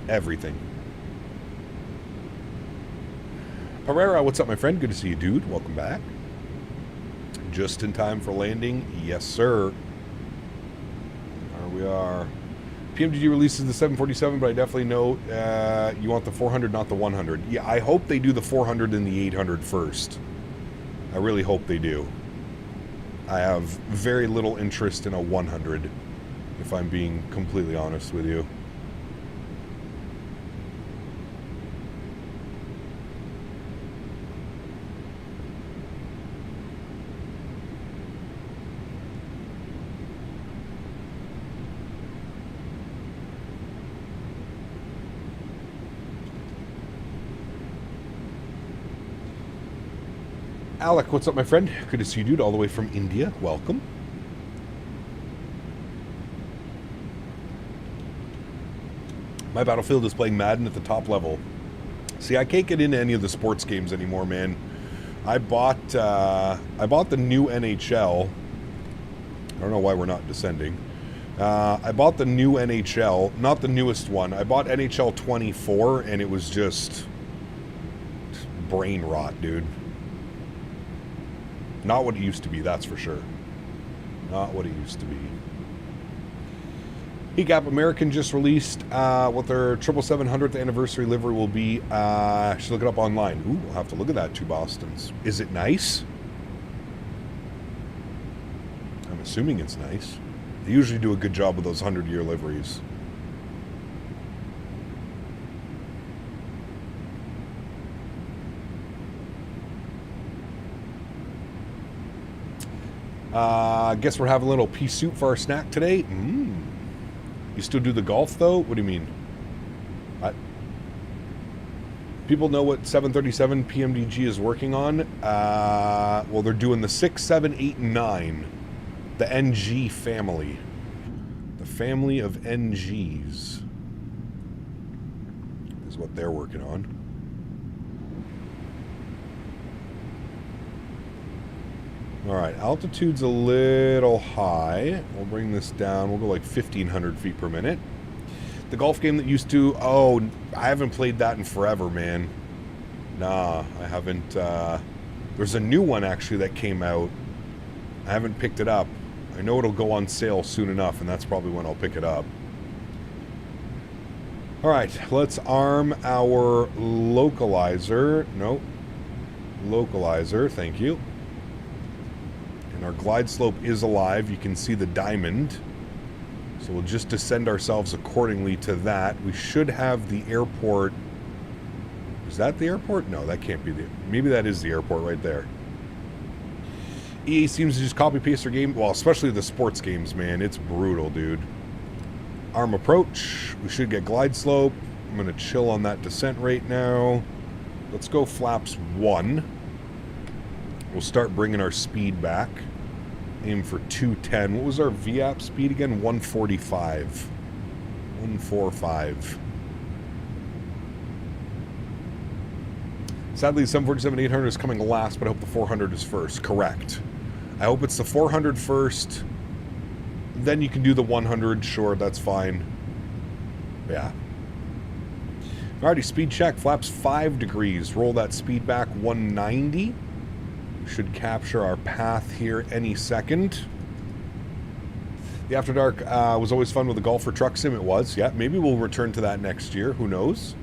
Everything. Pereira, what's up, my friend? Good to see you, dude. Welcome back. Just in time for landing. Yes, sir. There we are. PMDG releases the 747, but I definitely know you want the 400, not the 100. Yeah, I hope they do the 400 and the 800 first. I really hope they do. I have very little interest in a 100, if I'm being completely honest with you. Alec, what's up, my friend? Good to see you, dude, all the way from India. Welcome. My Battlefield is playing Madden at the top level. See, I can't get into any of the sports games anymore, man. I bought the new NHL. I don't know why we're not descending. I bought the new NHL, not the newest one. I bought NHL 24, and it was just brain rot, dude. Not what it used to be, that's for sure. Not what it used to be. Gap American just released what their 77700th anniversary livery will be. Should look it up online. Ooh, I'll have to look at that, two Bostons. Is it nice? I'm assuming it's nice. They usually do a good job with those 100-year liveries. I guess we're having a little pea soup for our snack today. You still do the golf, though? What do you mean? People know what 737 PMDG is working on. Well, they're doing the 6, 7, 8, and 9. The NG family. The family of NGs is what they're working on. All right, altitude's a little high. We'll bring this down. We'll go like 1,500 feet per minute. The golf game that used to... Oh, I haven't played that in forever, man. Nah, I haven't. There's a new one, actually, that came out. I haven't picked it up. I know it'll go on sale soon enough, and that's probably when I'll pick it up. All right, let's arm our localizer. Nope. Localizer, thank you. And our glide slope is alive. You can see the diamond. So we'll just descend ourselves accordingly to that. We should have the airport. Is that the airport? No, that can't be the... Maybe that is the airport right there. EA seems to just copy-paste their game. Well, especially the sports games, man. It's brutal, dude. Arm approach. We should get glide slope. I'm going to chill on that descent rate now. Let's go flaps 1. We'll start bringing our speed back. Aim for 210. What was our VAP speed again? 145. 145. Sadly, the 747-800 is coming last, but I hope the 400 is first. Correct. I hope it's the 400 first. Then you can do the 100. Sure, that's fine. Yeah. Alrighty, speed check. Flaps 5 degrees. Roll that speed back 190. Should capture our path here any second. The After Dark was always fun with the Golfer Truck Sim. It was. Yeah, maybe we'll return to that next year. Who knows?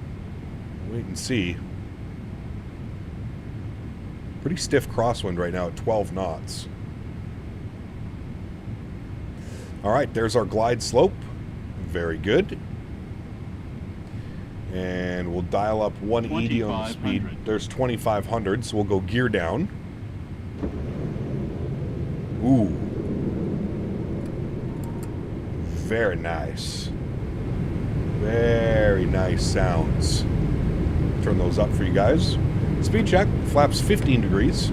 Wait and see. Pretty stiff crosswind right now at 12 knots. All right, there's our glide slope. Very good. And we'll dial up 180 on the speed. There's 2,500, so we'll go gear down. Ooh. Very nice. Very nice sounds. Turn those up for you guys. Speed check, flaps 15 degrees.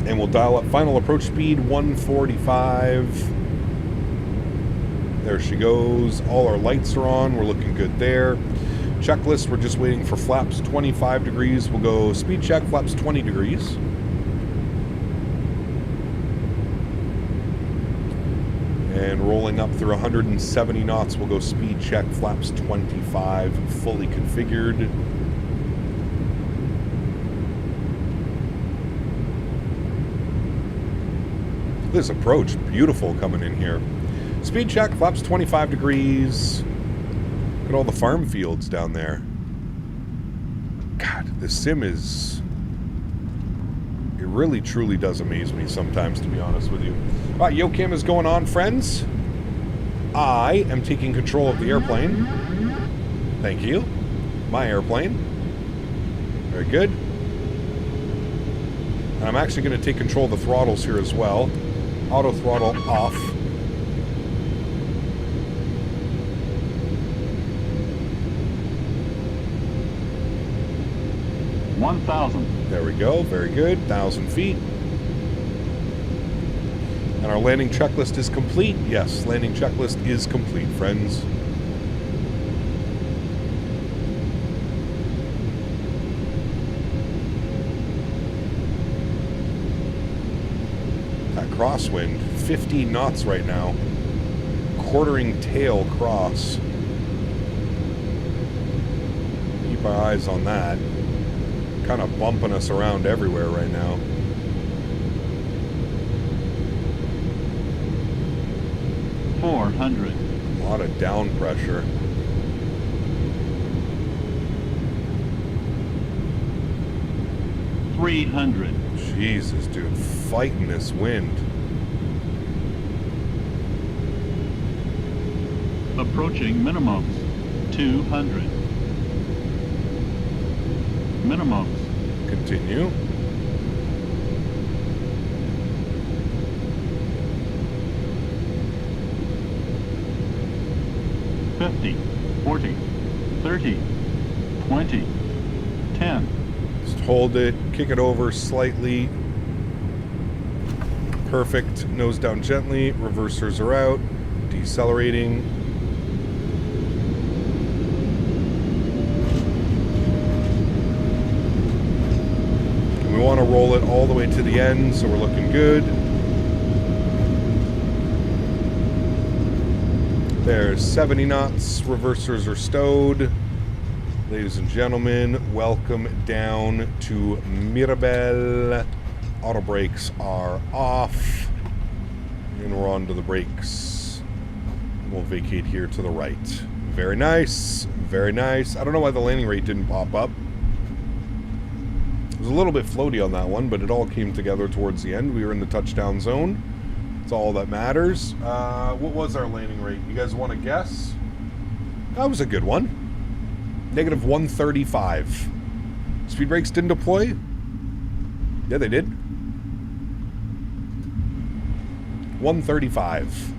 And we'll dial up final approach speed 145. There she goes. All our lights are on. We're looking good there. Checklist, we're just waiting for flaps 25 degrees. We'll go speed check, flaps 20 degrees. And rolling up through 170 knots, we'll go speed check, flaps 25, fully configured. This approach, beautiful coming in here. Speed check, flaps 25 degrees. Look at all the farm fields down there. God, this sim is... It really, truly does amaze me sometimes, to be honest with you. All right, YoCam is going on, friends. I am taking control of the airplane. Thank you. My airplane. Very good. And I'm actually going to take control of the throttles here as well. Auto throttle off. 1,000. There we go. Very good. 1,000 feet. And our landing checklist is complete. Yes, landing checklist is complete, friends. That crosswind, 50 knots right now. Quartering tail cross. Keep our eyes on that. Kind of bumping us around everywhere right now. $400. A lot of down pressure. $300. Jesus, dude, fighting this wind. Approaching minimums. 200. Minimums. Continue. $50, $40, $30, $20, $10. Just hold it, kick it over slightly. Perfect. Nose down gently. Reversers are out. Decelerating. And we want to roll it all the way to the end, so we're looking good. There's 70 knots. Reversers are stowed. Ladies and gentlemen, welcome down to Mirabel. Auto brakes are off. And we're on to the brakes. We'll vacate here to the right. Very nice. Very nice. I don't know why the landing rate didn't pop up. It was a little bit floaty on that one, but it all came together towards the end. We were in the touchdown zone. That's all that matters. What was our landing rate? You guys want to guess? That was a good one. Negative 135. Speed brakes didn't deploy? Yeah, they did. 135.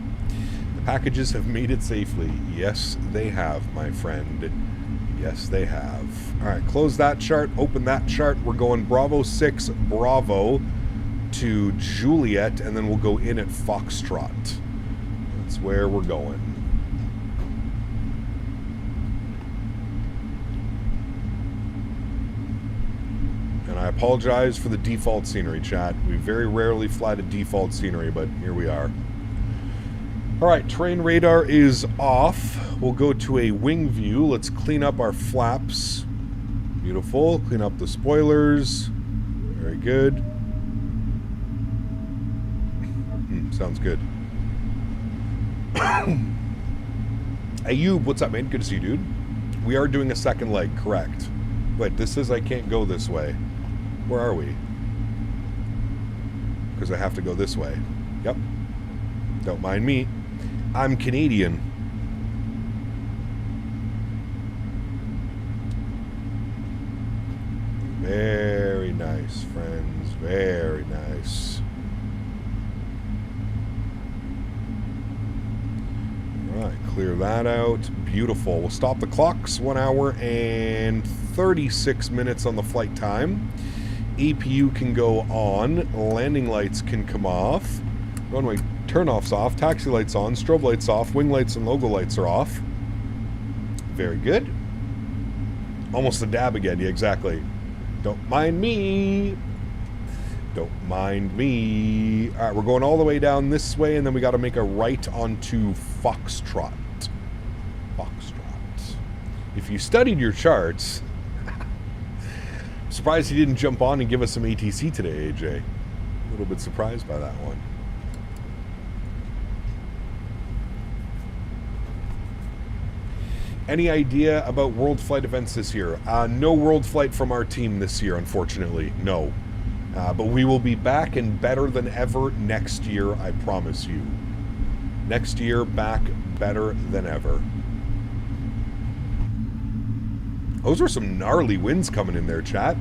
The packages have made it safely. Yes, they have, my friend. Yes, they have. All right, close that chart. Open that chart. We're going Bravo 6, Bravo to Juliet, and then we'll go in at Foxtrot. That's where we're going. And I apologize for the default scenery, chat. We very rarely fly to default scenery, but here we are. All right, terrain radar is off. We'll go to a wing view. Let's clean up our flaps. Beautiful. Clean up the spoilers. Very good. Sounds good. Ayub, what's up, man? Good to see you, dude. We are doing a second leg, correct. Wait, this says I can't go this way. Where are we? Because I have to go this way. Yep. Don't mind me. I'm Canadian. Very nice, friends. Very nice. Alright, clear that out. Beautiful. We'll stop the clocks. 1 hour and 36 minutes on the flight time. APU can go on. Landing lights can come off. Runway turn-offs off. Taxi lights on. Strobe lights off. Wing lights and logo lights are off. Very good. Almost a dab again. Yeah, exactly. Don't mind me. Don't mind me. All right, we're going all the way down this way, and then we got to make a right onto Foxtrot. Foxtrot. If you studied your charts, I'm surprised you didn't jump on and give us some ATC today, AJ. A little bit surprised by that one. Any idea about World Flight events this year? No World Flight from our team this year, unfortunately. No. But we will be back and better than ever next year, I promise you. Next year, back better than ever. Those are some gnarly winds coming in there, chat.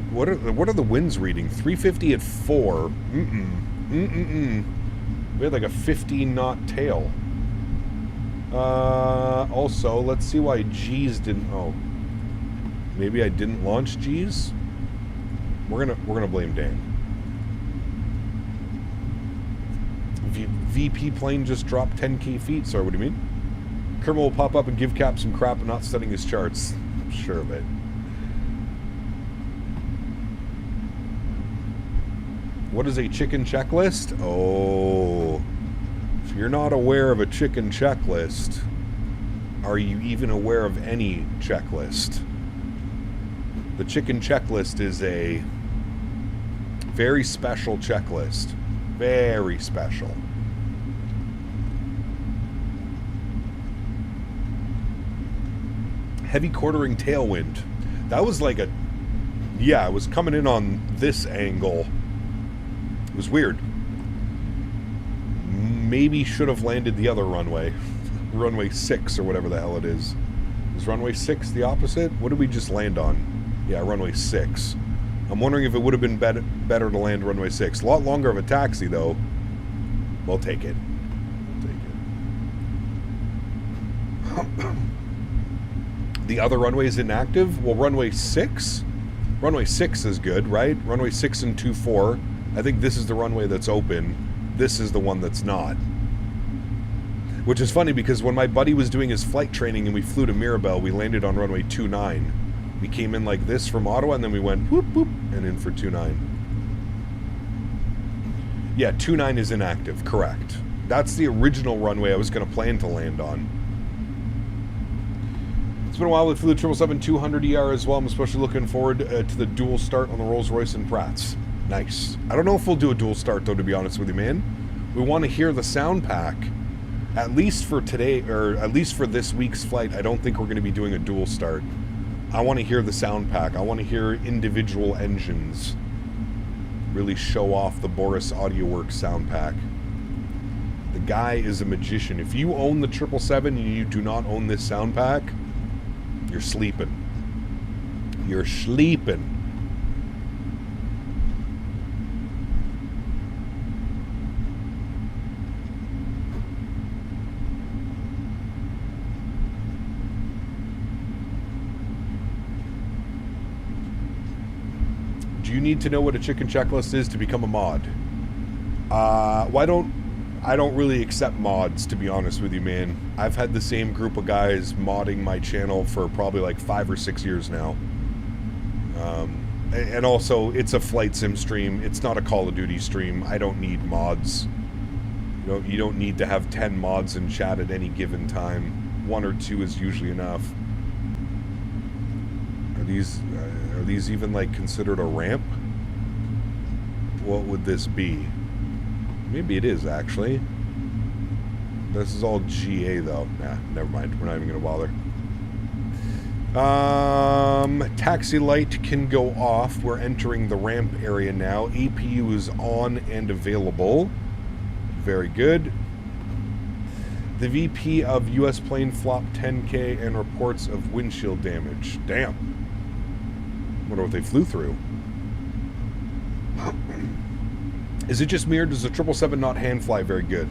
What are the winds reading? 350 at 4. We had like a 15-knot tail. Also, let's see why G's didn't... Oh. Maybe I didn't launch G's. We're gonna blame Dan. VP plane just dropped 10k feet. Sorry, what do you mean? Kermel will pop up and give Cap some crap and not studying his charts. I'm sure of it. What is a chicken checklist? Oh, if you're not aware of a chicken checklist, are you even aware of any checklist? The chicken checklist is a very special checklist. Very special. Heavy quartering tailwind. That was like a... Yeah, it was coming in on this angle. It was weird. Maybe should have landed the other runway. Runway 6 or whatever the hell it is. Is runway 6 the opposite? What did we just land on? Yeah, runway 6. I'm wondering if it would have been better to land runway 6. A lot longer of a taxi, though. We'll take it. We'll take it. The other runway is inactive? Well, runway 6? Runway 6 is good, right? Runway 6 and 24. I think this is the runway that's open. This is the one that's not. Which is funny because when my buddy was doing his flight training and we flew to Mirabel, we landed on runway 29. We came in like this from Ottawa and then we went whoop whoop and in for 29. Yeah, 29 is inactive, correct. That's the original runway I was going to plan to land on. It's been a while. We flew the 777-200ER as well. I'm especially looking forward to the dual start on the Rolls-Royce and Pratt's. Nice. I don't know if we'll do a dual start, though, to be honest with you, man. We want to hear the sound pack. At least for today, or at least for this week's flight, I don't think we're going to be doing a dual start. I want to hear the sound pack. I want to hear individual engines really show off the Boris AudioWorks sound pack. The guy is a magician. If you own the 777 and you do not own this sound pack, you're sleeping. You're sleeping. Do you need to know what a chicken checklist is to become a mod? I don't really accept mods, to be honest with you, man. I've had the same group of guys modding my channel for probably like 5 or 6 years now. And also, it's a flight sim stream. It's not a Call of Duty stream. I don't need mods. You don't need to have 10 mods in chat at any given time. 1 or 2 is usually enough. Are these even like considered a ramp? What would this be? Maybe it is actually. This is all GA though. Nah, never mind. We're not even gonna bother. Taxi light can go off. We're entering the ramp area now. APU is on and available. Very good. The VP of US plane flopped 10K and reports of windshield damage. Damn. Wonder what they flew through. Is it just me or does the 777 not hand fly very good?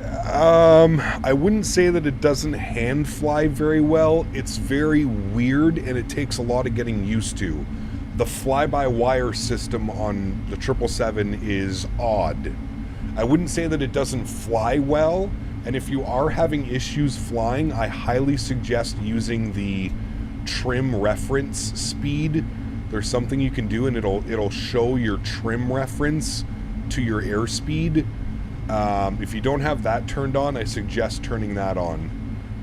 I wouldn't say that it doesn't hand fly very well. It's very weird and it takes a lot of getting used to. The fly-by-wire system on the 777 is odd. I wouldn't say that it doesn't fly well, and if you are having issues flying, I highly suggest using the trim reference speed. There's something you can do and it'll show your trim reference to your airspeed. If you don't have that turned on, I suggest turning that on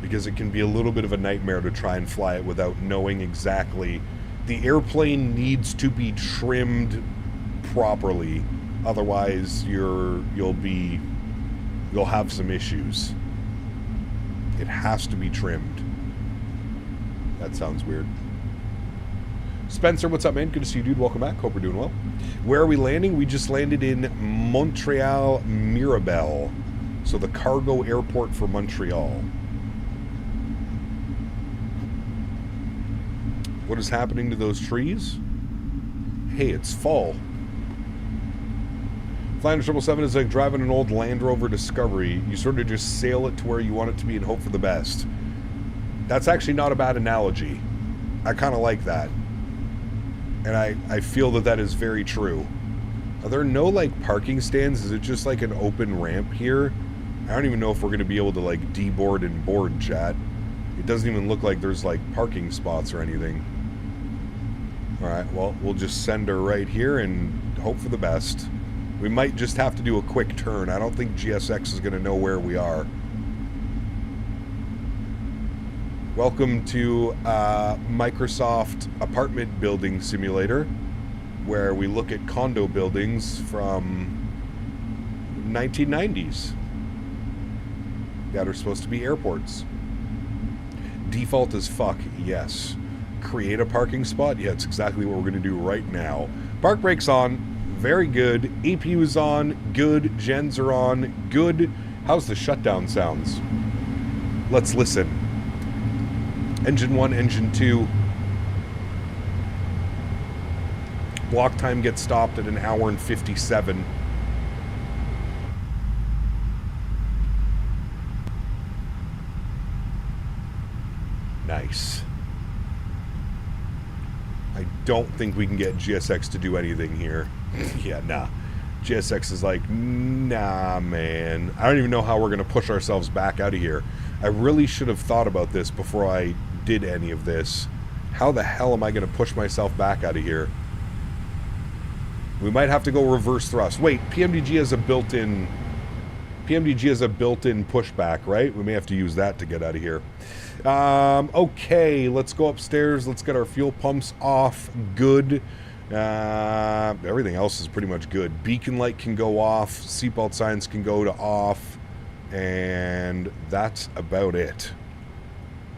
because it can be a little bit of a nightmare to try and fly it without knowing exactly. The airplane needs to be trimmed properly, otherwise you'll have some issues. It has to be trimmed. That sounds weird. Spencer, what's up, man? Good to see you, dude. Welcome back. Hope we're doing well. Where are we landing? We just landed in Montreal Mirabel. So the cargo airport for Montreal. What is happening to those trees? Hey, it's fall. Flying a 777 is like driving an old Land Rover Discovery. You sort of just sail it to where you want it to be and hope for the best. That's actually not a bad analogy. I kind of like that. And I feel that that is very true. Are there no, like, parking stands? Is it just, like, an open ramp here? I don't even know if we're going to be able to, like, deboard and board, chat. It doesn't even look like there's, like, parking spots or anything. Alright, well, we'll just send her right here and hope for the best. We might just have to do a quick turn. I don't think GSX is going to know where we are. Welcome to Microsoft Apartment Building Simulator, where we look at condo buildings from 1990s that are supposed to be airports. Default as fuck, yes. Create a parking spot? Yeah, it's exactly what we're going to do right now. Park brakes on, very good. APU is on, good. Gens are on, good. How's the shutdown sounds? Let's listen. Engine 1, Engine 2. Block time gets stopped at 1 hour and 57. Nice. I don't think we can get GSX to do anything here. Yeah, nah. GSX is like, nah, man. I don't even know how we're going to push ourselves back out of here. I really should have thought about this before I did any of this. How the hell am I going to push myself back out of here? We might have to go reverse thrust. Wait, PMDG has a built-in pushback, right? We may have to use that to get out of here. Okay, let's go upstairs. Let's get our fuel pumps off. Good. Everything else is pretty much good. Beacon light can go off. Seatbelt signs can go to off. And that's about it.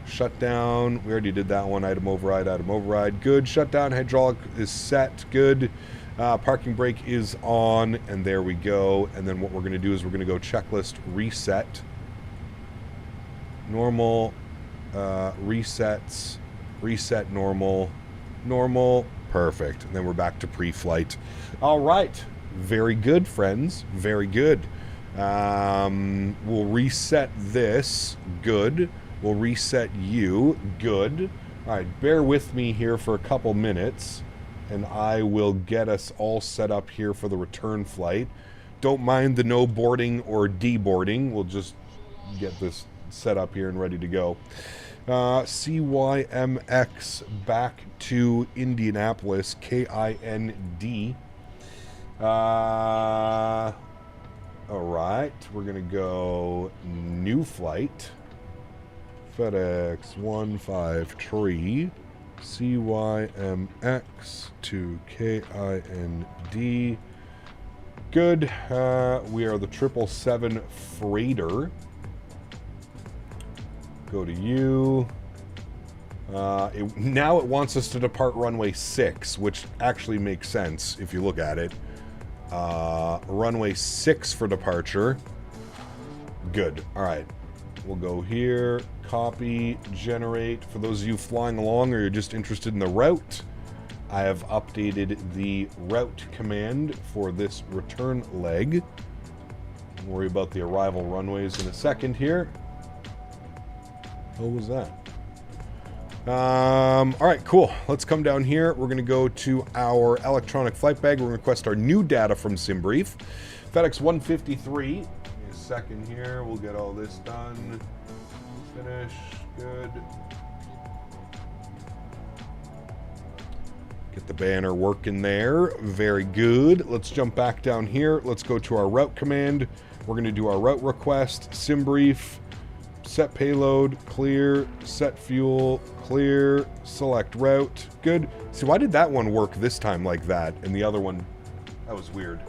Shutdown. We already did that one. Item override. Good. Shutdown. Hydraulic is set. Good. Parking brake is on. And there we go. And then what we're going to do is we're going to go checklist reset. Normal. Resets. Reset normal. Normal. Perfect. And then we're back to pre-flight. All right. Very good, friends. Very good. We'll reset this. Good. We'll reset you. Good. All right. Bear with me here for a couple minutes, and I will get us all set up here for the return flight. Don't mind the no boarding or deboarding. We'll just get this set up here and ready to go. CYMX back to Indianapolis, KIND. All right, we're gonna go new flight. FedEx 153 CYMX to KIND. Good. We are the 777 freighter. Go to you. Now it wants us to depart runway 6, which actually makes sense if you look at it. Runway 6 for departure. Good. All right. We'll go here. Copy. Generate. For those of you flying along or you're just interested in the route, I have updated the route command for this return leg. Don't worry about the arrival runways in a second here. What was that? All right, cool. Let's come down here. We're going to go to our electronic flight bag. We're going to request our new data from SimBrief. FedEx 153. Give me a second here. We'll get all this done. Finish. Good. Get the banner working there. Very good. Let's jump back down here. Let's go to our route command. We're going to do our route request. SimBrief. Set payload, clear, set fuel, clear, select route. Good. See, why did that one work this time like that and the other one, that was weird.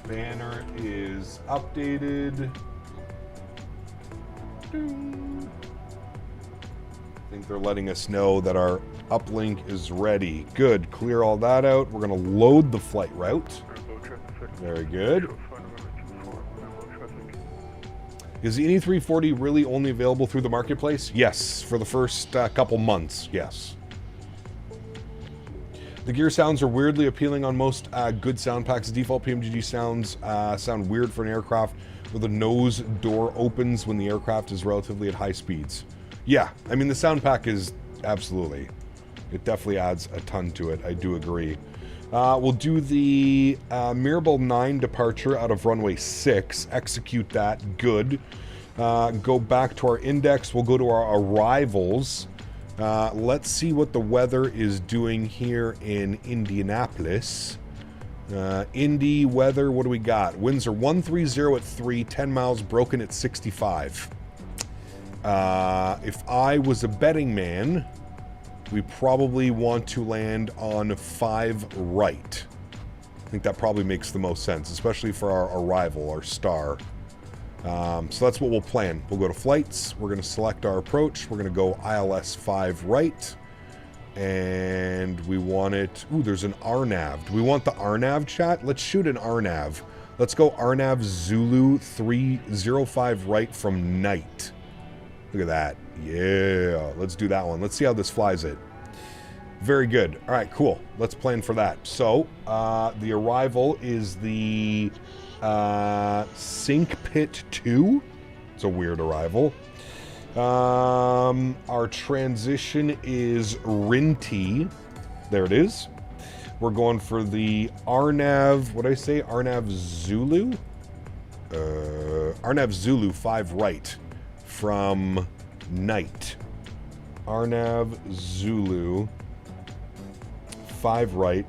Banner is updated. Ding. I think they're letting us know that our uplink is ready. Good. Clear all that out. We're going to load the flight route. Very good. Is the NE340 really only available through the marketplace? Yes. For the first couple months, yes. The gear sounds are weirdly appealing on most good sound packs. Default PMDG sounds sound weird for an aircraft where the nose door opens when the aircraft is relatively at high speeds. Yeah, I mean, the sound pack is absolutely. It definitely adds a ton to it. I do agree. We'll do the Mirabel 9 departure out of runway 6. Execute that. Good. Go back to our index. We'll go to our arrivals. Let's see what the weather is doing here in Indianapolis. Indy weather, what do we got? Winds are 130 at 3, 10 miles, broken at 65. If I was a betting man, we probably want to land on 5 right. I think that probably makes the most sense, especially for our arrival, our star. So that's what we'll plan. We'll go to flights. We're going to select our approach. We're going to go ILS 5 right. And we want it... Ooh, there's an RNAV. Do we want the RNAV, chat? Let's shoot an RNAV. Let's go RNAV Zulu 305 right from night. Look at that. Yeah, let's do that one. Let's see how this flies it. Very good. All right, cool. Let's plan for that. So, the arrival is the Sink Pit 2. It's a weird arrival. Our transition is Rinty. There it is. We're going for the RNAV, what did I say? RNAV Zulu? RNAV Zulu 5 right from night. RNAV Zulu 5 right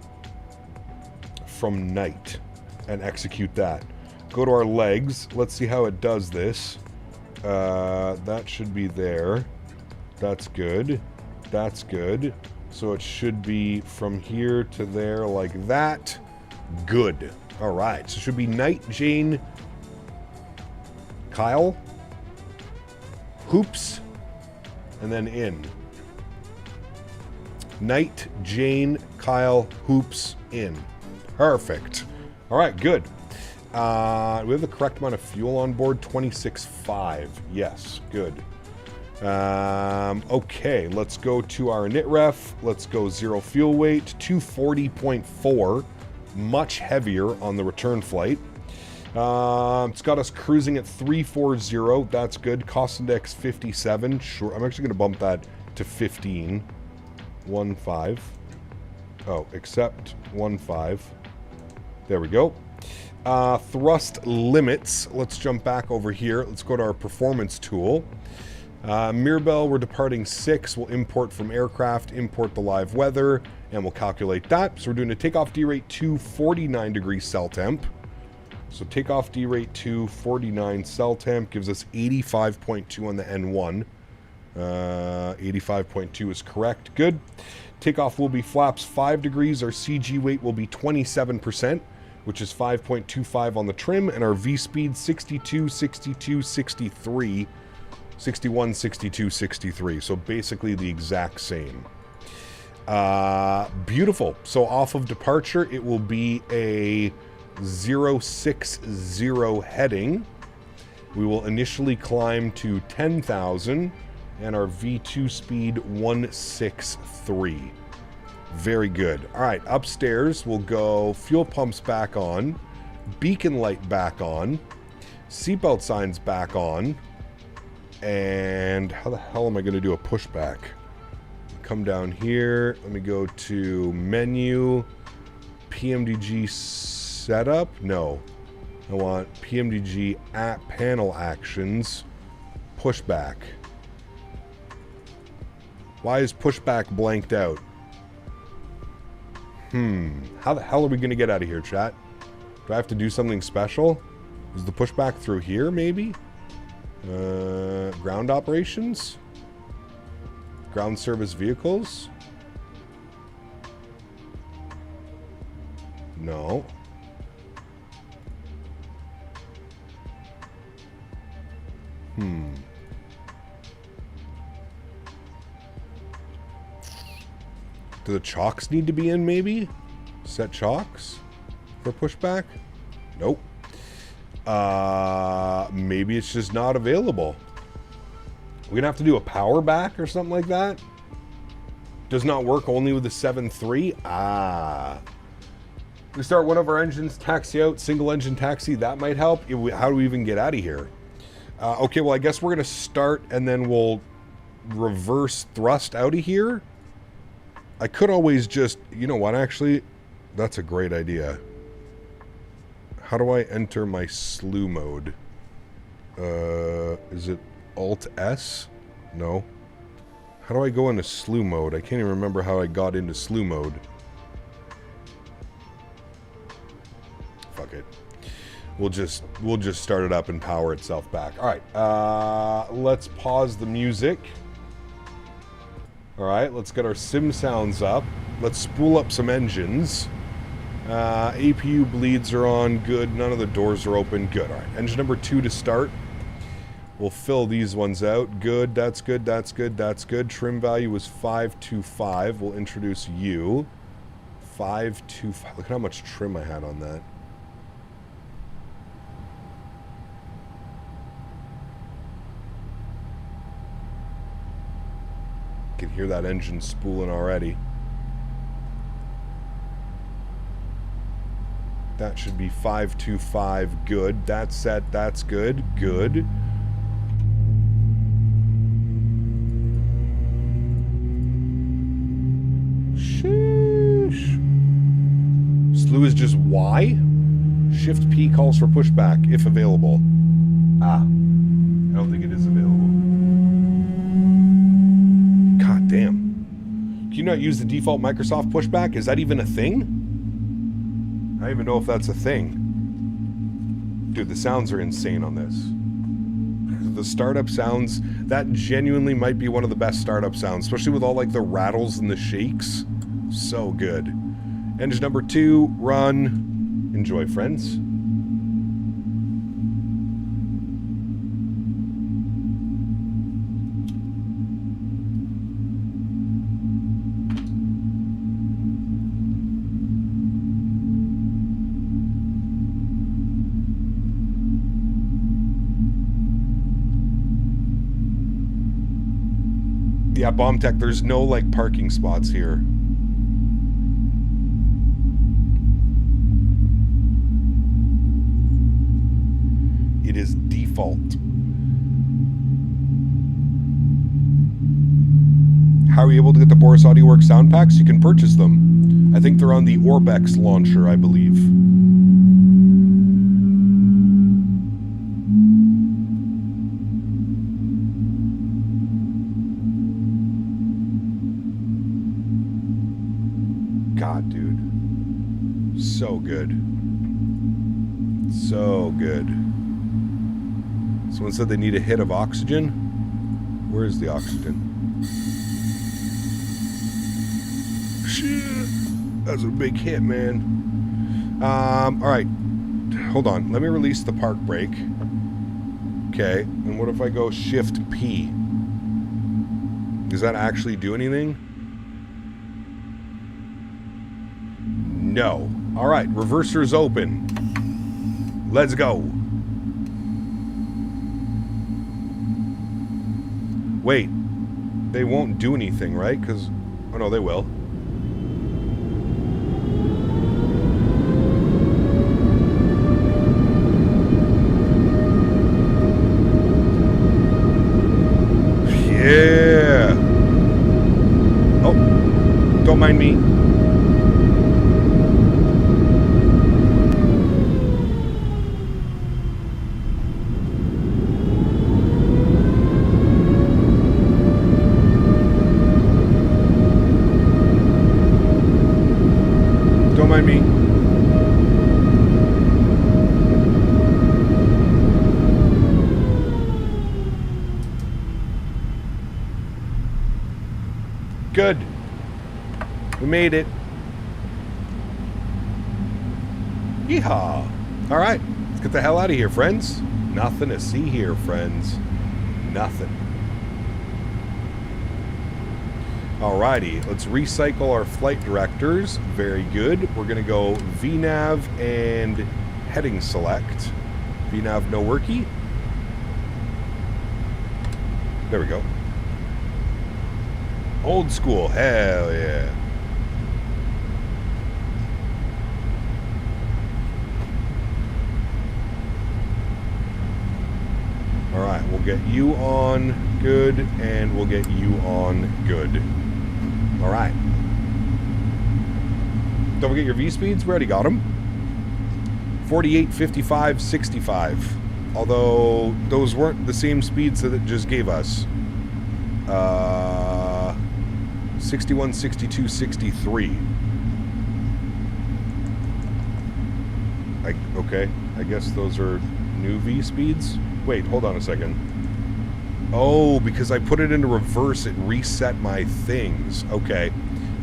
from night. And execute that. Go to our legs. Let's see how it does this. That should be there. That's good. That's good. So it should be from here to there like that. Good. All right. So it should be Night, Jane, Kyle, Hoops, and then in. Night, Jane, Kyle, Hoops, in. Perfect. All right, good. We have the correct amount of fuel on board, 26.5. Yes, good. Okay, let's go to our NITREF. Let's go 0 fuel weight, 240.4. Much heavier on the return flight. It's got us cruising at 340. That's good. Cost index 57. Sure, I'm actually going to bump that to 15. 15. Oh, accept 15. There we go. Thrust limits. Let's jump back over here. Let's go to our performance tool. Mirabel, we're departing 6. We'll import from aircraft, import the live weather, and we'll calculate that. So we're doing a takeoff D rate 2, 49 degrees cell temp. So takeoff D rate 2, 49 cell temp gives us 85.2 on the N1. 85.2 is correct. Good. Takeoff will be flaps 5 degrees. Our CG weight will be 27%, which is 5.25 on the trim, and our V speed 62, 62, 63, 61, 62, 63. So basically the exact same. Beautiful. So off of departure, it will be a 060 heading. We will initially climb to 10,000, and our V2 speed 163. Very good. All right, upstairs we'll go fuel pumps back on, beacon light back on, seatbelt signs back on, and how the hell am I going to do a pushback? Come down here. Let me go to menu, PMDG setup. No, I want PMDG at panel actions, pushback. Why is pushback blanked out? How the hell are we going to get out of here, chat? Do I have to do something special? Is the pushback through here, maybe? Ground operations? Ground service vehicles? No. Do the chocks need to be in, maybe? Set chocks for pushback? Nope. Maybe it's just not available. We're gonna have to do a power back or something like that. Does not work only with the 7.3. We start one of our engines, taxi out, single engine taxi. That might help. How do we even get out of here? Okay, well, I guess we're going to start and then we'll reverse thrust out of here. I could always just, you know what, actually, that's a great idea. How do I enter my slew mode? Is it Alt-S? No. How do I go into slew mode? I can't even remember how I got into slew mode. Fuck it. We'll just start it up and power itself back. All right. Let's pause the music. All right. Let's get our sim sounds up. Let's spool up some engines. APU bleeds are on. Good. None of the doors are open. Good. All right. Engine number 2 to start. We'll fill these ones out. Good. That's good. That's good. That's good. Trim value was 525. We'll introduce you. 525. Look at how much trim I had on that. Can hear that engine spooling already. That should be 525. Good. That's set. That's good. Good. Sheesh. Slew is just Y. Shift P calls for pushback if available. Ah. I don't think it is available. God damn. Can you not use the default Microsoft pushback? Is that even a thing? I don't even know if that's a thing. Dude, the sounds are insane on this. The startup sounds, that genuinely might be one of the best startup sounds, especially with all like the rattles and the shakes. So good. Engine number 2, run. Enjoy, friends. Yeah, Bomb Tech, there's no, like, parking spots here. It is default. How are you able to get the Boris AudioWorks sound packs? You can purchase them. I think they're on the Orbex launcher, I believe. God, dude. So good. So good. Someone said they need a hit of oxygen. Where is the oxygen? Shit. That's a big hit, man. Alright. Hold on. Let me release the park brake. Okay. And what if I go Shift P? Does that actually do anything? No. Alright. Reverser's open. Let's go. Wait, they won't do anything, right? Because, oh no, they will. Yeah. Oh, don't mind me. Good. We made it. Yeehaw. All right. Let's get the hell out of here, friends. Nothing to see here, friends. Nothing. Alrighty. Let's recycle our flight directors. Very good. We're going to go VNAV and heading select. VNAV no worky. There we go. Old school, hell yeah. get you on good, and we'll get you on good. All right. Don't forget your V-speeds. We already got them. 48, 55, 65. Although those weren't the same speeds that it just gave us. 61, 62, 63. Okay, I guess those are new V speeds. Wait, hold on a second. Oh, because I put it into reverse, it reset my things. Okay,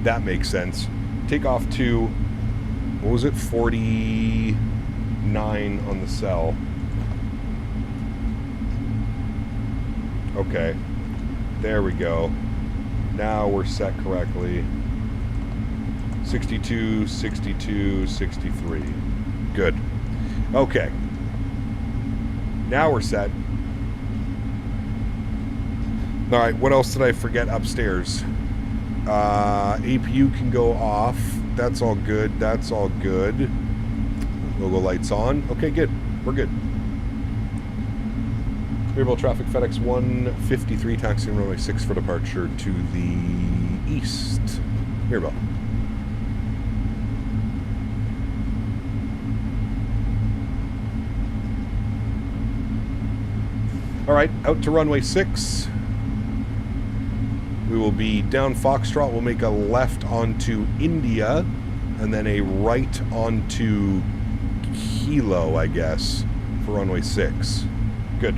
that makes sense. Takeoff to, what was it, 49 on the cell. Okay, there we go. Now we're set correctly. 62, 62, 63. Good. Okay. Now we're set. All right, what else did I forget upstairs? APU can go off. That's all good. That's all good. Logo lights on. Okay, good. We're good. Variable traffic FedEx 153, taxiing runway 6 for departure to the east. Mirabel. All right, out to runway 6. We will be down Foxtrot. We'll make a left onto India, and then a right onto Kilo, I guess, for runway 6. Good.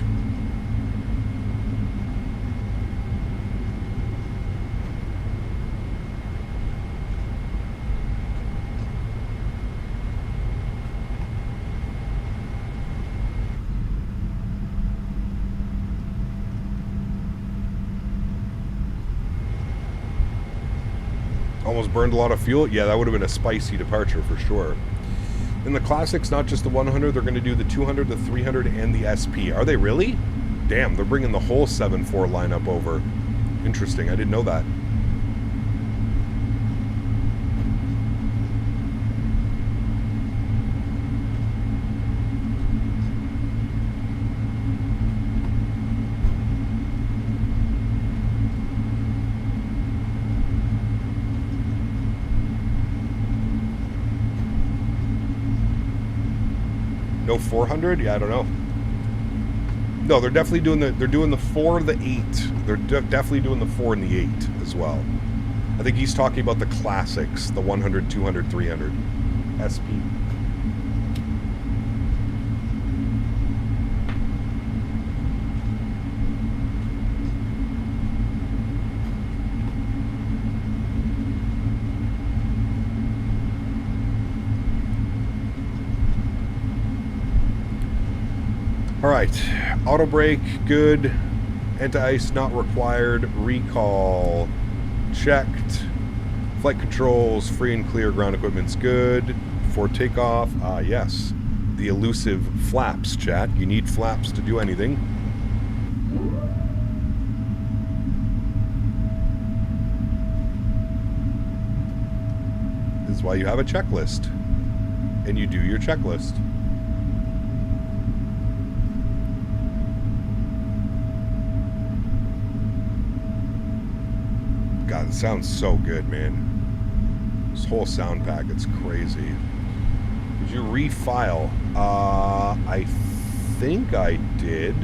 Almost burned a lot of fuel. Yeah, that would have been a spicy departure for sure. In the classics, not just the 100, they're going to do the 200, the 300, and the SP. Are they really? Damn, they're bringing the whole 7.4 lineup over. Interesting, I didn't know that. No 400? Yeah, I don't know. No, they're definitely doing the 4, the 8. They're definitely doing the 4 and the 8 as well. I think he's talking about the classics, the 100, 200, 300 SP. All right, auto brake, good. Anti-ice not required. Recall checked. Flight controls, free and clear. Ground equipment's good. For takeoff, yes. The elusive flaps, chat. You need flaps to do anything. This is why you have a checklist. And you do your checklist. God, it sounds so good, man. This whole sound pack, it's crazy. Did you refile? I think I did.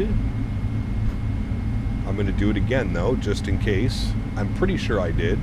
I'm going to do it again, though, just in case. I'm pretty sure I did.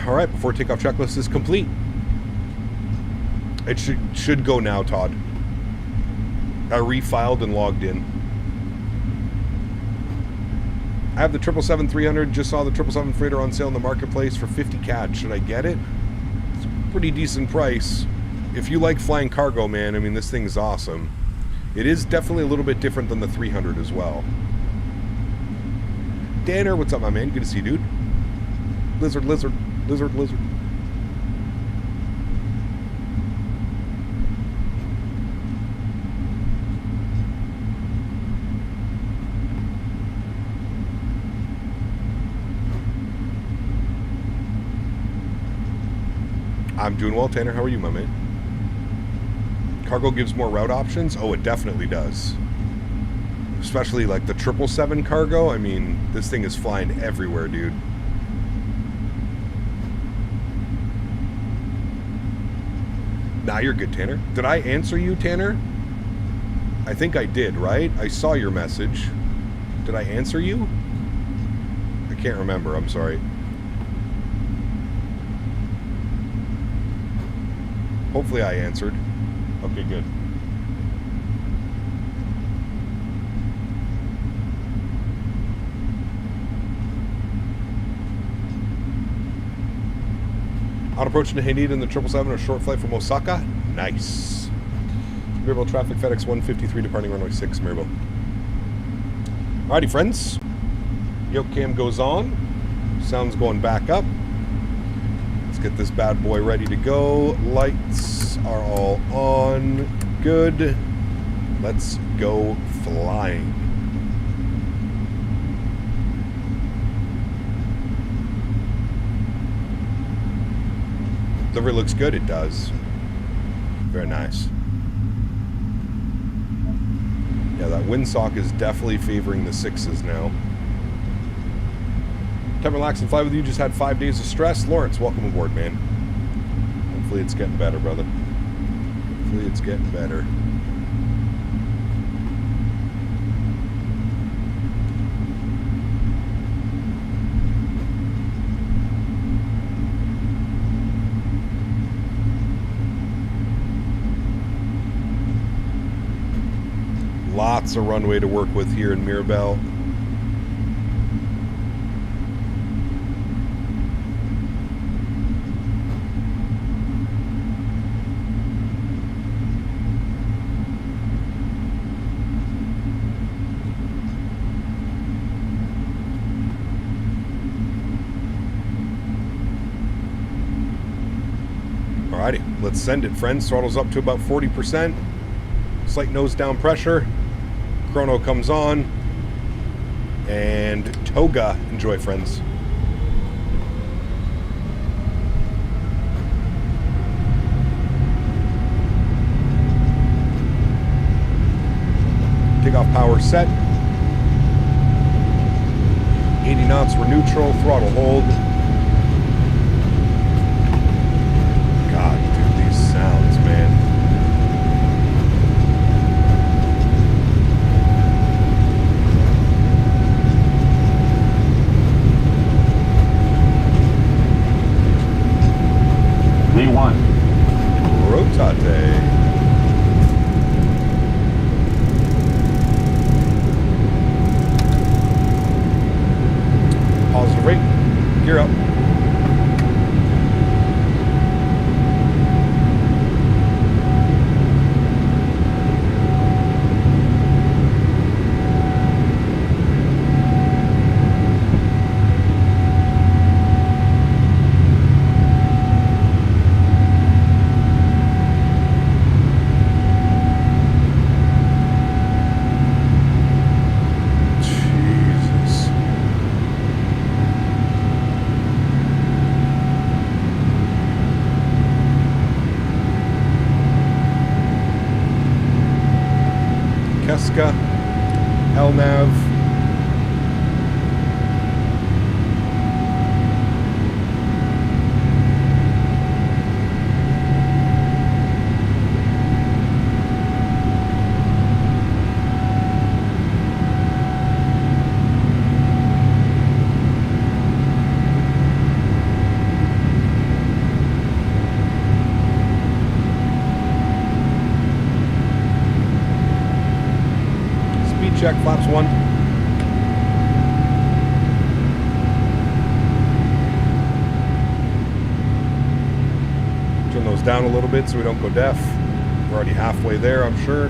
All right, before takeoff checklist is complete. It should go now, Todd. I refiled and logged in. I have the 777-300. Just saw the 777 freighter on sale in the marketplace for 50 CAD. Should I get it? It's a pretty decent price. if you like flying cargo, man, I mean, this thing's awesome. It is definitely a little bit different than the 300 as well. Danner, what's up, my man? Good to see you, dude. Lizard, lizard, lizard, lizard. I'm doing well, Tanner. How are you, my man? Cargo gives more route options? Oh, it definitely does. Especially like the 777 cargo. I mean, this thing is flying everywhere, dude. Nah, you're good, Tanner. Did I answer you, Tanner? I think I did, right? I saw your message. Did I answer you? I can't remember. I'm sorry. Hopefully I answered. Okay, good. On approaching to Haneda in the 777, a short flight from Osaka. Nice. Mirabel traffic, FedEx 153 departing runway 6, Mirabel. Alrighty, friends. Yoke cam goes on. Sound's going back up. Let's get this bad boy ready to go. Lights are all on. Good. Let's go flying. Livery looks good. It does. Very nice. Yeah, that windsock is definitely favoring the 6s now. Time to relax and fly with you. Just had 5 days of stress. Lawrence, welcome aboard, man. Hopefully it's getting better, brother. Hopefully it's getting better. Lots of runway to work with here in Mirabel. Alrighty, let's send it, friends. Throttle's up to about 40%. Slight nose down pressure. Chrono comes on. And toga. Enjoy, friends. Takeoff power set. 80 knots, we're neutral. Throttle hold. God, dude, these sounds, man. V1. Rotate. Positive rate. Gear up. LNAV. Check, flaps 1. Turn those down a little bit so we don't go deaf. We're already halfway there, I'm sure.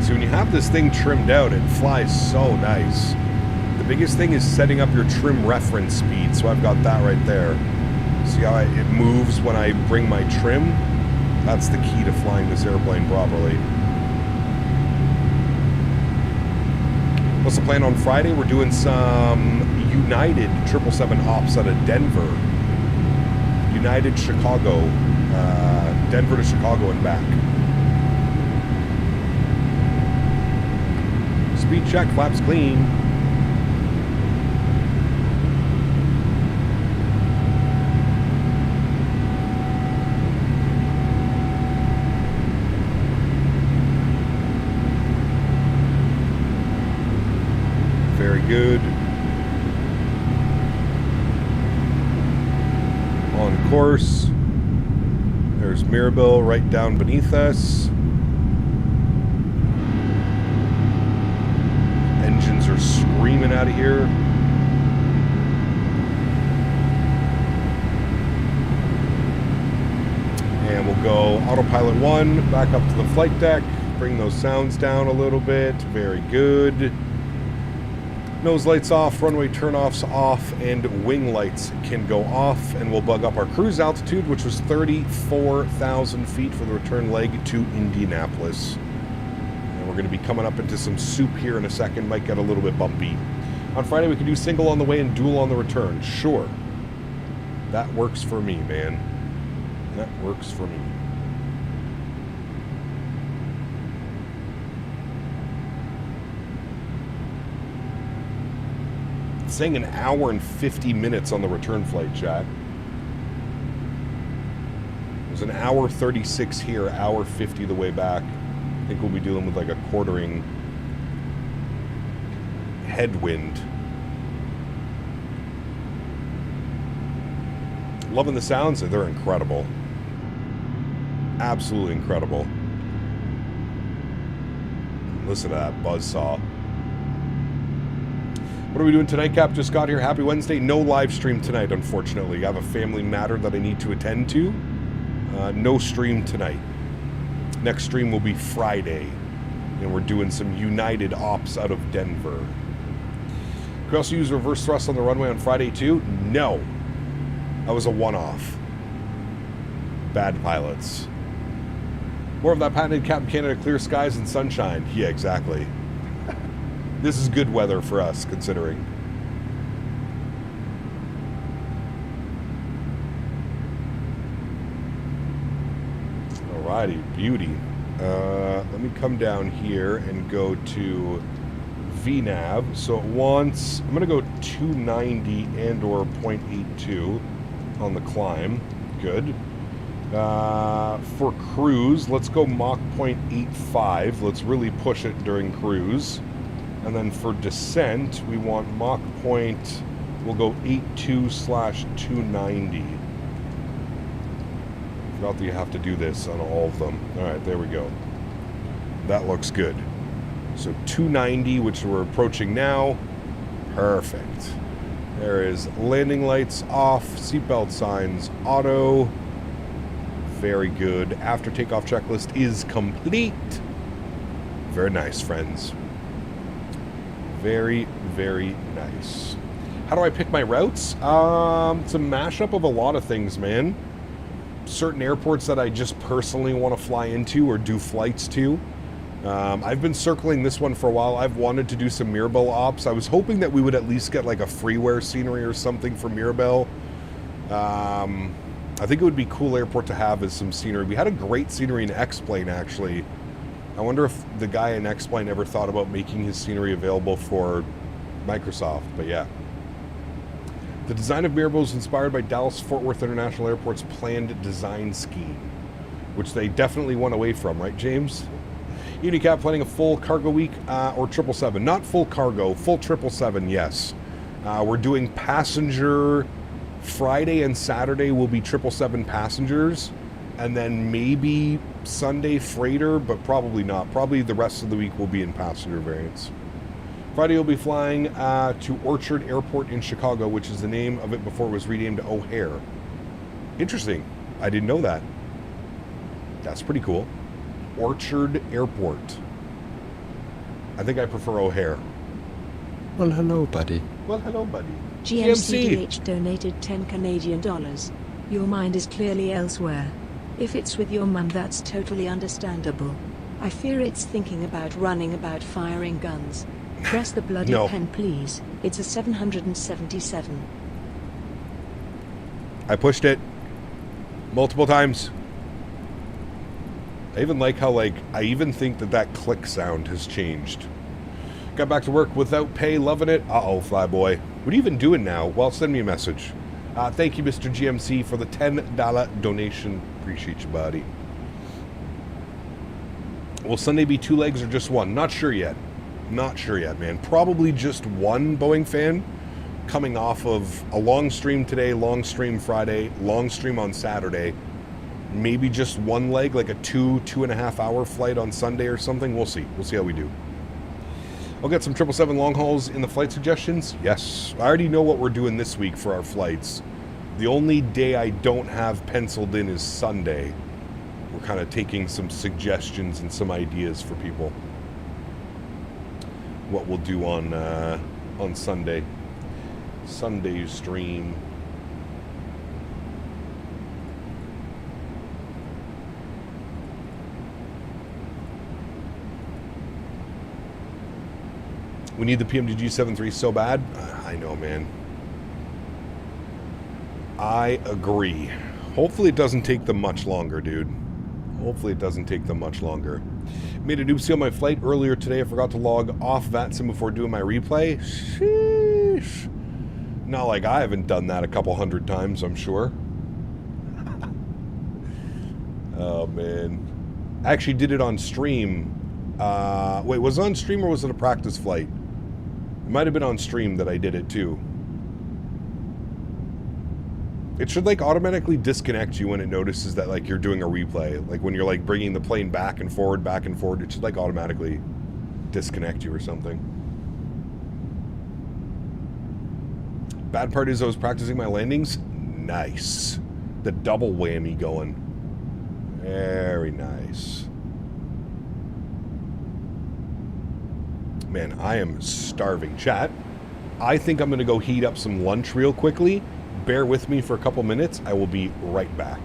So when you have this thing trimmed out, it flies so nice. The biggest thing is setting up your trim reference speed, so I've got that right there. See how it moves when I bring my trim? That's the key to flying this airplane properly. What's the plan on Friday? We're doing some United 777 ops out of Denver. United Chicago. Denver to Chicago and back. Speed check, flaps clean. Very good. On course. There's Mirabel right down beneath us. Engines are screaming out of here. And we'll go autopilot 1 back up to the flight deck. Bring those sounds down a little bit. Very good. Nose lights off, runway turnoffs off, and wing lights can go off. And we'll bug up our cruise altitude, which was 34,000 feet for the return leg to Indianapolis. And we're going to be coming up into some soup here in a second. Might get a little bit bumpy. On Friday, we can do single on the way and dual on the return. Sure. That works for me, man. That works for me. Saying an hour and 50 minutes on the return flight, chat. There's an hour 36 here, hour 50 the way back. I think we'll be dealing with like a quartering headwind. Loving the sounds, they're incredible. Absolutely incredible. Listen to that buzzsaw. What are we doing tonight, Cap? Just got here. Happy Wednesday. No live stream tonight, unfortunately. I have a family matter that I need to attend to. No stream tonight. Next stream will be Friday. And we're doing some United ops out of Denver. Could we also use reverse thrust on the runway on Friday too? No. That was a one-off. Bad pilots. More of that patented Captain Canada clear skies and sunshine. Yeah, exactly. This is good weather for us, considering. Alrighty, beauty. Let me come down here and go to VNAV. So it wants, I'm going to go 290 and or 0.82 on the climb. Good. For cruise, let's go Mach 0.85. Let's really push it during cruise. And then for descent, we want Mach point, we'll go 82/290. Forgot that you have to do this on all of them. All right, there we go. That looks good. So 290, which we're approaching now. Perfect. There is landing lights off, seatbelt signs auto. Very good. After takeoff checklist is complete. Very nice, friends. Very, very nice. How do I pick my routes? It's a mashup of a lot of things, man. Certain airports that I just personally want to fly into or do flights to. I've been circling this one for a while. I've wanted to do some Mirabel ops. I was hoping that we would at least get like a freeware scenery or something for Mirabel. I think it would be a cool airport to have as some scenery. We had a great scenery in X-Plane, actually. I wonder if the guy in X-Plane ever thought about making his scenery available for Microsoft, but yeah. The design of Mirabel is inspired by Dallas-Fort Worth International Airport's planned design scheme, which they definitely went away from, right, James? Unicap planning a full cargo week or 777. Not full cargo, full 777, yes. We're doing passenger. Friday and Saturday will be 777 passengers, and then maybe Sunday freighter, but probably not. Probably the rest of the week will be in passenger variants. Friday you'll be flying to Orchard Airport in Chicago, which is the name of it before it was renamed O'Hare. Interesting. I didn't know that. That's pretty cool. Orchard Airport. I think I prefer O'Hare. Well, hello, buddy. Well, hello, buddy. GMCDH donated 10 Canadian dollars. Your mind is clearly elsewhere. If it's with your mum, that's totally understandable. I fear it's thinking about running about firing guns. Press the bloody pen, please. It's a 777. I pushed it multiple times. I even like how, I even think that click sound has changed. Got back to work without pay, loving it. Uh-oh, Flyboy. What are you even doing now? Well, send me a message. Thank you, Mr. GMC, for the $10 donation. Appreciate you, buddy. Will Sunday be 2 legs or just one? Not sure yet. Not sure yet, man. Probably just one Boeing fan, coming off of a long stream today, long stream Friday, long stream on Saturday. Maybe just one leg, like a 2.5 hour flight on Sunday or something. We'll see. We'll see how we do. I'll get some 777 long hauls in the flight suggestions. Yes. I already know what we're doing this week for our flights. The only day I don't have penciled in is Sunday. We're kind of taking some suggestions and some ideas for people. What we'll do on Sunday. Sunday stream. We need the PMDG 73 so bad. I know, man. I agree. Hopefully it doesn't take them much longer, dude. Hopefully it doesn't take them much longer. Made a oopsie on my flight earlier today. I forgot to log off VATSIM before doing my replay. Sheesh. Not like I haven't done that a couple hundred times, I'm sure. Oh, man. I actually did it on stream. Wait, was it on stream or was it a practice flight? It might have been on stream that I did it too. It should automatically disconnect you when it notices that you're doing a replay. Like when you're bringing the plane back and forward, it should automatically disconnect you or something. Bad part is I was practicing my landings. Nice. The double whammy going. Very nice. Man, I am starving. Chat, I think I'm going to go heat up some lunch real quickly. Bear with me for a couple minutes. I will be right back.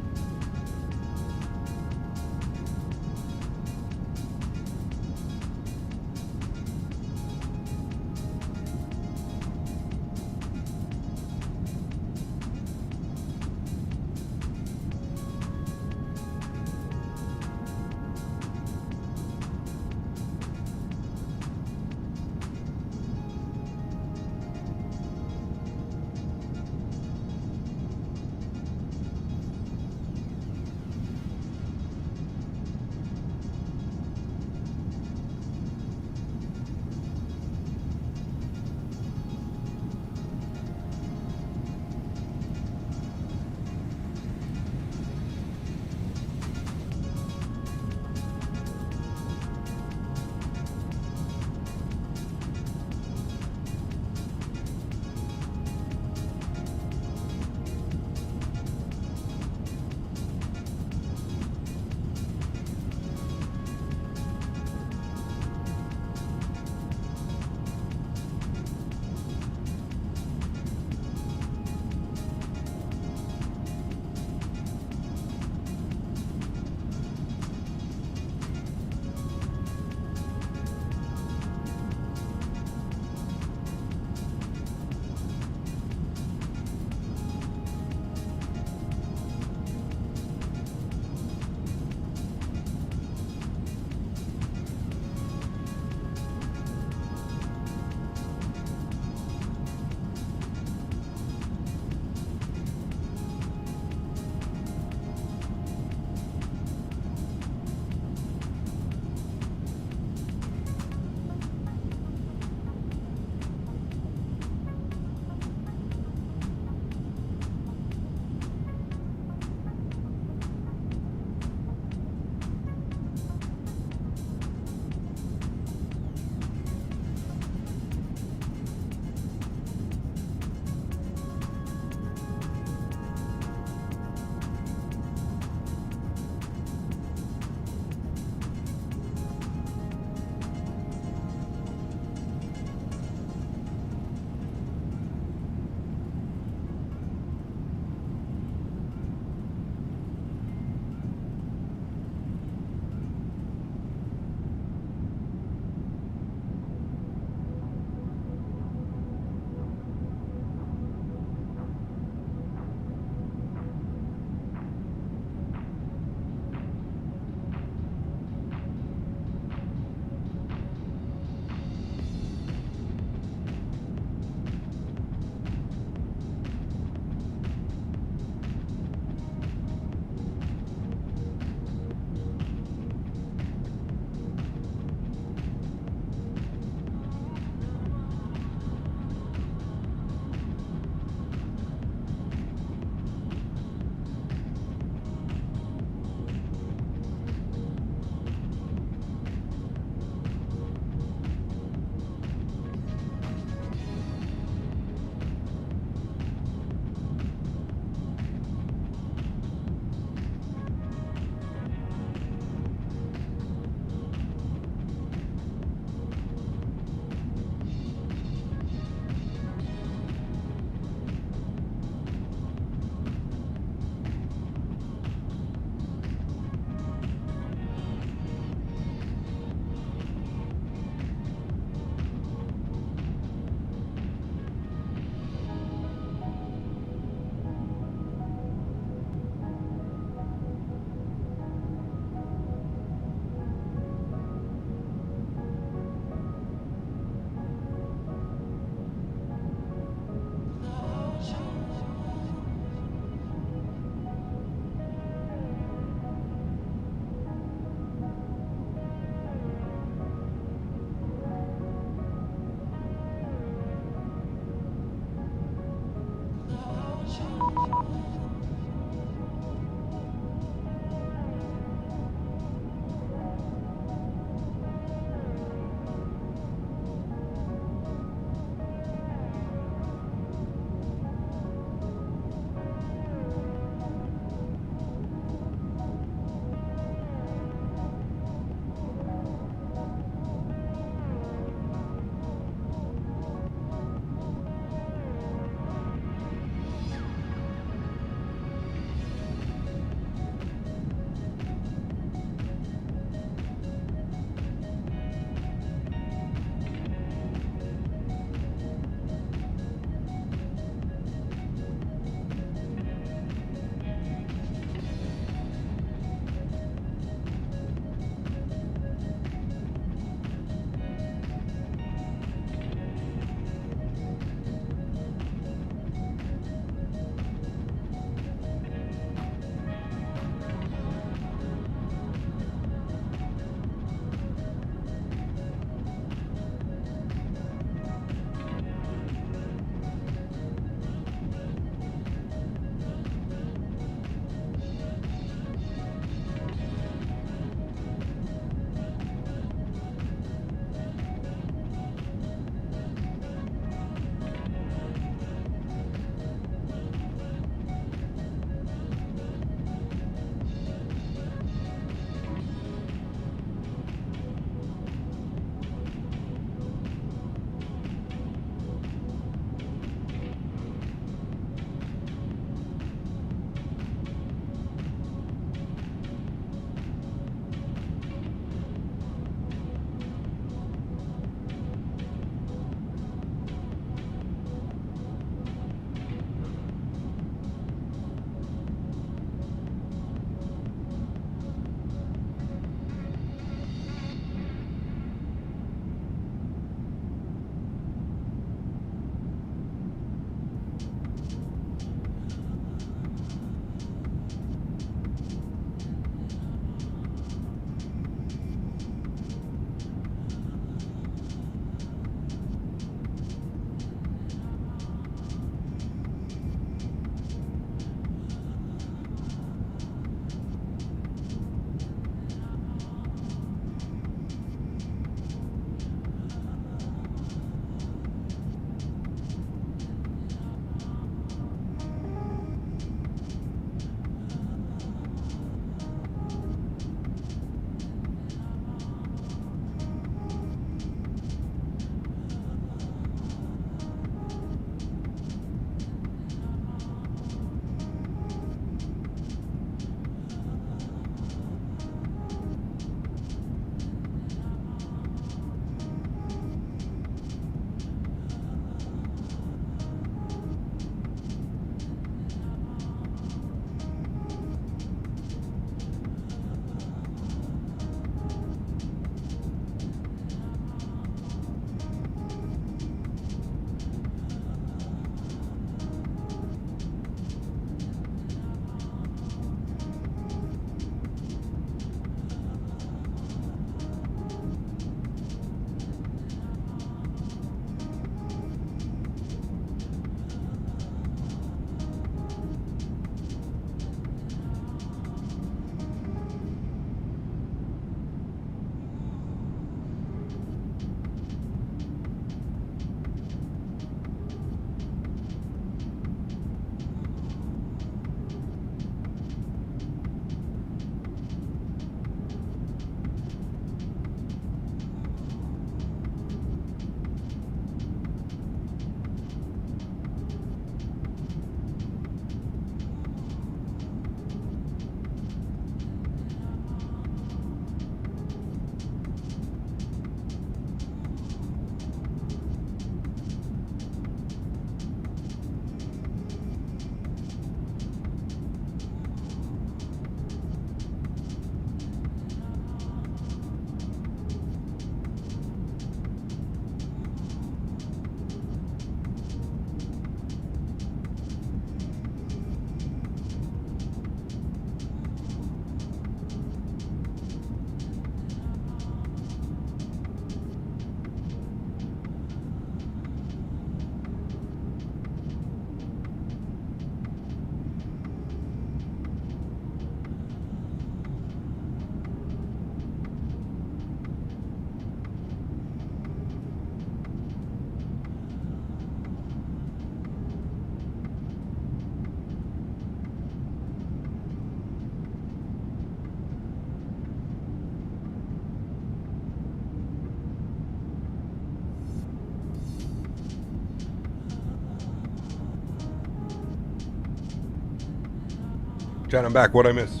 Chat, I'm back. What'd I miss?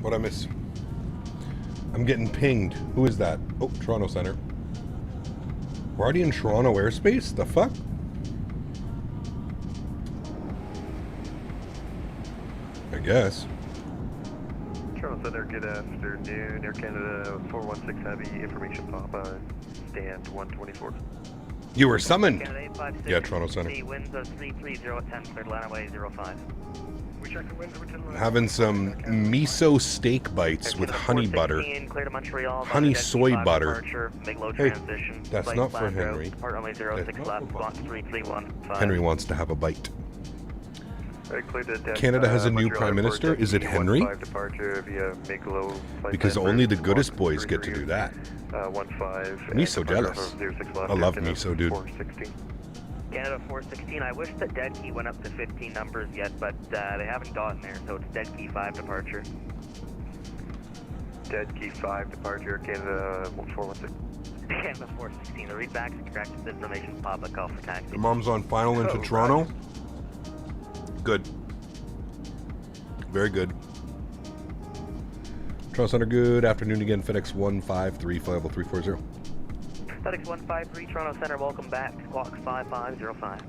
What'd I miss? I'm getting pinged. Who is that? Oh, Toronto Center. We're already in Toronto airspace? The fuck? I guess. Toronto Center, good afternoon. Air Canada 416 Heavy, information Papa, stand 124. You were summoned. Canada 856, Yeah, Toronto Center. Winds of 330 at 10, cleared line away 05. We check the winds, Having some miso steak bites with honey butter. Clear to Montreal, Honey soy butter. Departure, make low Hey, transition, that's flight not for plan route, Henry. Depart runway 06 left, squawk 3315. Henry wants to have a bite. Clear to deck, Canada has a new Montreal Prime Airport, Minister. Is it Henry? 15 departure via make low flight Because plan only the route, goodest squawk boys get to do that. 15. Me so jealous. I love miso, dude. 416. Canada 416, I wish the dead key went up to 15 numbers yet, but they haven't gotten there, so it's dead key 5 departure. Dead key 5 departure, Canada 416. Canada 416, the readback's correct information, Papa, call for taxi. Your mom's on final into Toronto. Good. Very good. Toronto Center, good afternoon again. FedEx 153 flight 340. FedEx 153, Toronto Center, welcome back. Squawk 5505.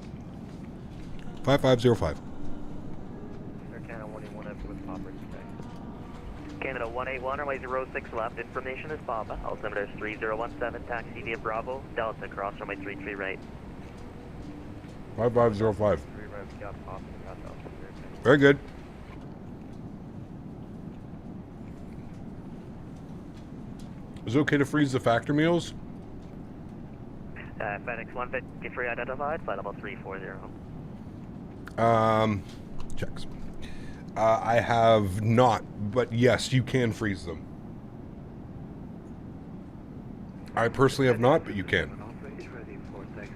5505. Canada 181 after with Papa. Canada 181, runway 06 left. Information is Papa. Altimeter is 3017, taxi via Bravo, Delta, cross runway 33 right. 5505. Very good. Is it okay to freeze the factor meals? FedEx 150, free identified, flight level 340. Checks. I have not, but yes, you can freeze them. I personally have not, but you can.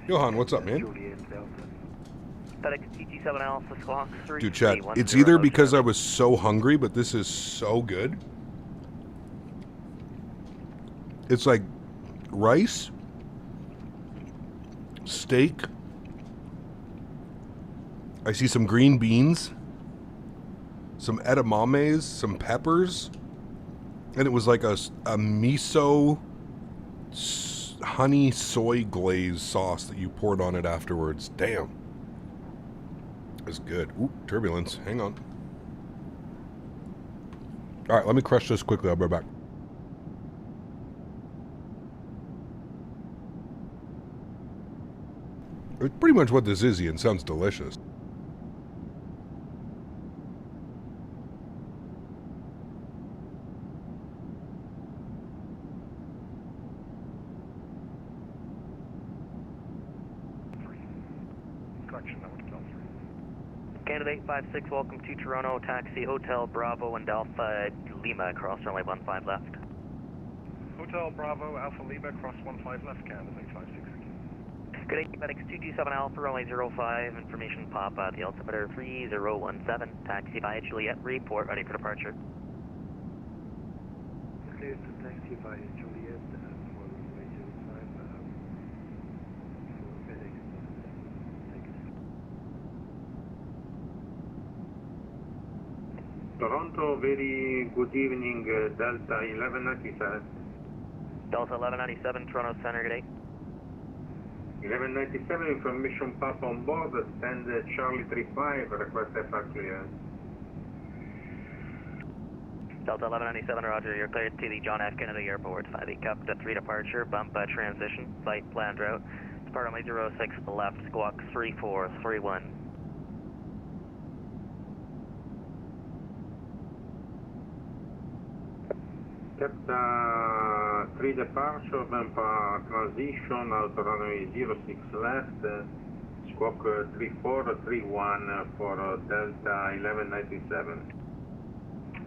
Johan, what's up, man? FedEx TG7 Alpha, squawk 3. Dude, chat, it's either because I was so hungry, but this is so good. It's like rice, steak. I see some green beans, some edamames, some peppers, and it was like a miso honey soy glaze sauce that you poured on it afterwards. Damn. It's good. Ooh, turbulence. Hang on. All right, let me crush this quickly. I'll be right back. It's pretty much what this is, Ian. Sounds delicious. Canada 856, welcome to Toronto, taxi Hotel Bravo and Alpha Lima, cross runway 15 left. Hotel Bravo, Alpha Lima, cross 15 left, Canada 856. Good day, FedEx 227 Alpha, runway 05, information Papa, the altimeter 3017, taxi by Juliet, report, ready for departure. Clear to taxi by Juliet for runway 05 for FedEx. Toronto, very good evening, Delta 1197. Delta 1197, Toronto Center, good day. 1197, information Papa on board, stand Charlie 35, request FR clearance. Delta 1197, roger, you're cleared to the John F. Kennedy Airport, 5 Cup to 3 departure, bump transition, flight planned route, depart runway 06 left, squawk 3431. Kept 3 departure, bump transition, out runway 06 left, squawk 3431 for Delta 1197.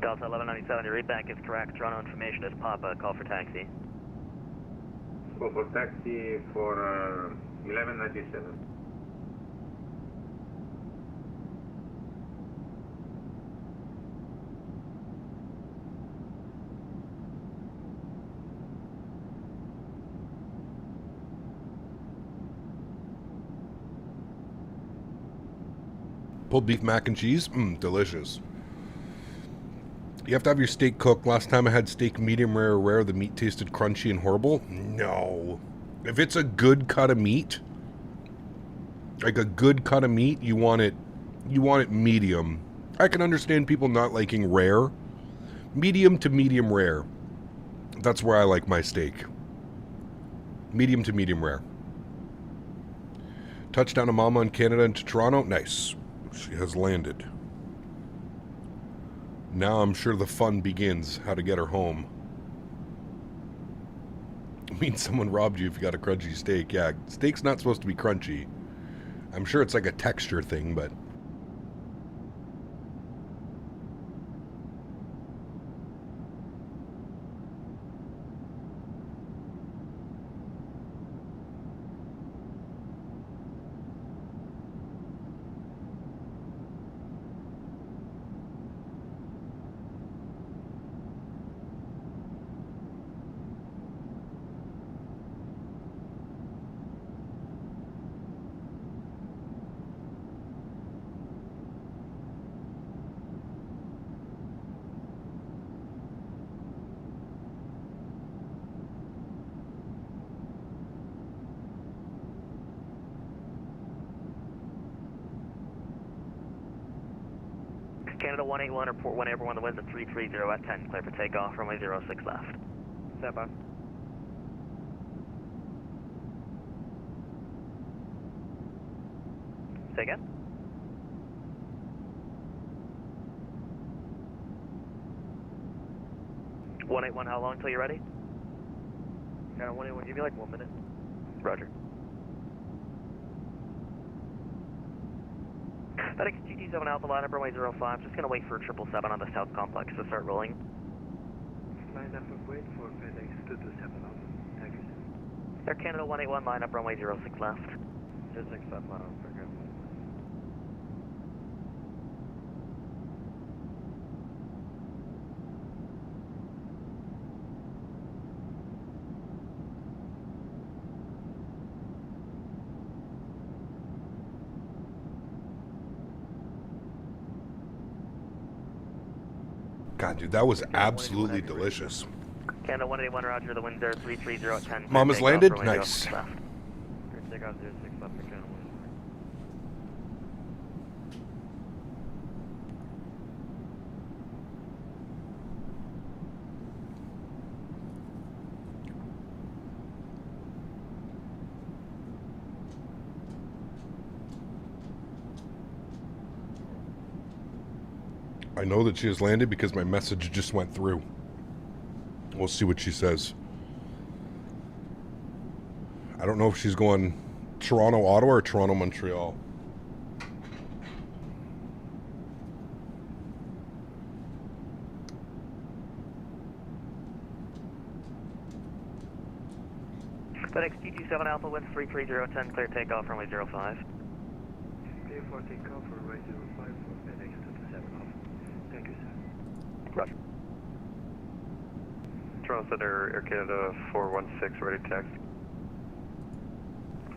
Delta 1197, your readback is correct. Toronto information is Papa, call for taxi. Call for taxi for 1197. Pulled beef mac and cheese? Delicious. You have to have your steak cooked. Last time I had steak medium rare or rare, the meat tasted crunchy and horrible. No. If it's a good cut of meat, like a good cut of meat, you want it medium. I can understand people not liking rare. Medium to medium rare. That's where I like my steak. Medium to medium rare. Touchdown to Mama in Canada and to Toronto. Nice. She has landed. Now I'm sure the fun begins. How to get her home. I mean, someone robbed you if you got a crunchy steak. Yeah, steak's not supposed to be crunchy. I'm sure it's like a texture thing, but... Canada 181, report whenever one of the winds at 330 at 10, clear for takeoff, runway 06 left. Step on. Say again? (181), how long till you're ready? Canada 181, give me like 1 minute. Roger. FedEx GT7 Alpha line up runway 05, just going to wait for 777 on the south complex to start rolling. Line up and wait for FedEx 227 Alpha. Thank you, sir. Air Canada 181, line up runway 06 left. 06 left, line up, okay. God, dude, that was absolutely delicious. Canada 181, roger, the wind's there, 330 at 10. Mama's landed? Nice. Take off 06 left for Canada 181. I know that she has landed because my message just went through. We'll see what she says. I don't know if she's going Toronto, Ottawa, or Toronto, Montreal. FedEx GT7 Alpha, wind 330 10, clear takeoff, runway 05. Clear for takeoff, runway 05 for FedEx 227 Alpha. Thank you, sir. Roger. Toronto Center, Air Canada 416, ready to taxi.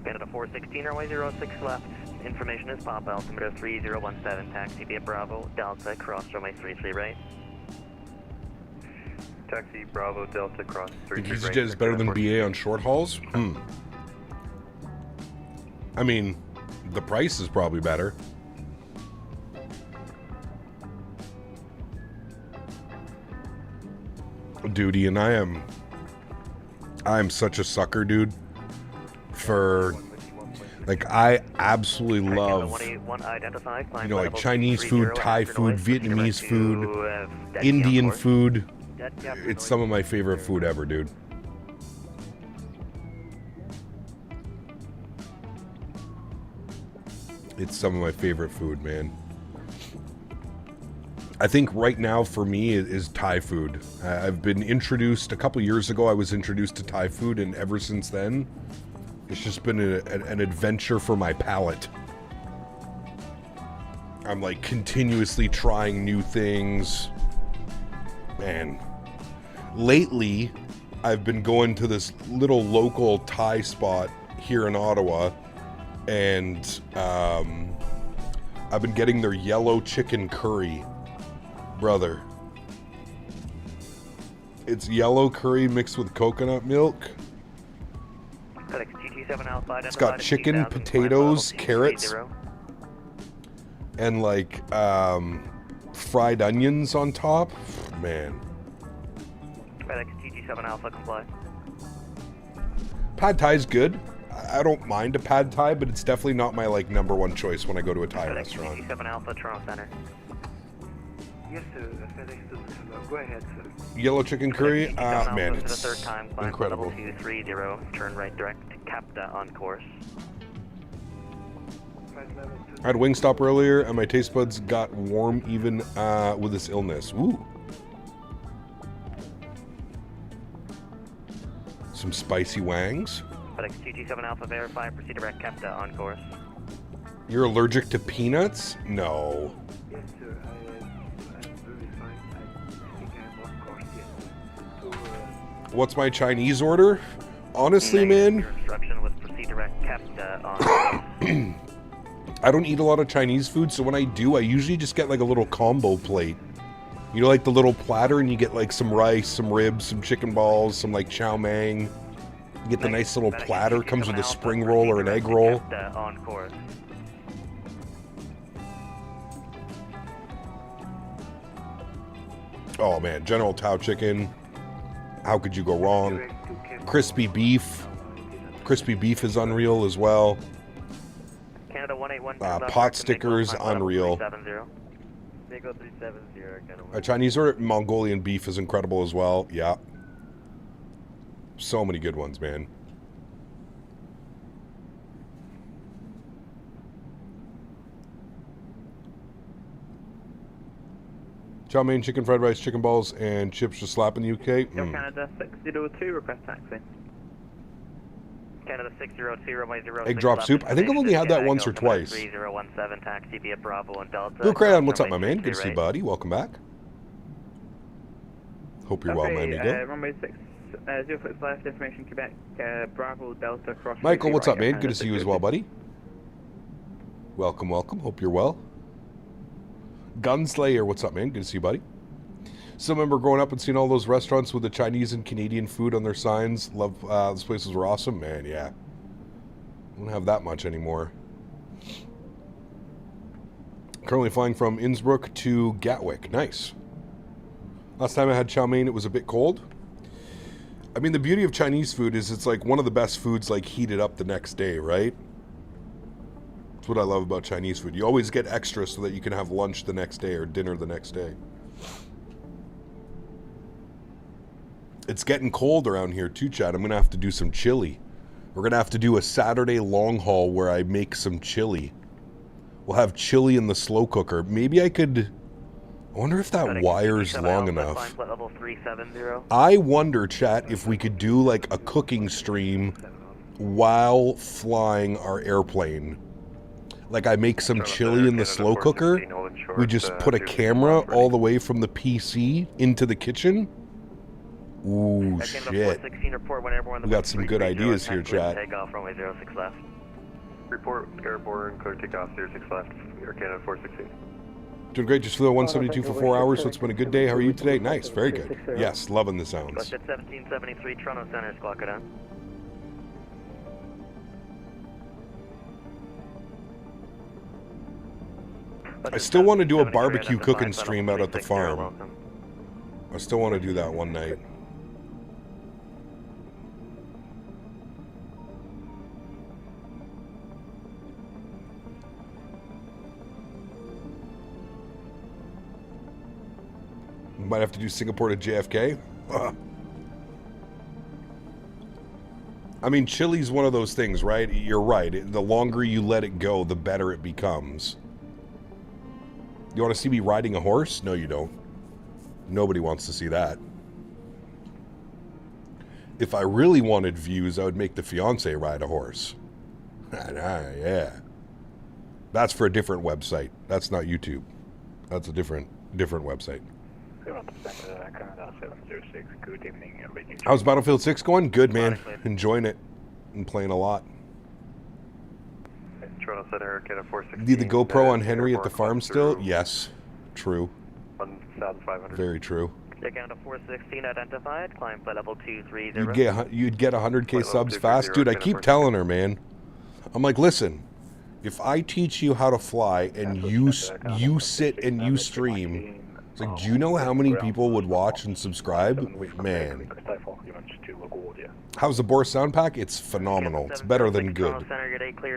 Canada 416, runway 06 left. Information is pop, altimeter 3017, taxi via Bravo, Delta, cross runway 33 right. Taxi Bravo, Delta, cross 33 right. EasyJet is better than BA on short hauls? I mean, the price is probably better. Dude, and I am such a sucker, dude, for, like, I absolutely love, you know, like Chinese food, Thai food, Vietnamese food, Indian food. It's some of my favorite food ever, dude. It's some of my favorite food, man. I think right now for me is Thai food. I've been introduced, a couple years ago I was introduced to Thai food, and ever since then, it's just been an adventure for my palate. I'm like continuously trying new things. Man, lately I've been going to this little local Thai spot here in Ottawa, and I've been getting their yellow chicken curry. Brother. It's yellow curry mixed with coconut milk. It's got chicken, potatoes, carrots, and like fried onions on top. Man. FedEx TG7 Alpha comply. Pad Thai's good. I don't mind a pad Thai, but it's definitely not my like number one choice when I go to a Thai FedEx restaurant. TG7 Alpha Toronto Center. Yes, sir. FedEx to Düsseldorf. Go ahead, sir. Yellow chicken curry, man, For the it's third time, climb incredible. level 230, turn right direct to Capta on course. I had Wingstop earlier, and my taste buds got warm even with this illness. Ooh. Some spicy wangs. FedEx TG7 Alpha verify, proceed direct Capta on course. You're allergic to peanuts? No. Yes, sir. I'm very fine. I think I'm on course, yes. So, What's my Chinese order? Honestly, man, Your instruction was proceed direct Capta on course. I don't eat a lot of Chinese food, so when I do, I usually just get like a little combo plate. You know, like the little platter, and you get like some rice, some ribs, some chicken balls, some like chow mein. You get the nice little platter, comes with a spring roll or an egg roll. On course. Oh man, General Tao chicken. How could you go wrong? Crispy beef. Crispy beef is unreal as well. Canada 181. Pot stickers, unreal. 370. A Chinese order, Mongolian beef is incredible as well. Yeah. So many good ones, man. Chow mein, chicken fried rice, chicken balls, and chips just slap in the UK. Canada 602, request taxi. Canada 602, runway 06 Egg drop soup. I think I've only had that once or twice. 3017, taxi via Bravo and Delta. Blue Crayon, what's up, my man? Good to see you, buddy. Welcome back. Hope you're well, my amigo. Runway 6, 06 left, information Quebec, Bravo, Delta, cross. Michael, what's up, man? Good to see you as well, buddy. Welcome, welcome. Hope you're well. Gunslayer, what's up, man? Good to see you, buddy. Still remember growing up and seeing all those restaurants with the Chinese and Canadian food on their signs. Love, those places were awesome. Man, yeah. Don't have that much anymore. Currently flying from Innsbruck to Gatwick. Nice. Last time I had chow mein, it was a bit cold. I mean, the beauty of Chinese food is it's like one of the best foods, like heated up the next day, right? That's what I love about Chinese food. You always get extra so that you can have lunch the next day or dinner the next day. It's getting cold around here too, Chad. I'm going to have to do some chili. We're going to have to do a Saturday long haul where I make some chili. We'll have chili in the slow cooker. Maybe I could... I wonder if that wire's long enough. I wonder, chat, if we could do like a cooking stream while flying our airplane. Like I make some chili in the slow cooker. We just put a camera all the way from the PC into the kitchen. Ooh, shit. We got some good ideas here, chat. Report airborne, clear takeoff 06 left, Air Canada 416. Doing great, just flew at 172 for 4 hours, so it's been a good day. How are you today? Nice, very good. Yes, loving the sounds. 1773 Toronto Center, clock it on. I still want to do a barbecue cooking stream out at the farm. I still want to do that one night. Might have to do Singapore to JFK. I mean, chili's one of those things, right? You're right. The longer you let it go, the better it becomes. You want to see me riding a horse? No, you don't. Nobody wants to see that. If I really wanted views, I would make the fiance ride a horse. Yeah. That's for a different website. That's not YouTube. That's a different website. How's Battlefield 6 going? Good, man. Enjoying it and playing a lot. Toronto Center, Canada 416. Need the GoPro on Henry at the farm still? Yes. True. 1,500. Very true. Canada 416 identified. Climb flight level 230. You'd get 100K subs fast? Dude, I keep telling her, man. I'm like, listen, if I teach you how to fly and you sit and you stream, it's like, do you know how many people would watch and subscribe? Man. How's the Boris sound pack? It's phenomenal. It's better than good.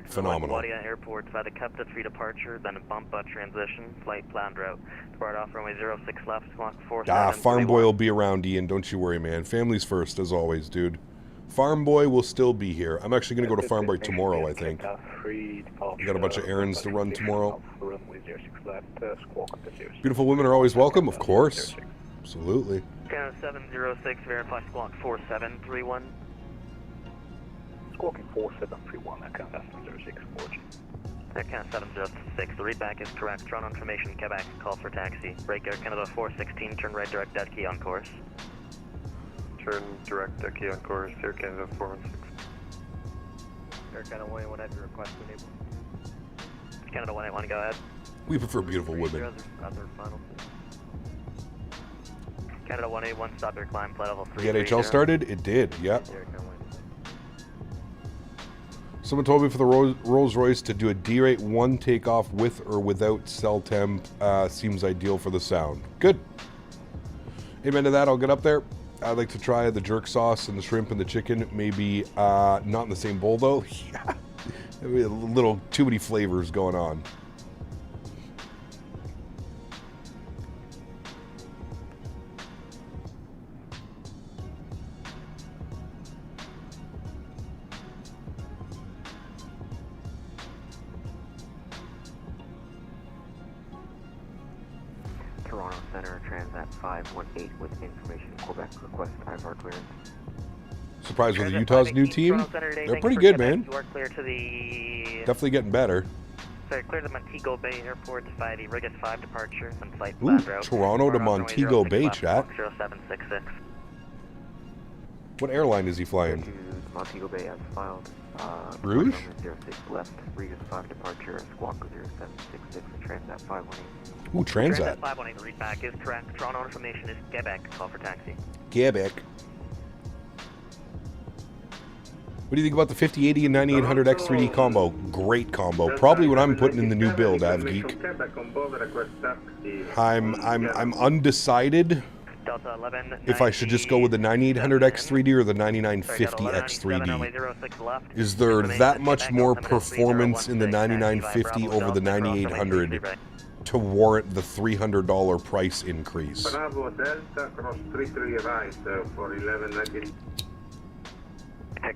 Phenomenal. Airport by the Cockpit 3 departure, then a bump transition, flight planned route. Depart off runway 06 left, squawk 47. Farm boy will be around, Ian. Don't you worry, man. Family's first, as always, dude. Farm boy will still be here. I'm actually going to go to Farm boy tomorrow, I think. We got a bunch of errands to run tomorrow. Beautiful women are always welcome, of course. Absolutely. Canada 706, verify squawk 4731. Squawking 4731, Canada 706, 4G. Canada 706, the readback is correct. Toronto information, Quebec, call for taxi. Break Air Canada 416, turn right direct dead key on course. Turn direct dead key on course, Air Canada 416. Air Canada 181, have your request enabled. Canada 181, go ahead. We prefer beautiful women. Other final. Canada 181, stop your climb, flight level 3. Get HL started? It did, yep. Someone told me for the Rolls Royce to do a D-rate 1 takeoff with or without cell temp seems ideal for the sound. Good. Amen to that. I'll get up there. I'd like to try the jerk sauce and the shrimp and the chicken. Maybe not in the same bowl though. Yeah. Maybe a little too many flavors going on. Toronto Center, Transat 518 with information Quebec, request IVAR clearance. Surprised with Utah's new team? They're pretty good, man. You are clear to the... Definitely getting better. Sorry, clear to Montego Bay Airport by the Rigas 5 departure and flight Ooh, Toronto to Montego Bay, chat. 0766. What airline is he flying? Montego Bay as filed. Rouge? 06 left, Rigas 5 departure, squawk 0766, Transat 518. Ooh, Transat. Transat 518, the readback is correct. Toronto information is Quebec, call for taxi. Quebec. What do you think about the 5080 and 9800 X3D combo? Great combo. Probably what I'm putting in the new build, AvGeek. I'm undecided if I should just go with the 9800 X3D or the 9950 X3D. Is there that much more performance in the 9950 over the 9800 to warrant the $300 price increase? Bravo Delta, cross 33 right for 1190.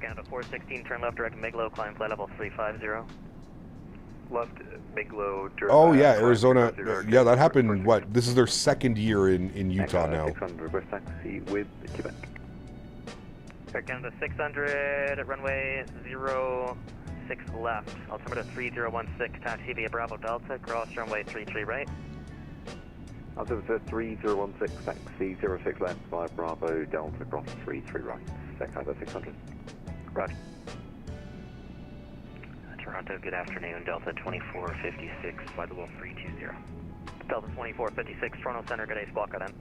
Canada 416, turn left direct Miglo, climb flight level 350. Left Miglo. Oh yeah, Arizona. Yeah, that happened. What? This is their second year in Utah now. 600, request taxi with Quebec. Canada 600 at runway 06 left. Altimeter 3016, taxi via Bravo Delta, cross runway 33 right. Altimeter 3016, taxi 06 left via Bravo Delta, cross 33 right. Canada 600. Roger. Toronto, good afternoon. Delta 2456, flight level 320. Delta 2456, Toronto Center, good day, squawk then.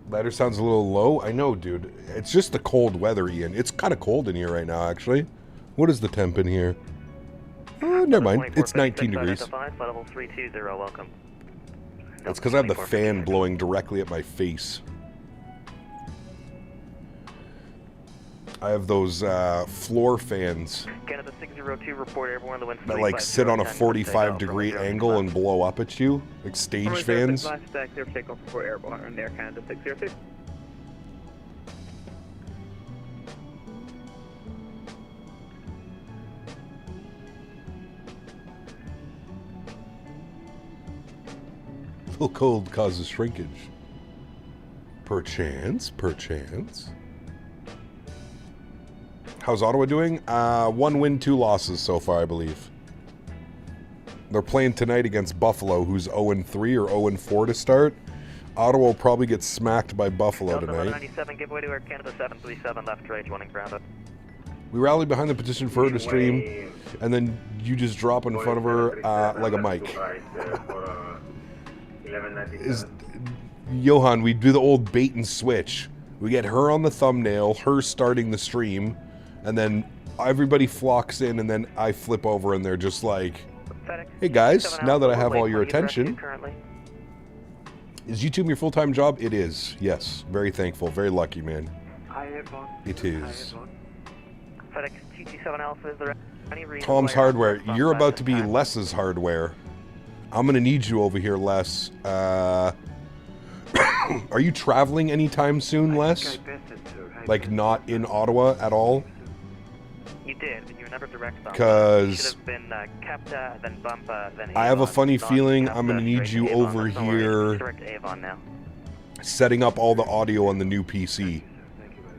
Ladder sounds a little low. I know, dude. It's just the cold weather, Ian. It's kind of cold in here right now, actually. What is the temp in here? Never mind. It's 19 degrees. Flight level 320, welcome. That's because I have the fan blowing directly at my face. I have those floor fans Canada 602, report everyone the wind that like sit on a 45-degree angle and blow up at you, like stage fans. Clear for takeoff for airborne Air Canada 602. Full cold causes shrinkage. Perchance, perchance. How's Ottawa doing? 1 win, 2 losses so far, I believe. They're playing tonight against Buffalo, who's 0-3 or 0-4 to start. Ottawa will probably get smacked by Buffalo tonight. 97, give way to Air Canada 737, left right, running ground up. We rally behind the petition for her to stream, and then you just drop in front of her like a mic. Johan, we do the old bait and switch. We get her on the thumbnail, her starting the stream, and then everybody flocks in, and then I flip over and they're just like, hey guys, now that I have all your attention. Is YouTube your full-time job? It is, yes. Very thankful, very lucky, man. It is. Tom's Hardware, you're about to be Les's Hardware. I'm gonna need you over here, Les. Are you traveling anytime soon, Les? Like not in Ottawa at all? You did, but you were never direct bump. Because then bump, then I have a funny feeling I'm gonna need you over here setting up all the audio on the new PC.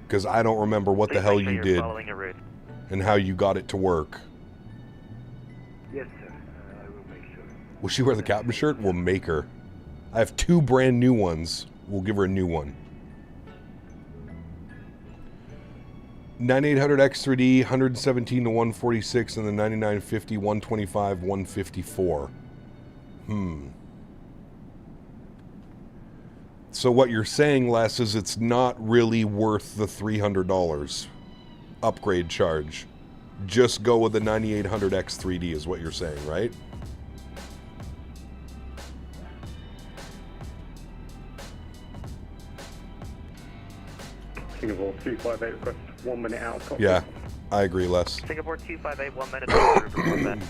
Because I don't remember what the hell you did and how you got it to work. Yes, sir. I will make sure. Will she wear the captain shirt? We'll make her. I have 2 brand new ones. We'll give her a new one. 9800 X3D, 117 to 146, and the 9950, 125, 154. So what you're saying, Les, is it's not really worth the $300 upgrade charge. Just go with the 9800 X3D is what you're saying, right? Singapore 258 request 1 minute out of Cockpit. Yeah, I agree, Les. Singapore 258, 1 minute.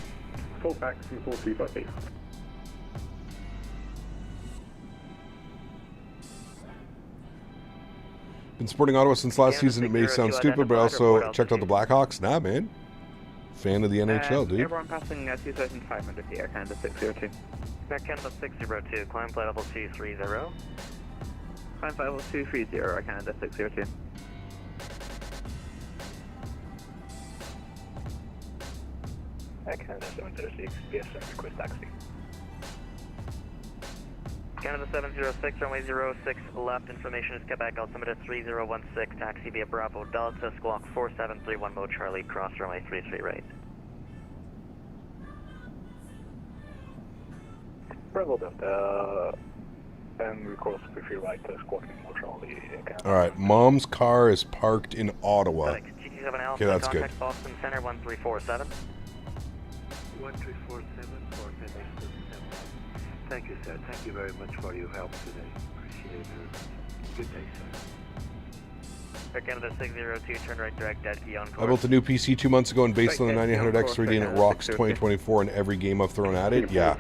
Full back, Singapore 258. Been supporting Ottawa since last season. It may sound stupid, but I also checked out the Blackhawks. Nah, man. Fan of the NHL, dude. Everyone passing 2,500 here, Canada 602. Back Canada 602, climb flight level 230. Climb flight level 230, Canada 602. Canada 706, PSM, request taxi. Canada 706, runway 06 left, information is Quebec, altimeter 3016, taxi via Bravo Delta, squawk 4731 Mo Charlie, cross runway 33 right. Bravo Delta, and we cross 33 right, squawking Mo Charlie. Alright, Mom's car is parked in Ottawa. Okay, that's good. Boston Center 1347. 1347 for FedEx 7. Thank you, sir. Thank you very much for your help today. Appreciate it. Good day, sir. Air Canada 602, turn right direct, dead key on course. I built a new PC 2 months ago and based on the 9900 X3D and it rocks 2024 in every game I've thrown at it. Yeah.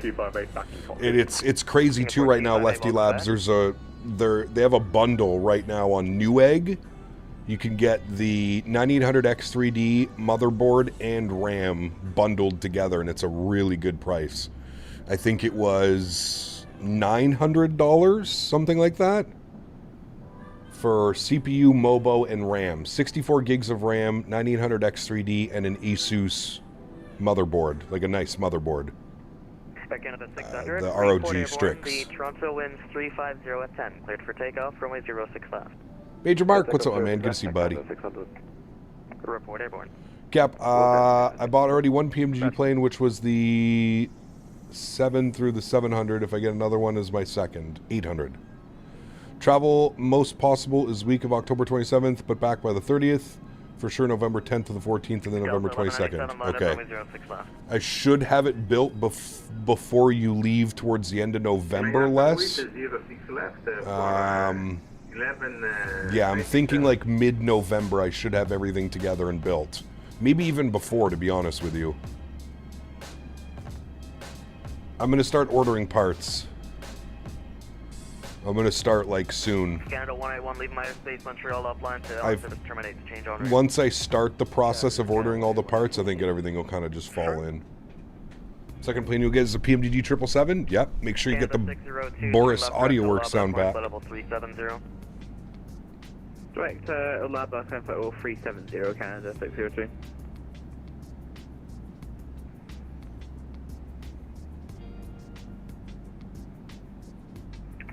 It's crazy too right now, Lefty Labs. They have a bundle right now on Newegg. You can get the 9800 X3D motherboard and RAM bundled together, and it's a really good price. I think it was $900, something like that, for CPU, Mobo, and RAM. 64 gigs of RAM, 9800 X3D, and an Asus motherboard, like a nice motherboard. The ROG Strix. The Toronto winds 350 at 10, cleared for takeoff, runway 06 left. Major Mark, what's up, my man? Good to see you, buddy. Report airborne. Cap, I bought already one PMDG plane, which was the 7 through the 700. If I get another one, is my second. 800. Travel most possible is week of October 27th, but back by the 30th. For sure, November 10th to the 14th, and then November 22nd. Okay. I should have it built before you leave towards the end of November, Les. Yeah, I'm thinking like mid-November I should have everything together and built. Maybe even before, to be honest with you. I'm going to start ordering parts. I'm going to start like soon. Canada 181, leave my space, Montreal upline to terminate the change on. Once I start the process of ordering all the parts, I think everything will kind of just fall in. Second plane you'll get is the PMDG 777. Yep, make sure you get the Boris AudioWorks sound back. Level 370. Direct, Lab, climb flight level 370, Canada 602.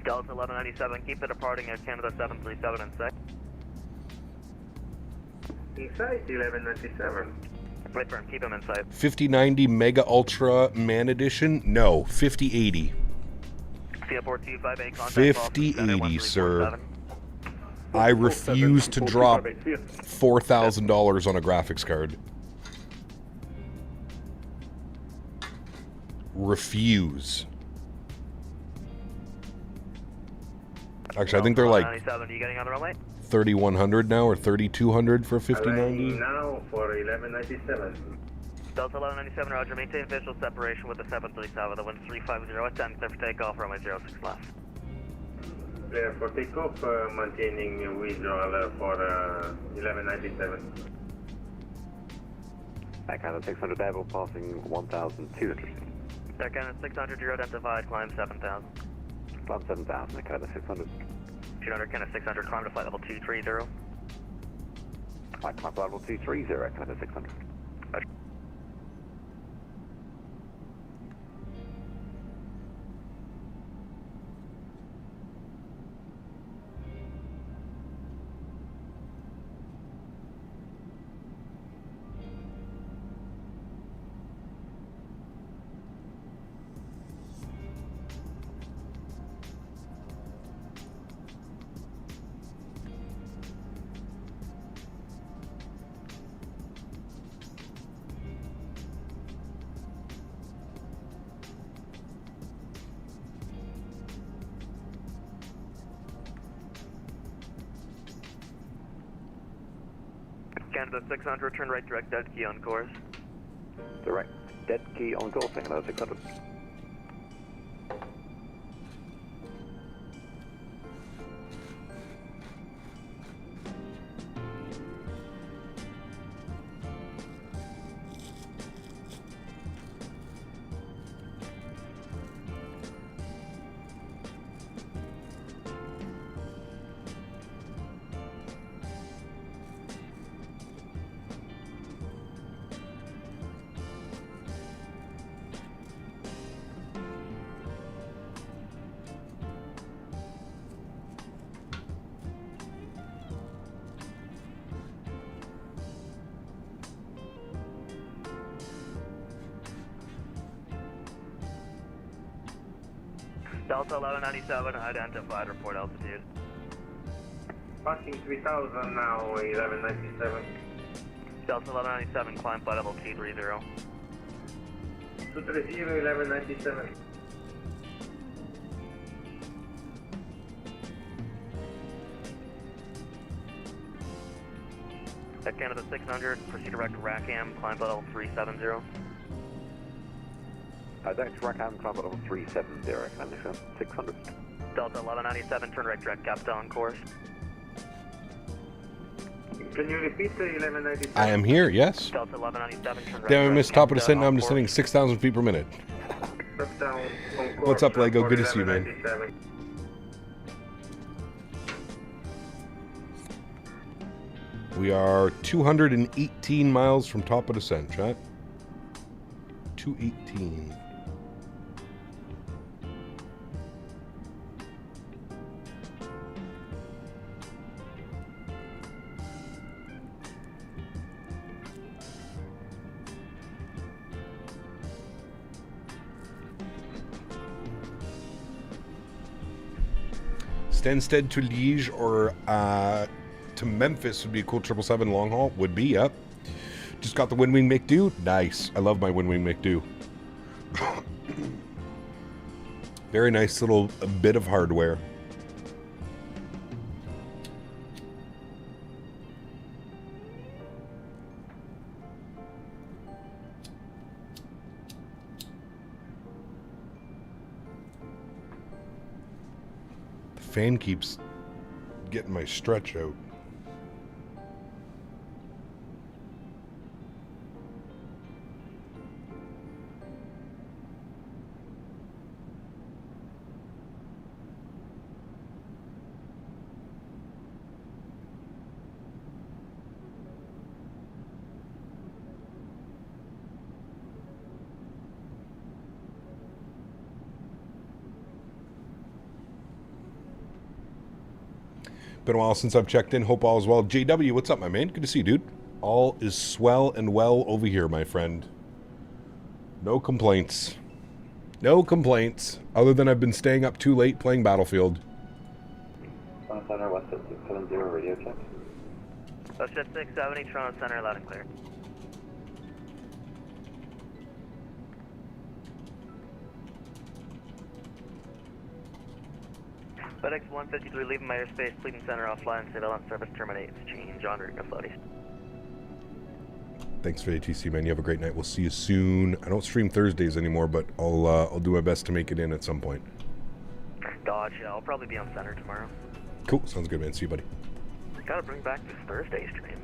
Delta 1197, keep it departing at Canada 737 and 6. Inside 1197. Wait for him, keep him inside. 5090 Mega Ultra Man Edition? No, 5080. CL4258, contact 5080, sir. I refuse to drop $4,000 on a graphics card. Refuse. Actually, I think they're like 97, are you getting on the runway? 3,100 now, or 3,200 for 5090. Now for 1197. Delta 1197, roger. Maintain visual separation with the 737. The wind 350 at 10, clear for takeoff, runway 06 left. Clear for takeoff, maintaining visual for 1197. Back out of 600 level, passing 1,200. Back out of 600, you're identified, climb 7,000. Climb 7,000, back out of 600. 200, kind of 600, climb to flight level 230. Flight climb level 230, kind of 600. Canada 600, turn right direct dead key on course. Direct dead key on course, Canada 600. Delta 1197, identified, report altitude. Passing 3000 now, 1197. Delta 1197, climb flight level 230. 230, 1197. At Canada 600, proceed direct to Rackham, climb flight level 370. Direct Rackham, climb level 370, kind of 600. Delta 1197, turn right direct Capita on course. Can you repeat the 1197? I am here, yes. Delta 1197, turn right Damn, I direct missed top of Capita descent, now on I'm descending course. 6,000 feet per minute. Down on course. What's up, Lego? Good to see you, man. 1197. We are 218 miles from top of descent, chat. 218. Stansted to Liège or to Memphis would be a cool 777 long haul. Would be, yep. Just got the Wind Wing McDo. Nice. I love my Wind Wing McDo. Very nice little bit of hardware. The fan keeps getting my stretch out. Been a while since I've checked in. Hope all is well. JW, what's up, my man? Good to see you, dude. All is swell and well over here, my friend. No complaints. No complaints, other than I've been staying up too late playing Battlefield. Toronto Center, West 670, radio check. West 670, Toronto Center, loud and clear. FedEx 153 leaving my airspace, Cleveland Center offline, surveillance service terminates, change en route to floaties. Thanks for the ATC, man. You have a great night. We'll see you soon. I don't stream Thursdays anymore, but I'll do my best to make it in at some point. Gotcha. I'll probably be on center tomorrow. Cool. Sounds good, man. See you, buddy. Gotta bring back this Thursday stream.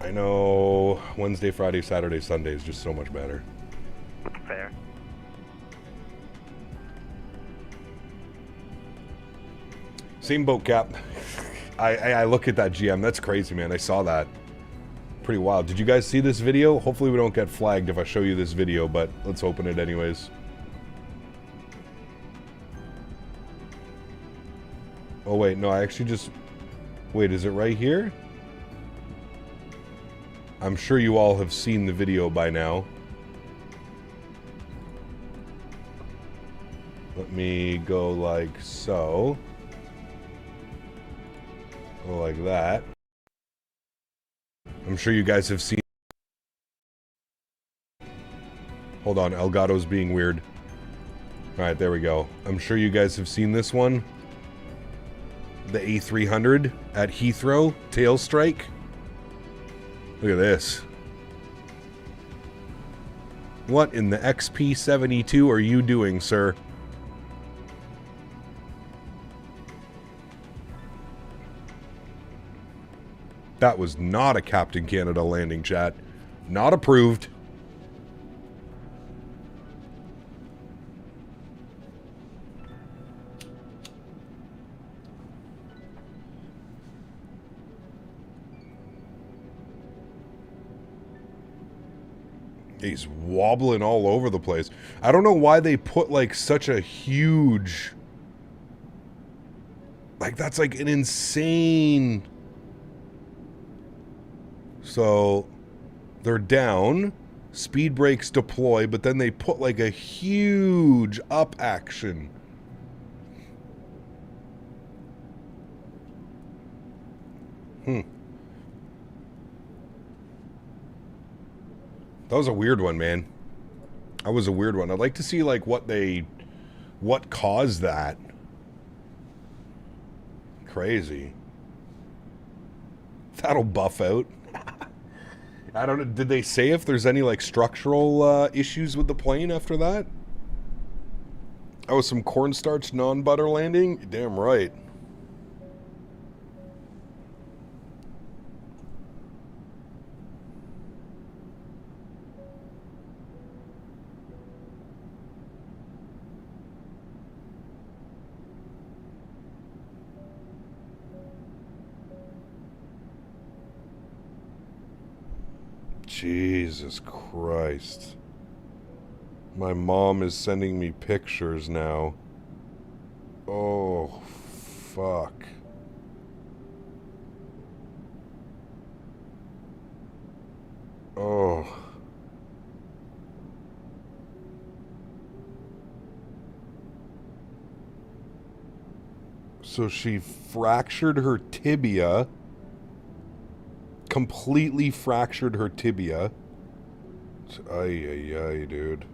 I know. Wednesday, Friday, Saturday, Sunday is just so much better. Fair. Same boat, Cap. I look at that GM. That's crazy, man. I saw that. Pretty wild. Did you guys see this video? Hopefully we don't get flagged if I show you this video, but let's open it anyways. Oh wait, no, I actually just... Wait, is it right here? I'm sure you all have seen the video by now. Let me go like so. Go like that. I'm sure you guys have seen... Hold on, Elgato's being weird. Alright, there we go. I'm sure you guys have seen this one. The A300 at Heathrow, tail strike. Look at this. What in the XP-72 are you doing, sir? That was not a Captain Canada landing, chat. Not approved. He's wobbling all over the place. I don't know why they put like such a huge... Like that's like an insane... So, they're down, speed brakes deploy, but then they put like a huge up action. That was a weird one, man. That was a weird one. I'd like to see like what caused that. Crazy. That'll buff out. I don't know. Did they say if there's any like structural issues with the plane after that? Oh, some cornstarch non-butter landing? Damn right. Jesus Christ. My mom is sending me pictures now. Oh, fuck. Oh. So she fractured her tibia. Completely fractured her tibia. Ay, dude.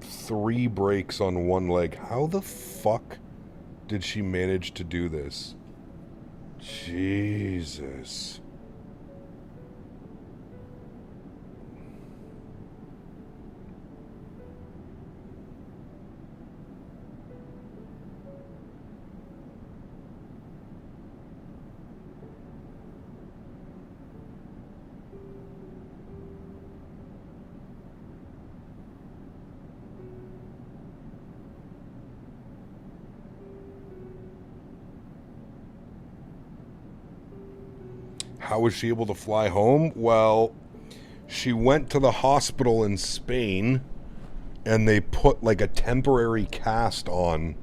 Three breaks on one leg. How the fuck did she manage to do this? Jesus. How was she able to fly home? Well, she went to the hospital in Spain and they put like a temporary cast on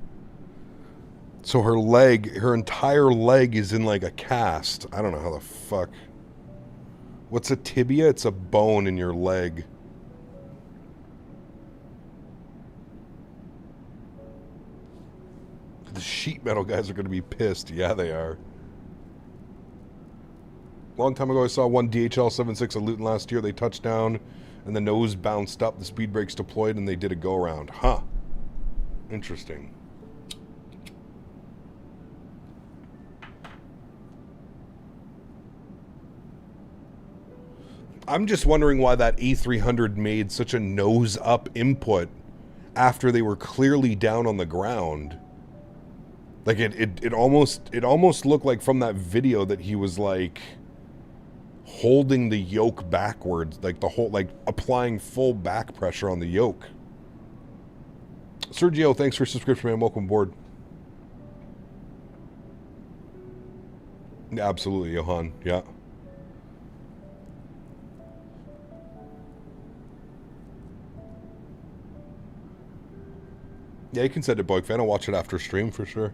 So her leg, her entire leg is in like a cast. I don't know how the fuck. What's a tibia? It's a bone in your leg. The sheet metal guys are going to be pissed. Yeah, they are. Long time ago, I saw one DHL 76 at Luton last year. They touched down, and the nose bounced up. The speed brakes deployed, and they did a go-around. Huh. Interesting. I'm just wondering why that A300 made such a nose-up input after they were clearly down on the ground. Like, it almost looked like from that video that he was, like, holding the yoke backwards. Like, the whole, like, applying full back pressure on the yoke. Sergio, thanks for subscription, man. Welcome aboard. Absolutely, Johan. Yeah. Yeah, you can send it, Boy Fan. I'll watch it after stream for sure.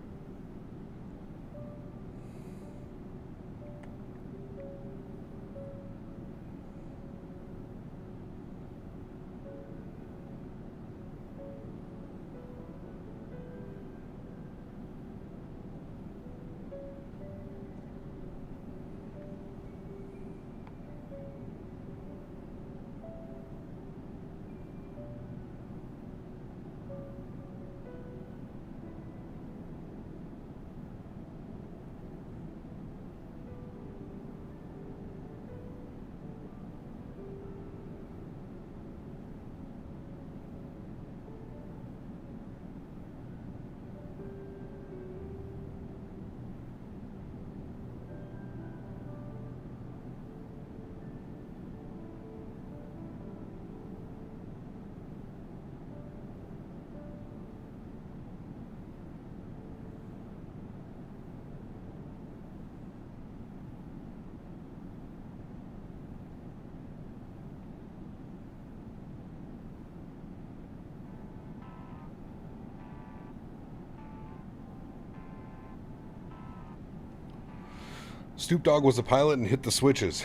Stoop Dog was a pilot and hit the switches.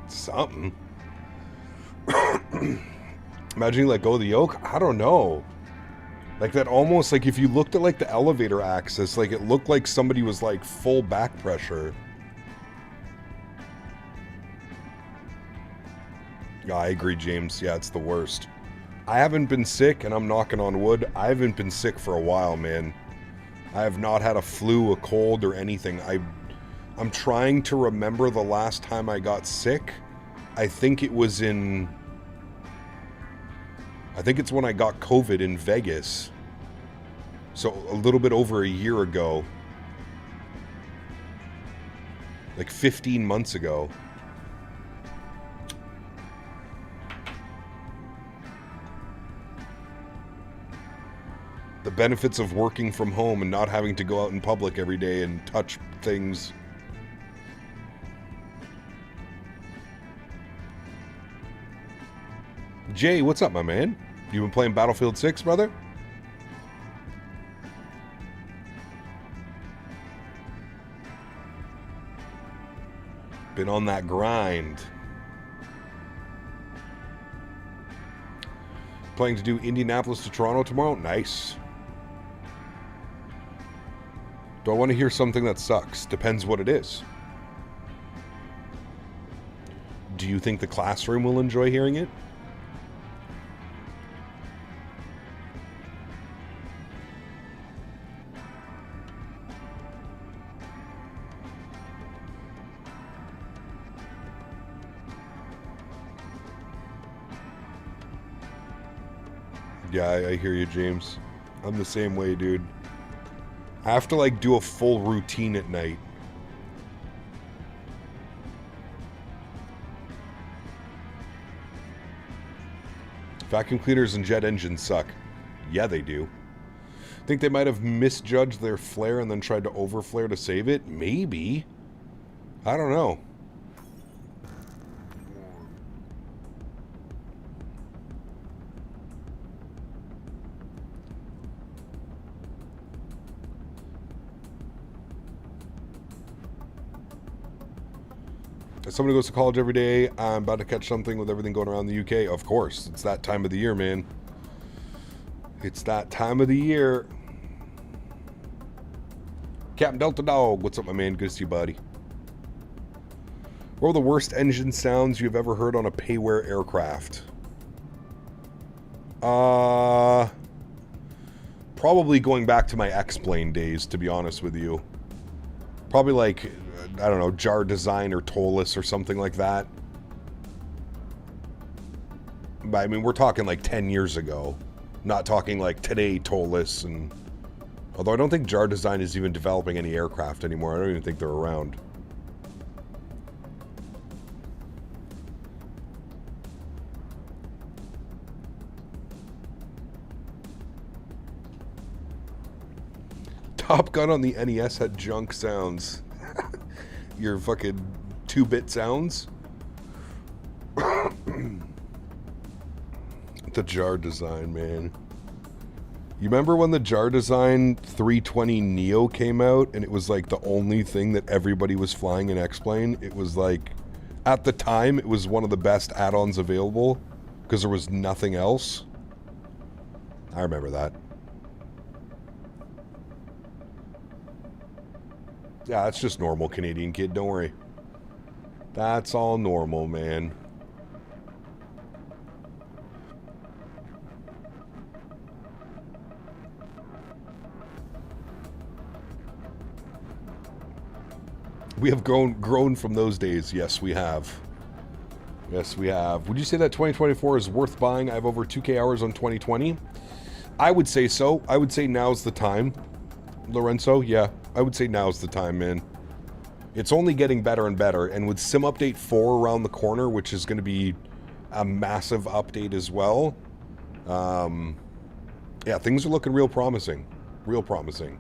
Something. Imagine you let go of the yoke? I don't know. Like that almost, like if you looked at like the elevator axis, like it looked like somebody was like full back pressure. Yeah, I agree, James. Yeah, it's the worst. I haven't been sick, and I'm knocking on wood. I haven't been sick for a while, man. I have not had a flu, a cold, or anything. I'm trying to remember the last time I got sick. I think it was in... I think it's when I got COVID in Vegas. So a little bit over a year ago. Like 15 months ago. The benefits of working from home and not having to go out in public every day and touch things. Jay, what's up, my man? You been playing Battlefield 6, brother? Been on that grind. Planning to do Indianapolis to Toronto tomorrow? Nice. Do I want to hear something that sucks? Depends what it is. Do you think the classroom will enjoy hearing it? Yeah, I hear you, James. I'm the same way, dude. I have to, like, do a full routine at night. Vacuum cleaners and jet engines suck. Yeah, they do. Think they might have misjudged their flare and then tried to overflare to save it? Maybe. I don't know. As someone who goes to college every day, I'm about to catch something with everything going around the UK. Of course, it's that time of the year, man. It's that time of the year. Captain Delta Dog, what's up, my man? Good to see you, buddy. What were the worst engine sounds you've ever heard on a payware aircraft? Probably going back to my X-Plane days, to be honest with you. Probably like, I don't know, Jar Design or Tolus or something like that. But I mean, we're talking like 10 years ago. Not talking like today Tolus and... Although I don't think Jar Design is even developing any aircraft anymore. I don't even think they're around. Top Gun on the NES had junk sounds. Your fucking 2-bit sounds. The Jar Design, man. You remember when the Jar Design 320 Neo came out and it was like the only thing that everybody was flying in X-Plane? It was like, at the time, it was one of the best add-ons available because there was nothing else. I remember that. Yeah, that's just normal, Canadian kid. Don't worry. That's all normal, man. We have grown from those days. Yes, we have. Yes, we have. Would you say that 2024 is worth buying? I have over 2K hours on 2020. I would say so. I would say now's the time. Lorenzo, yeah. I would say now's the time, man. It's only getting better and better. And with Sim Update 4 around the corner, which is going to be a massive update as well. Yeah, things are looking real promising. Real promising.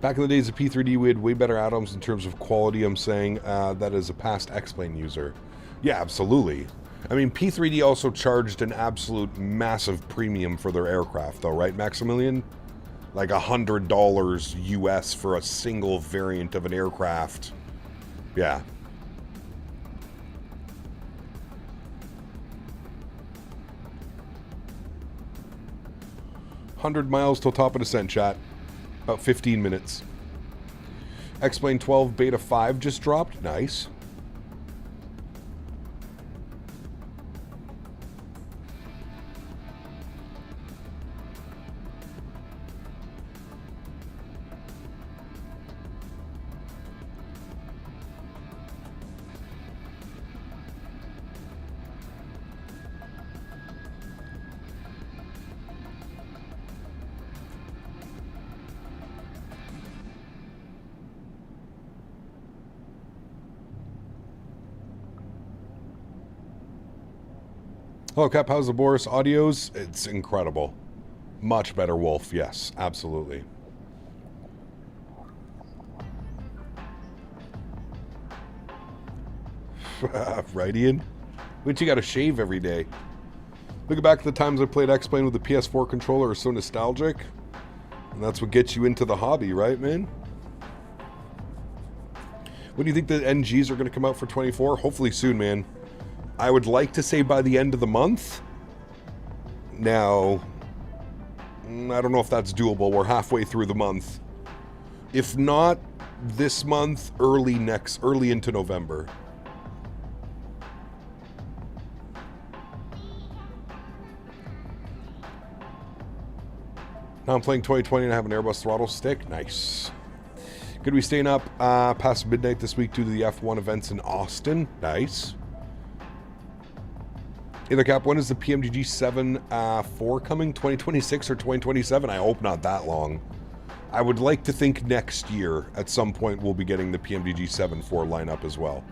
Back in the days of P3D, we had way better add-ons in terms of quality. I'm saying that as a past X-Plane user. Yeah, absolutely. I mean, P3D also charged an absolute massive premium for their aircraft, though, right, Maximilian? Like $100 US for a single variant of an aircraft. Yeah. $100 miles till top of descent, chat. About 15 minutes. X-Plane 12 Beta 5 just dropped. Nice. Hello, Cap. How's the Boris audios? It's incredible. Much better, Wolf. Yes, absolutely. Right, Ian? But you got to shave every day. Looking back at the times I played X-Plane with the PS4 controller are so nostalgic. And that's what gets you into the hobby, right, man? When do you think the NGs are going to come out for 24? Hopefully soon, man. I would like to say by the end of the month. Now, I don't know if that's doable. We're halfway through the month. If not this month, early into November. Now I'm playing 2020 and I have an Airbus throttle stick. Nice. Good to be staying up past midnight this week due to the F1 events in Austin. Nice. Either Cap, when is the PMDG 7.4 coming? 2026 or 2027? I hope not that long. I would like to think next year at some point we'll be getting the PMDG 7.4 lineup as well.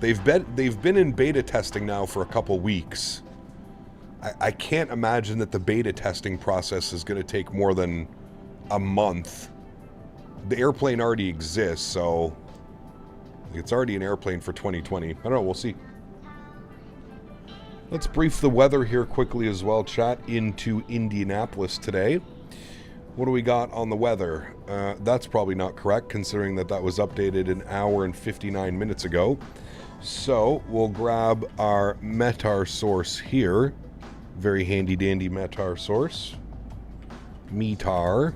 They've been in beta testing now for a couple weeks. I can't imagine that the beta testing process is going to take more than a month. The airplane already exists, so it's already an airplane for 2020. I don't know, we'll see. Let's brief the weather here quickly as well, chat, into Indianapolis today. What do we got on the weather? That's probably not correct, considering that was updated an hour and 59 minutes ago. So we'll grab our METAR source here. Very handy dandy METAR source. METAR.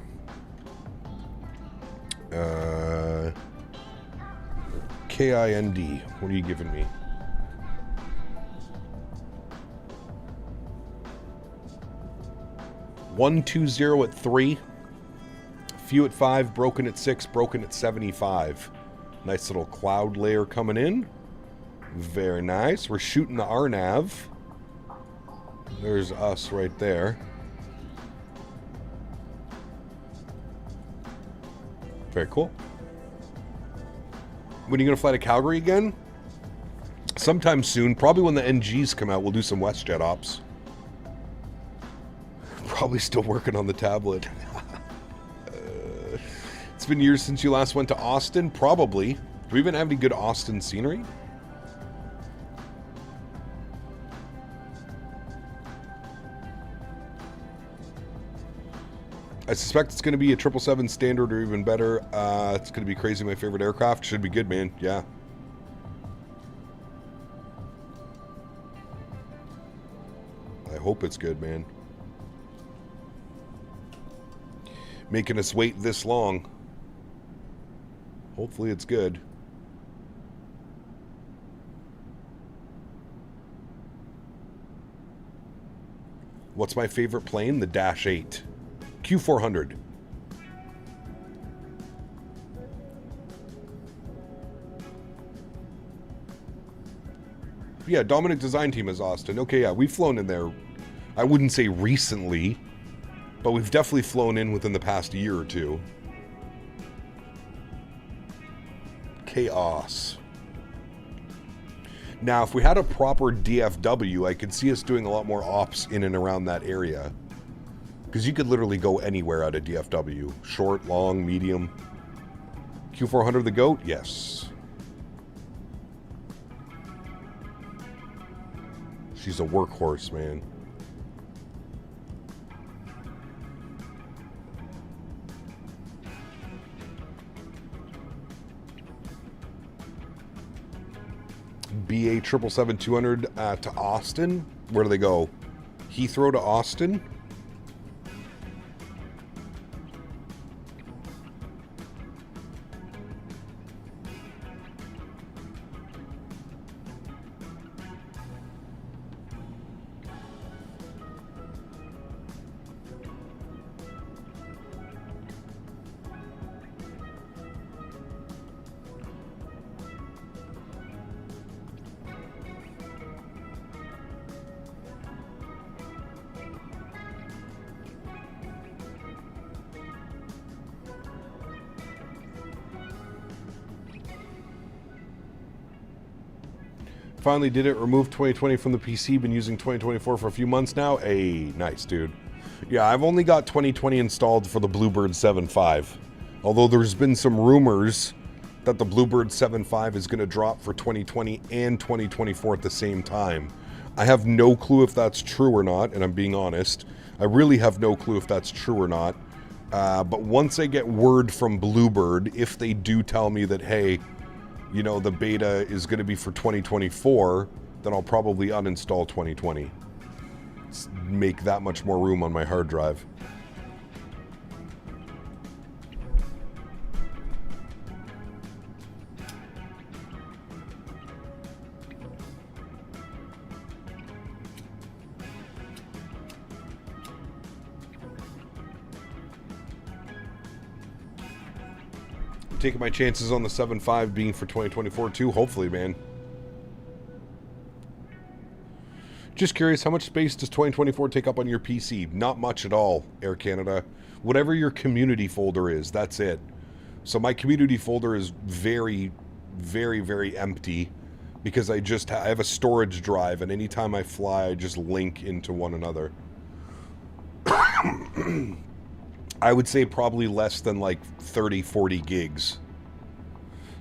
KIND. What are you giving me? $120 at 3. Few at 5, broken at 6, broken at 75. Nice little cloud layer coming in. Very nice. We're shooting the RNAV. There's us right there. Very cool. When are you going to fly to Calgary again? Sometime soon. Probably when the NGs come out, we'll do some WestJet ops. Probably still working on the tablet. It's been years since you last went to Austin. Probably. Do we even have any good Austin scenery? I suspect it's going to be a 777 standard or even better. It's going to be crazy. My favorite aircraft. Should be good, man. Yeah. I hope it's good, man. Making us wait this long. Hopefully it's good. What's my favorite plane? The Dash 8. Q400. Yeah, Dominic Design Team is Austin. Okay, yeah, we've flown in there. I wouldn't say recently, but we've definitely flown in within the past year or two. Chaos. Now, if we had a proper DFW, I could see us doing a lot more ops in and around that area. Because you could literally go anywhere out of DFW. Short, long, medium. Q400 the GOAT? Yes. She's a workhorse, man. BA 777-200 to Austin? Where do they go? Heathrow to Austin? Finally did it. Remove 2020 from the PC. Been using 2024 for a few months now. Hey, nice, dude. Yeah, I've only got 2020 installed for the Bluebird 7.5. Although there's been some rumors that the Bluebird 7.5 is going to drop for 2020 and 2024 at the same time. I have no clue if that's true or not, and I'm being honest. I really have no clue if that's true or not. But once I get word from Bluebird, if they do tell me that, hey, you know, the beta is going to be for 2024, then I'll probably uninstall 2020. Make that much more room on my hard drive. Taking my chances on the 7.5 being for 2024 too, hopefully, man. Just curious, how much space does 2024 take up on your PC? Not much at all, Air Canada. Whatever your community folder is, that's it. So my community folder is very, very, very empty because I have a storage drive, and anytime I fly, I just link into one another. I would say probably less than like 30, 40 gigs.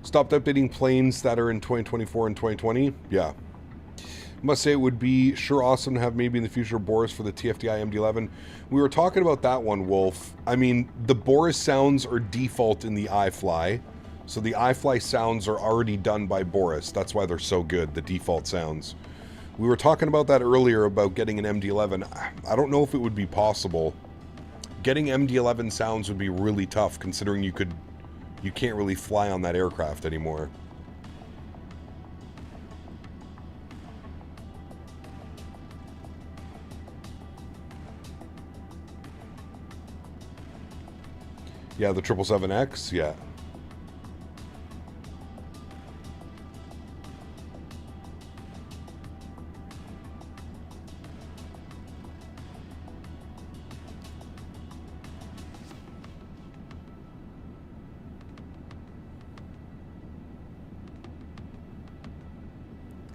Stopped updating planes that are in 2024 and 2020? Yeah. Must say it would be sure awesome to have maybe in the future Boris for the TFDI MD-11. We were talking about that one, Wolf. I mean, the Boris sounds are default in the iFly. So the iFly sounds are already done by Boris. That's why they're so good, the default sounds. We were talking about that earlier about getting an MD-11. I don't know if it would be possible. Getting MD-11 sounds would be really tough considering you can't really fly on that aircraft anymore. Yeah, the 777X, yeah.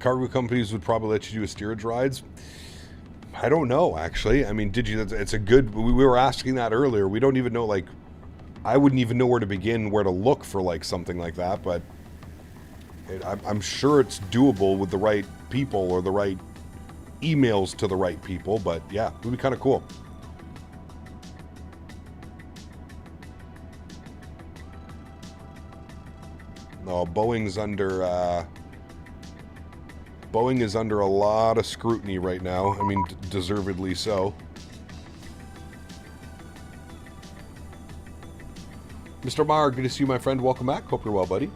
Cargo companies would probably let you do a steerage rides. I don't know, actually. I mean, did you? It's a good. We were asking that earlier. We don't even know, like, I wouldn't even know where to begin, where to look for like something like that. But I'm sure it's doable with the right people or the right emails to the right people. But yeah, it would be kind of cool. No, Boeing is under a lot of scrutiny right now. I mean, deservedly so. Mr. Meyer, good to see you, my friend. Welcome back. Hope you're well, buddy.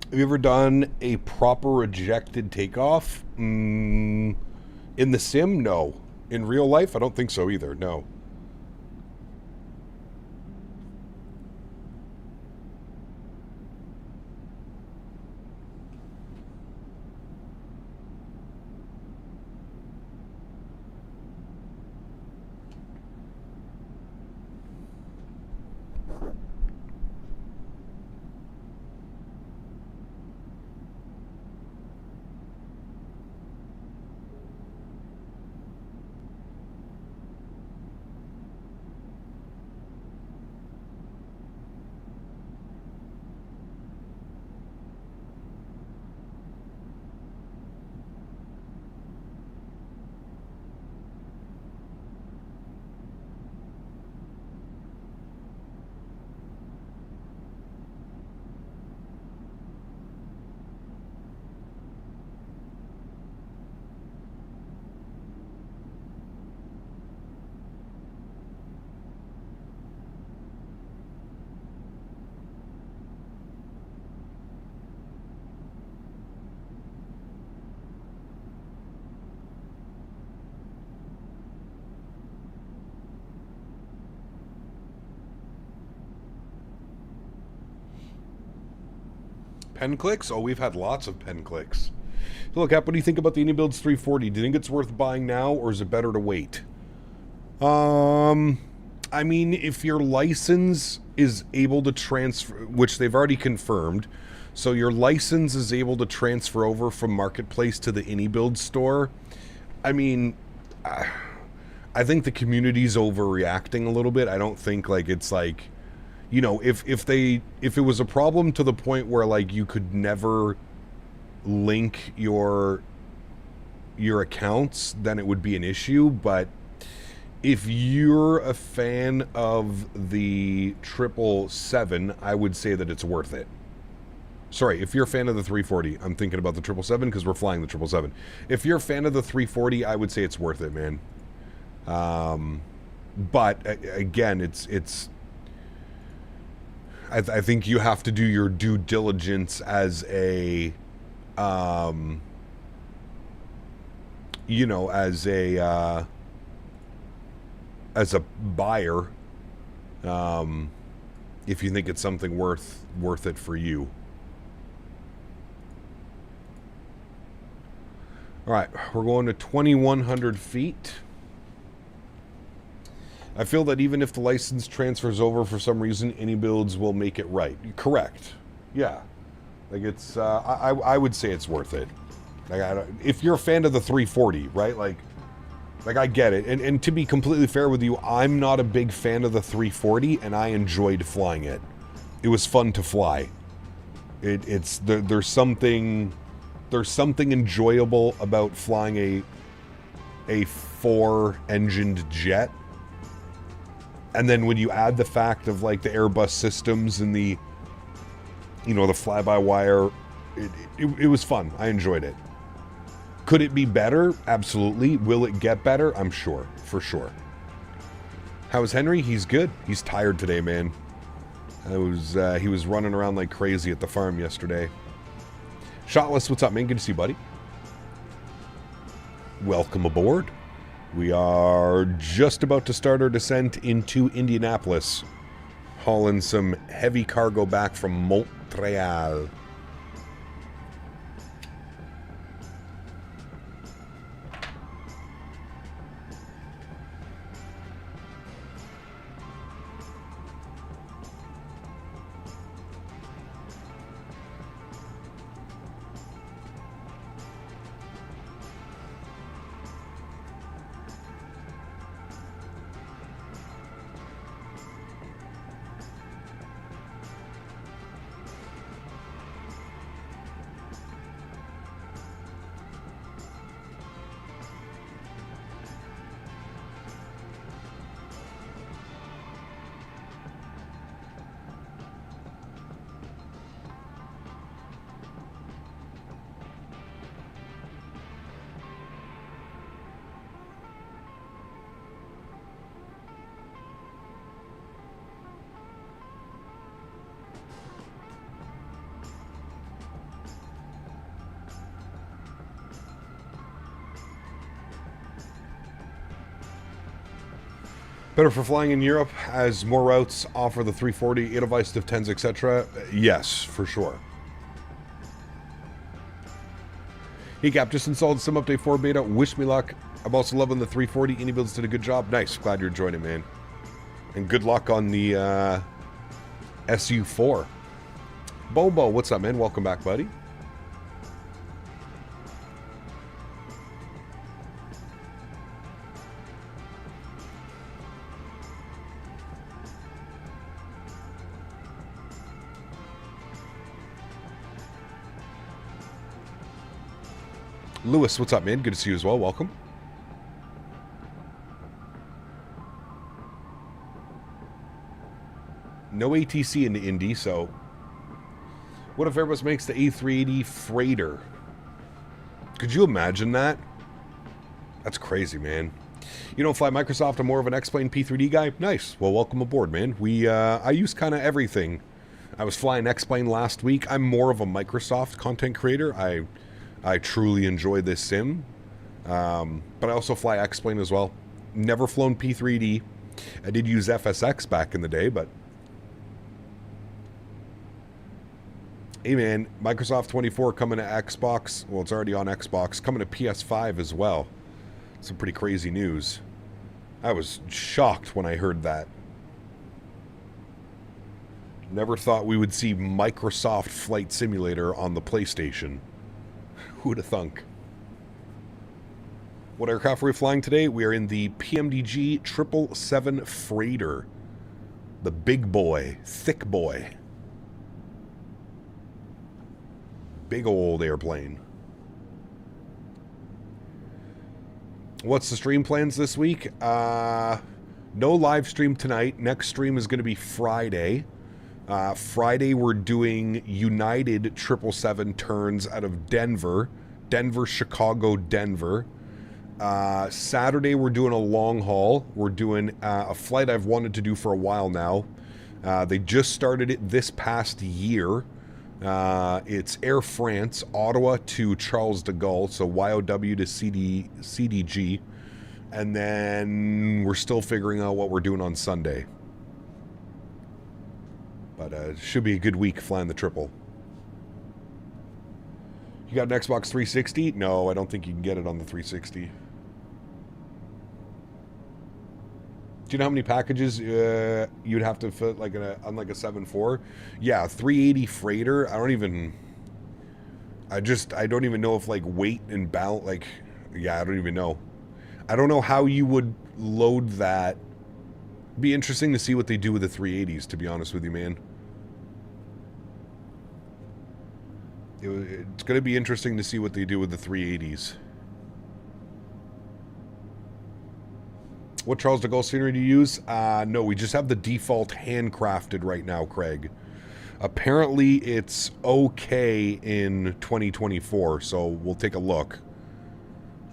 Have you ever done a proper rejected takeoff? In the sim, no. In real life, I don't think so either, no. Pen clicks? Oh, we've had lots of pen clicks. Look, Cap, what do you think about the AnyBuilds 340? Do you think it's worth buying now, or is it better to wait? I mean, if your license is able to transfer, which they've already confirmed, so your license is able to transfer over from Marketplace to the AnyBuilds store, I mean, I think the community's overreacting a little bit. I don't think, like, it's like, you know, if it was a problem to the point where, like, you could never link your accounts, then it would be an issue. But if you're a fan of the 777, I would say that it's worth it. Sorry, if you're a fan of the 340, I'm thinking about the 777 because we're flying the 777. If you're a fan of the 340, I would say it's worth it, man. But again, I think you have to do your due diligence as a, you know, as a, as a buyer, if you think it's something worth it for you. All right, we're going to 2,100 feet. I feel that even if the license transfers over for some reason, any builds will make it right. Correct. Yeah. Like it's, I would say it's worth it. Like if you're a fan of the 340, right? Like I get it. And to be completely fair with you, I'm not a big fan of the 340, and I enjoyed flying it. It was fun to fly. There's something enjoyable about flying a 4-engined jet. And then when you add the fact of like the Airbus systems and the, you know, the fly-by-wire, it was fun. I enjoyed it. Could it be better? Absolutely. Will it get better? I'm sure, for sure. How is Henry? He's good. He's tired today, man. He was running around like crazy at the farm yesterday. Shotless, what's up, man? Good to see you, buddy. Welcome aboard. We are just about to start our descent into Indianapolis, hauling some heavy cargo back from Montreal. Better for flying in Europe as more routes offer the 340, Edelweiss, Div 10s, etc. Yes, for sure. Hey Cap, just installed some update 4 beta. Wish me luck. I'm also loving the 340. AnyBuilds did a good job. Nice. Glad you're joining, man. And good luck on the SU4. Bobo, what's up, man? Welcome back, buddy. Lewis, what's up, man? Good to see you as well. Welcome. No ATC into Indy, so... What if Airbus makes the A380 freighter? Could you imagine that? That's crazy, man. You don't fly Microsoft, I'm more of an X-Plane P3D guy? Nice. Well, welcome aboard, man. I use kind of everything. I was flying X-Plane last week. I'm more of a Microsoft content creator. I truly enjoy this sim, but I also fly X-Plane as well. Never flown P3D. I did use FSX back in the day, but... Hey man, Microsoft 24 coming to Xbox. Well, it's already on Xbox. Coming to PS5 as well. Some pretty crazy news. I was shocked when I heard that. Never thought we would see Microsoft Flight Simulator on the PlayStation. Who'd have thunk? What aircraft are we flying today? We are in the PMDG 777 Freighter. The big boy. Thick boy. Big old airplane. What's the stream plans this week? No live stream tonight. Next stream is going to be Friday. Friday we're doing United 777 turns out of Denver. Denver, Chicago, Denver. Saturday we're doing a long haul. We're doing a flight I've wanted to do for a while now. They just started it this past year. It's Air France, Ottawa to Charles de Gaulle, so YOW to CDG. And then we're still figuring out what we're doing on Sunday. But it should be a good week flying the triple. You got an Xbox 360? No, I don't think you can get it on the 360. Do you know how many packages you'd have to fit like on like a 7.4? Yeah, 380 freighter. I don't even know if like weight and balance, like, yeah, I don't even know. I don't know how you would load that. Be interesting to see what they do with the 380s, to be honest with you, man. It's going to be interesting to see what they do with the 380s. What Charles de Gaulle scenery do you use? No, we just have the default handcrafted right now, Craig. Apparently it's okay in 2024, so we'll take a look.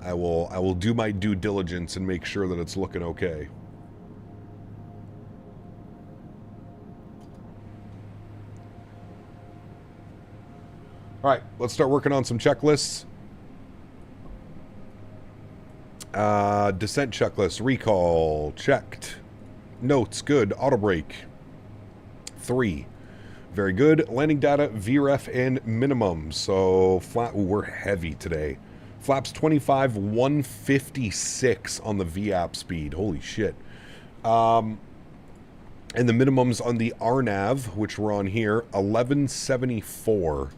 I will do my due diligence and make sure that it's looking okay. All right, let's start working on some checklists. Descent checklist, recall, checked. Notes, good. Auto brake, 3. Very good. Landing data, VREF, and minimum. So, flat, ooh, we're heavy today. Flaps 25, 156 on the VAP speed. Holy shit. And the minimums on the RNAV, which we're on here, 1174.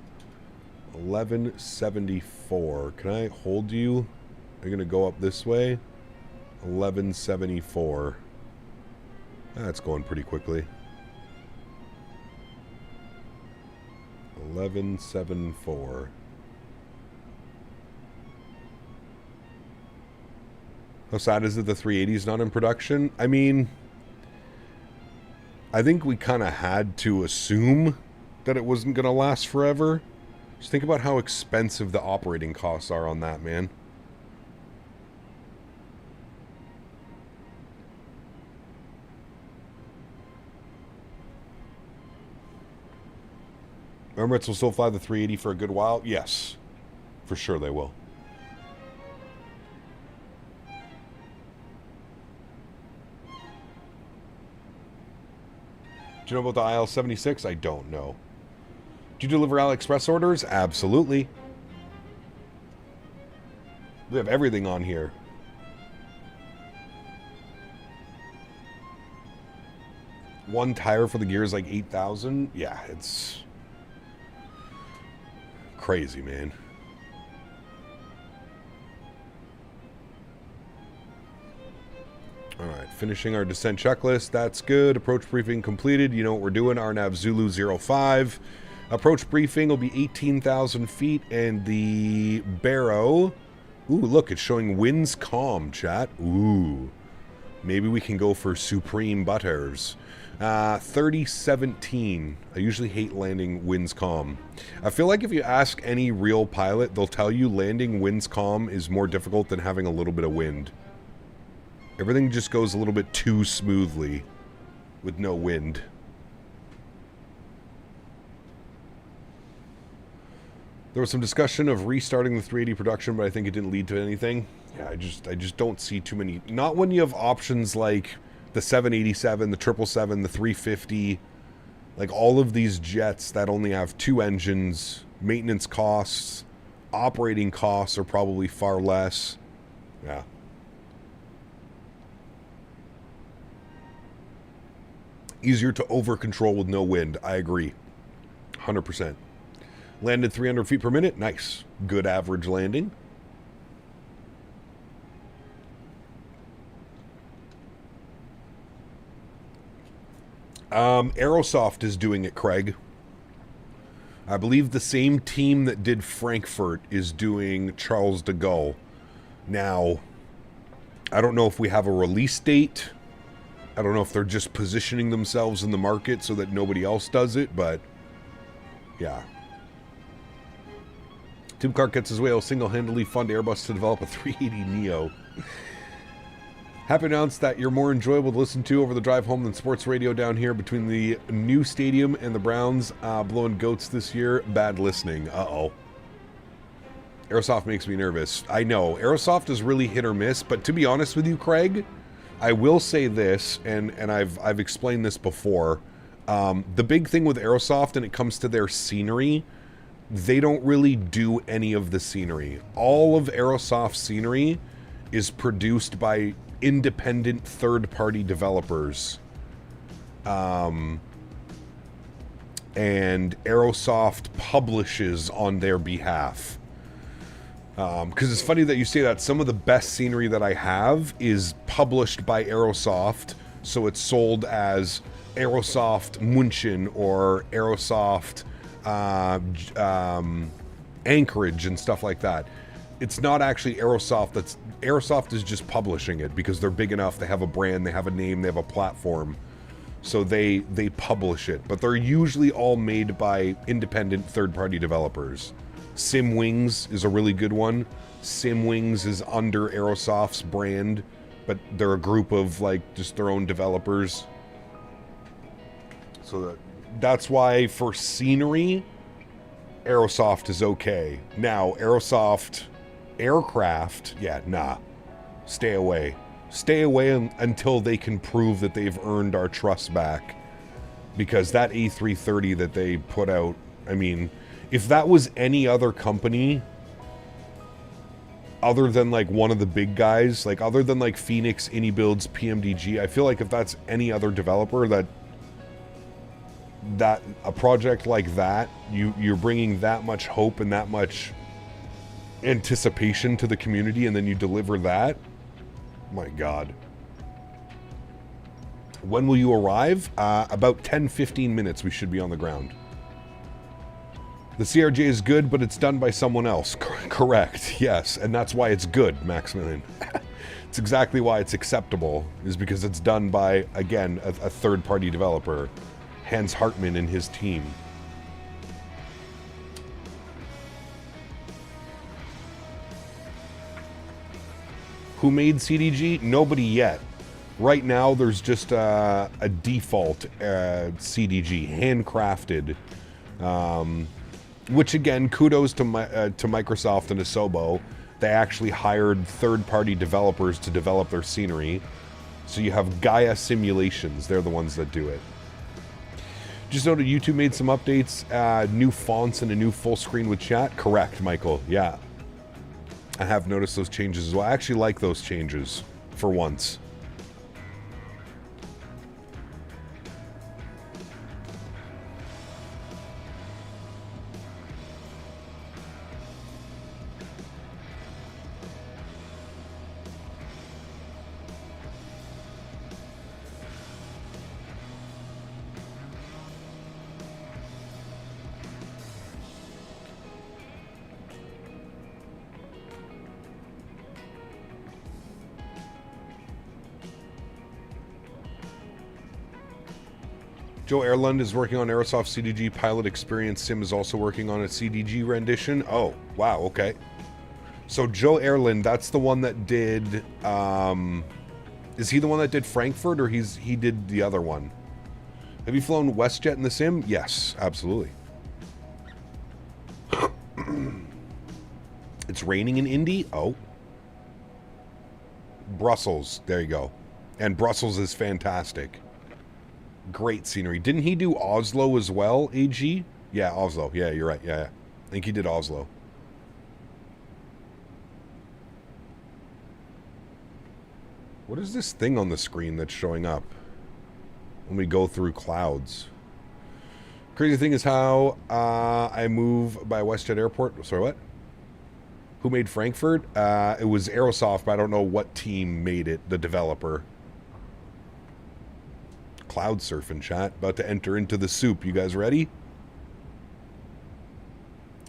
1174. Can I hold you? Are you going to go up this way? 1174. That's going pretty quickly. 1174. How sad is it the 380's not in production? I mean, I think we kind of had to assume that it wasn't going to last forever. Just think about how expensive the operating costs are on that, man. Emirates will still fly the 380 for a good while? Yes. For sure they will. Do you know about the IL-76? I don't know. Do you deliver AliExpress orders? Absolutely. We have everything on here. One tire for the gear is like 8,000. Yeah, it's crazy, man. All right, finishing our descent checklist. That's good. Approach briefing completed. You know what we're doing. RNAV Zulu 05. Approach briefing will be 18,000 feet, and the Barrow. Ooh, look, it's showing winds calm, chat. Ooh. Maybe we can go for Supreme Butters. 3017. I usually hate landing winds calm. I feel like if you ask any real pilot, they'll tell you landing winds calm is more difficult than having a little bit of wind. Everything just goes a little bit too smoothly with no wind. There was some discussion of restarting the 380 production, but I think it didn't lead to anything. Yeah, I just don't see too many. Not when you have options like the 787, the 777, the 350, like all of these jets that only have 2 engines. Maintenance costs, operating costs are probably far less. Yeah. Easier to over control with no wind. I agree. 100%. Landed 300 feet per minute. Nice. Good average landing. Aerosoft is doing it, Craig. I believe the same team that did Frankfurt is doing Charles de Gaulle. Now, I don't know if we have a release date. I don't know if they're just positioning themselves in the market so that nobody else does it, but yeah. Tim Clark gets his way. Will single-handedly fund Airbus to develop a 380 Neo. Happy to announce that you're more enjoyable to listen to over the drive home than sports radio down here between the new stadium and the Browns blowing goats this year. Bad listening. Uh-oh. Aerosoft makes me nervous. I know. Aerosoft is really hit or miss, but to be honest with you, Craig, I will say this, and I've explained this before. The big thing with Aerosoft, and it comes to their scenery, they don't really do any of the scenery. All of Aerosoft's scenery is produced by independent third-party developers. And Aerosoft publishes on their behalf. Because it's funny that you say that. Some of the best scenery that I have is published by Aerosoft, so it's sold as Aerosoft München or Aerosoft Anchorage and stuff like that. It's not actually Aerosoft. Aerosoft is just publishing it because they're big enough. They have a brand, they have a name, they have a platform, so they publish it. But they're usually all made by independent third-party developers. Simwings is a really good one. Simwings is under Aerosoft's brand, but they're a group of like just their own developers. So that's why for scenery, Aerosoft is okay. Now, Aerosoft aircraft, yeah, nah. Stay away. Stay away until they can prove that they've earned our trust back. Because that A330 that they put out, I mean, if that was any other company other than like one of the big guys, like other than like Phoenix, AnyBuilds, PMDG, I feel like if that's any other developer that a project like that, you're bringing that much hope and that much anticipation to the community, and then you deliver that, my God. When will you arrive? About 10-15 minutes we should be on the ground. The CRJ is good, but it's done by someone else. Correct, yes, and that's why it's good, Maximilian. It's exactly why it's acceptable, is because it's done by, again, a third-party developer. Hans Hartmann and his team. Who made CDG? Nobody yet. Right now, there's just a default CDG, handcrafted. Which again, kudos to Microsoft and Asobo. They actually hired third-party developers to develop their scenery. So you have Gaia Simulations. They're the ones that do it. Just noted YouTube made some updates, new fonts and a new full screen with chat. Correct, Michael. Yeah. I have noticed those changes as well. I actually like those changes for once. Joe Airland is working on Aerosoft CDG Pilot Experience. Sim is also working on a CDG rendition. Oh, wow, okay. So Joe Airland, that's the one that did, is he the one that did Frankfurt, or he did the other one? Have you flown WestJet in the sim? Yes, absolutely. It's raining in Indy? Oh. Brussels, there you go. And Brussels is fantastic. Great scenery. Didn't he do Oslo as well, AG? Yeah, Oslo. Yeah, you're right. Yeah. I think he did Oslo. What is this thing on the screen that's showing up when we go through clouds? Crazy thing is how I move by WestJet Airport. Sorry, what? Who made Frankfurt? It was Aerosoft, but I don't know what team made it, the developer. Cloud surfing chat. About to enter into the soup. You guys ready?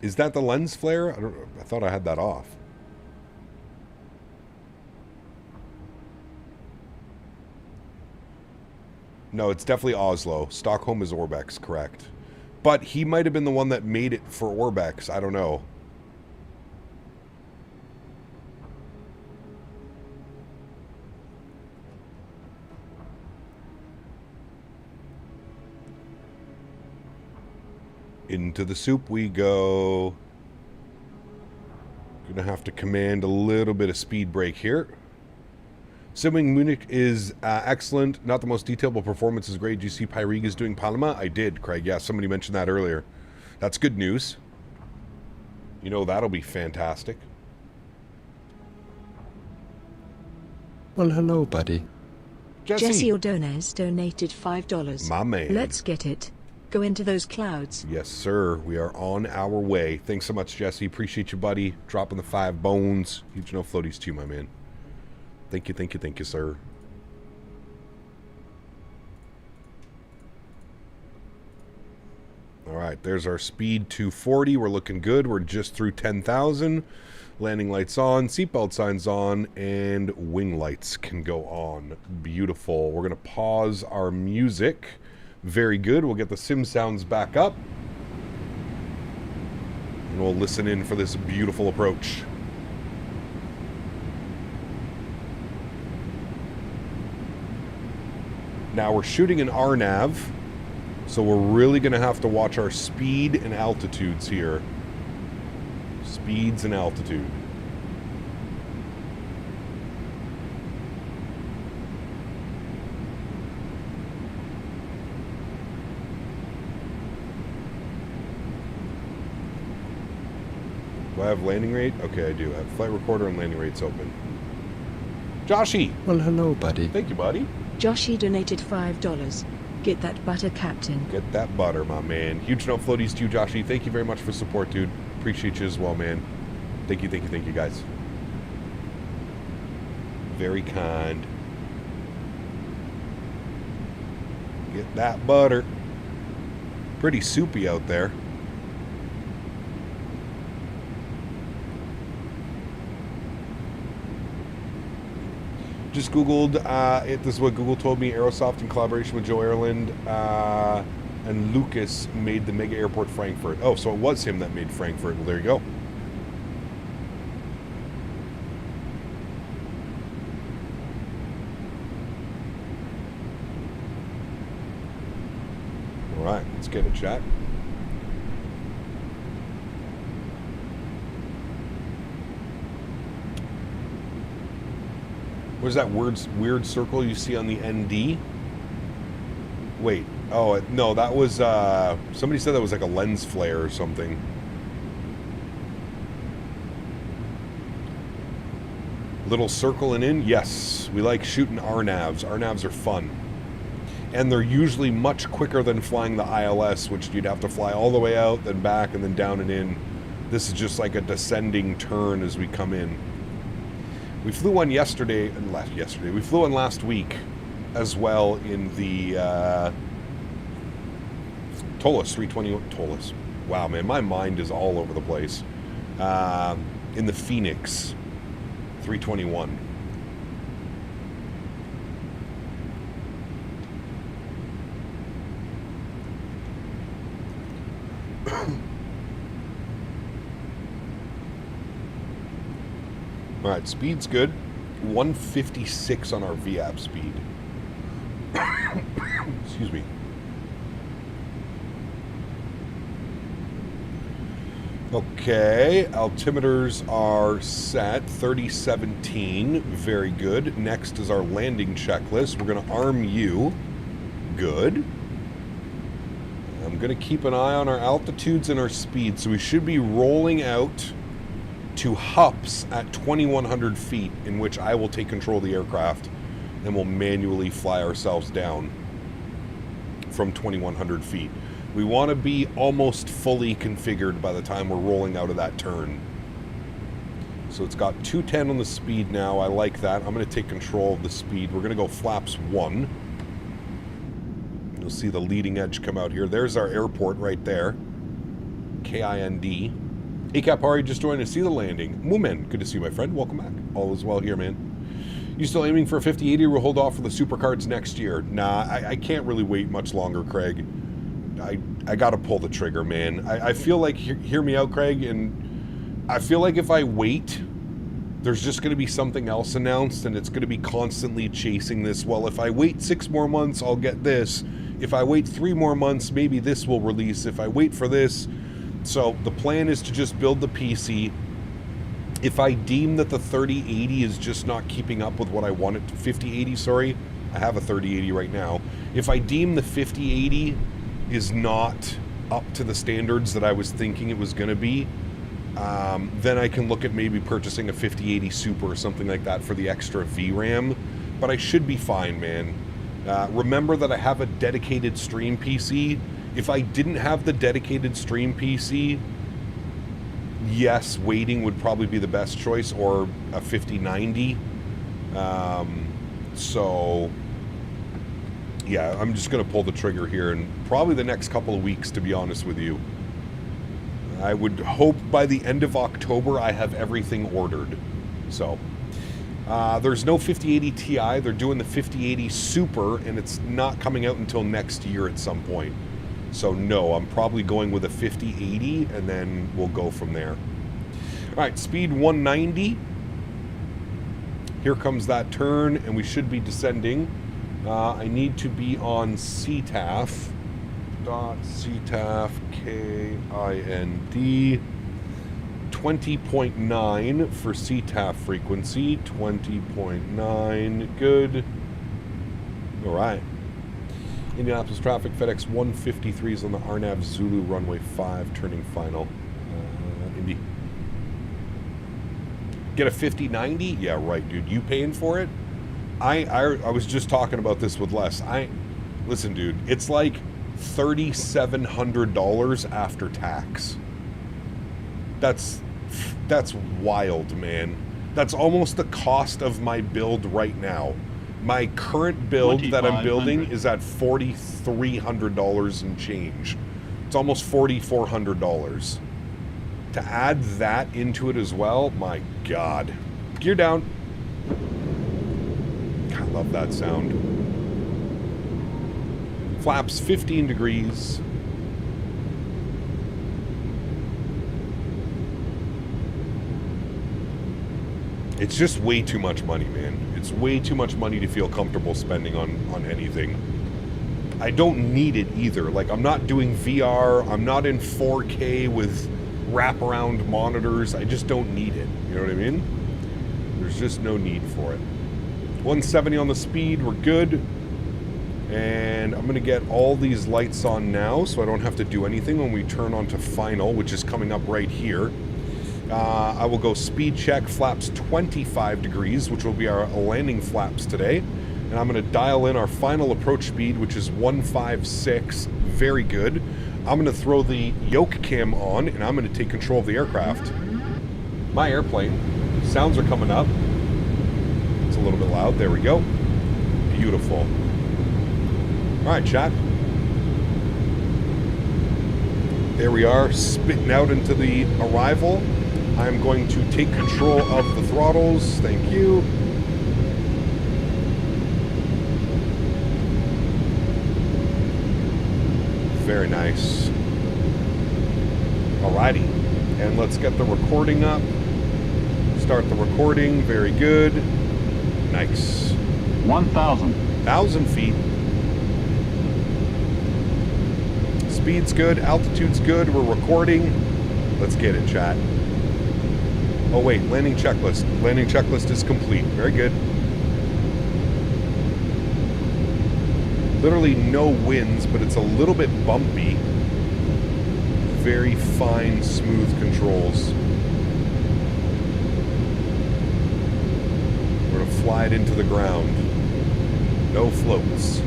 Is that the lens flare? I thought I had that off. No, it's definitely Oslo. Stockholm is Orbex, correct. But he might have been the one that made it for Orbex. I don't know. Into the soup we go. Gonna have to command a little bit of speed brake here. Simming Munich is excellent. Not the most detailed, but performance is great. Do you see Pyrig is doing Palma? I did, Craig. Yeah, somebody mentioned that earlier. That's good news. You know, that'll be fantastic. Well, hello, buddy. Jesse Ordonez donated $5. My man. Let's get it. Go into those clouds. Yes, sir. We are on our way. Thanks so much, Jesse. Appreciate you, buddy. Dropping the 5 bones. Huge no floaties to you, my man. Thank you, sir. All right, there's our speed 240. We're looking good. We're just through 10,000. Landing lights on, seatbelt signs on, and wing lights can go on. Beautiful. We're going to pause our music. Very good. We'll get the sim sounds back up. And we'll listen in for this beautiful approach. Now we're shooting an RNAV, so we're really going to have to watch our speed and altitudes here. Speeds and altitude. Do I have landing rate? Okay, I do. I have flight recorder and landing rates open. Joshy! Well, hello, buddy. Thank you, buddy. Joshy donated $5. Get that butter, Captain. Get that butter, my man. Huge no floaties to you, Joshy. Thank you very much for support, dude. Appreciate you as well, man. Thank you, guys. Very kind. Get that butter. Pretty soupy out there. Just Googled it. This is what Google told me. Aerosoft in collaboration with Joe Ireland and Lucas made the mega airport Frankfurt. Oh, so it was him that made Frankfurt. Well, there you go. All right, let's get a chat. What is that weird circle you see on the ND? Wait. Oh, no, that was... somebody said that was like a lens flare or something. Little circling in? Yes. We like shooting RNAVs. RNAVs are fun. And they're usually much quicker than flying the ILS, which you'd have to fly all the way out, then back, and then down and in. This is just like a descending turn as we come in. We flew one yesterday. We flew one last week as well in the Tolis 320. Tolis. Wow, man, my mind is all over the place. In the Phoenix 321. All right, speed's good. 156 on our VAP speed. Excuse me. Okay, altimeters are set. 3017. Very good. Next is our landing checklist. We're going to arm you. Good. I'm going to keep an eye on our altitudes and our speed. So we should be rolling out to Hups at 2,100 feet, in which I will take control of the aircraft and we'll manually fly ourselves down from 2,100 feet. We want to be almost fully configured by the time we're rolling out of that turn. So it's got 210 on the speed now. I like that. I'm going to take control of the speed. We're going to go flaps 1. You'll see the leading edge come out here. There's our airport right there. KIND. ACAP Hari just joined to see the landing. Moomin, good to see you, my friend. Welcome back. All is well here, man. You still aiming for a 5080? We'll hold off for the supercards next year. Nah, I can't really wait much longer, Craig. I gotta pull the trigger, man. I feel like, hear me out, Craig, and I feel like if I wait, there's just gonna be something else announced, and it's gonna be constantly chasing this. Well, if I wait 6 more months, I'll get this. If I wait 3 more months, maybe this will release. If I wait for this... So the plan is to just build the PC, If I deem that the 3080 is just not keeping up with what I want it to, 5080, sorry, I have a 3080 right now. If I deem the 5080 is not up to the standards that I was thinking it was going to be, then I can look at maybe purchasing a 5080 Super or something like that for the extra VRAM. But I should be fine, man. Remember that I have a dedicated stream PC. If I didn't have the dedicated stream PC, yes, waiting would probably be the best choice, or a 5090. So, yeah, I'm just going to pull the trigger here in probably the next couple of weeks, to be honest with you. I would hope by the end of October I have everything ordered. So, there's no 5080 Ti. They're doing the 5080 Super, and it's not coming out until next year at some point. So no, I'm probably going with a 5080, and then we'll go from there. All right, speed 190. Here comes that turn, and we should be descending. I need to be on CTAF. .CTAF KIND 20.9 for CTAF frequency. 20.9, good. All right. Indianapolis traffic, FedEx 153 is on the Arnav Zulu runway 5, turning final. Indy. Get a 5090? Yeah, right, dude. You paying for it? I was just talking about this with Les. Listen, dude, it's like $3,700 after tax. That's wild, man. That's almost the cost of my build right now. My current build that I'm building is at $4,300 and change. It's almost $4,400. To add that into it as well, my God. Gear down. I love that sound. Flaps 15 degrees. It's just way too much money, man. It's way too much money to feel comfortable spending on anything. I don't need it either. Like, I'm not doing VR. I'm not in 4K with wraparound monitors. I just don't need it. You know what I mean? There's just no need for it. 170 on the speed. We're good. And I'm going to get all these lights on now so I don't have to do anything when we turn on to final, which is coming up right here. I will go speed check, flaps 25 degrees, which will be our landing flaps today. And I'm going to dial in our final approach speed, which is 156. Very good. I'm going to throw the yoke cam on, and I'm going to take control of the aircraft. My airplane. Sounds are coming up. It's a little bit loud. There we go. Beautiful. All right, chat. There we are, spitting out into the arrival. I'm going to take control of the throttles. Thank you. Very nice. Alrighty. And let's get the recording up. Start the recording. Very good. Nice. 1,000. 1,000 feet. Speed's good. Altitude's good. We're recording. Let's get it, chat. Oh wait, landing checklist. Landing checklist is complete. Very good. Literally no winds, but it's a little bit bumpy. Very fine, smooth controls. We're gonna fly it into the ground. No floats.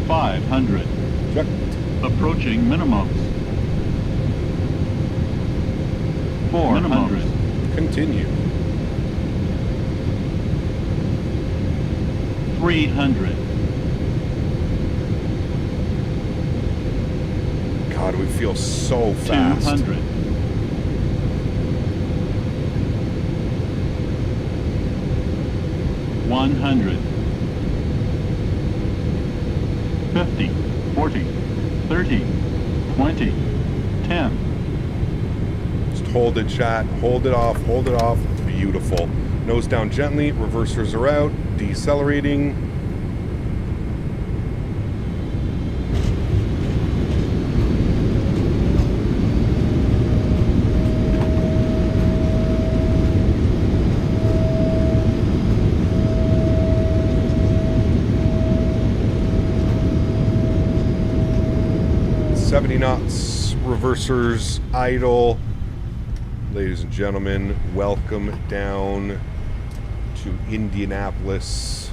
$500. Check. Approaching minimums. 400. Continue. 300. God, we feel so fast. 200. 100. 50, 40, 30, 20, 10. Just hold it, chat. Hold it off. Hold it off. Beautiful. Nose down gently. Reversers are out. Decelerating. 70 knots, reversers idle. Ladies and gentlemen, welcome down to Indianapolis.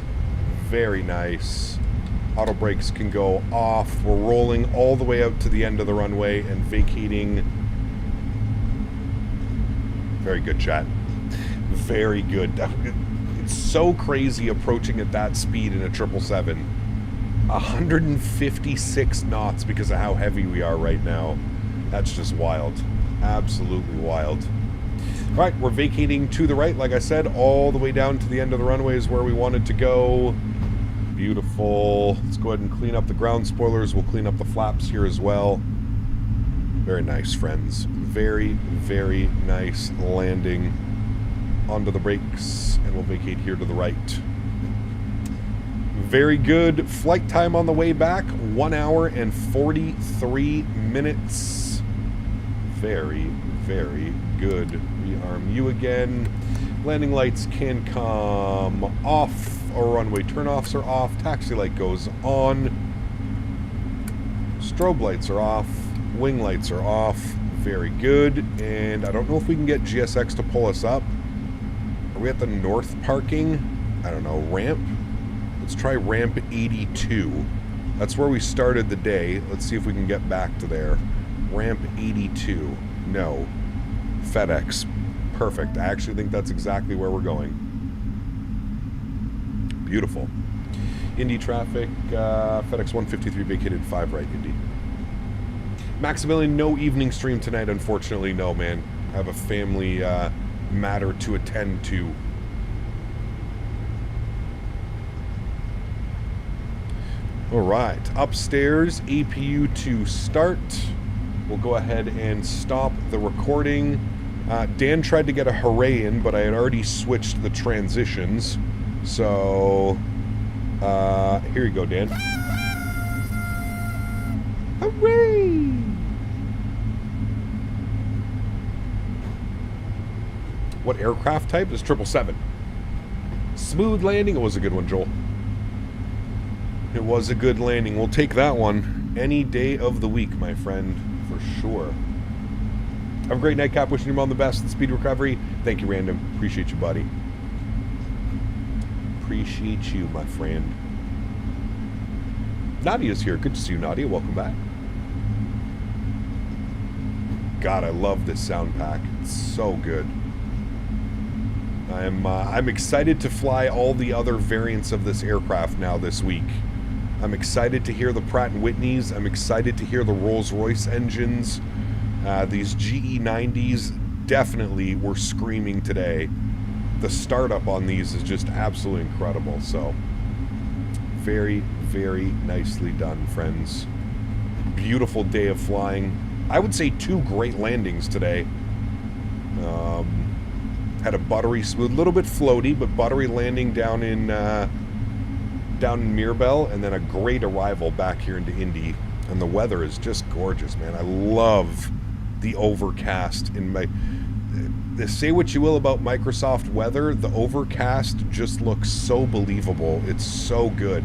Very nice. Auto brakes can go off. We're rolling all the way out to the end of the runway and vacating. Very good, chat. Very good. It's so crazy approaching at that speed in a 777. 156 knots because of how heavy we are right now. That's just wild. Absolutely wild. All right, we're vacating to the right, like I said, all the way down to the end of the runway is where we wanted to go. Beautiful. Let's go ahead and clean up the ground spoilers. We'll clean up the flaps here as well. Very nice, friends. Very, very nice landing. Onto the brakes, and we'll vacate here to the right. Very good flight time on the way back. 1 hour and 43 minutes. Very, very good. Rearm you again. Landing lights can come off. Our runway turnoffs are off. Taxi light goes on. Strobe lights are off. Wing lights are off. Very good. And I don't know if we can get GSX to pull us up. Are we at the north parking? I don't know. Ramp? Let's try ramp 82. That's where we started the day. Let's see if we can get back to there. Ramp 82. No. FedEx. Perfect. I actually think that's exactly where we're going. Beautiful. Indy traffic, FedEx 153 vacated 5 right, Indy. Maximilian, no evening stream tonight, unfortunately. No, man. I have a family matter to attend to. All right. Upstairs, APU to start. We'll go ahead and stop the recording. Dan tried to get a hooray in, but I had already switched the transitions. So, here you go, Dan. Hooray! What aircraft type is 777? Smooth landing. It was a good one, Joel. It was a good landing. We'll take that one any day of the week, my friend, for sure. Have a great night, Cap. Wishing your mom the best and speed recovery. Thank you, Random. Appreciate you, buddy. Appreciate you, my friend. Nadya's here. Good to see you, Nadya. Welcome back. God, I love this sound pack. It's so good. I'm excited to fly all the other variants of this aircraft now this week. I'm excited to hear the Pratt & Whitneys. I'm excited to hear the Rolls-Royce engines. These GE90s definitely were screaming today. The startup on these is just absolutely incredible. So, very, very nicely done, friends. Beautiful day of flying. I would say 2 great landings today. Had a buttery smooth, little bit floaty, but buttery landing down in Mirabel, and then a great arrival back here into Indy. And the weather is just gorgeous, man. I love the overcast in my... Say what you will about Microsoft weather, the overcast just looks so believable. It's so good.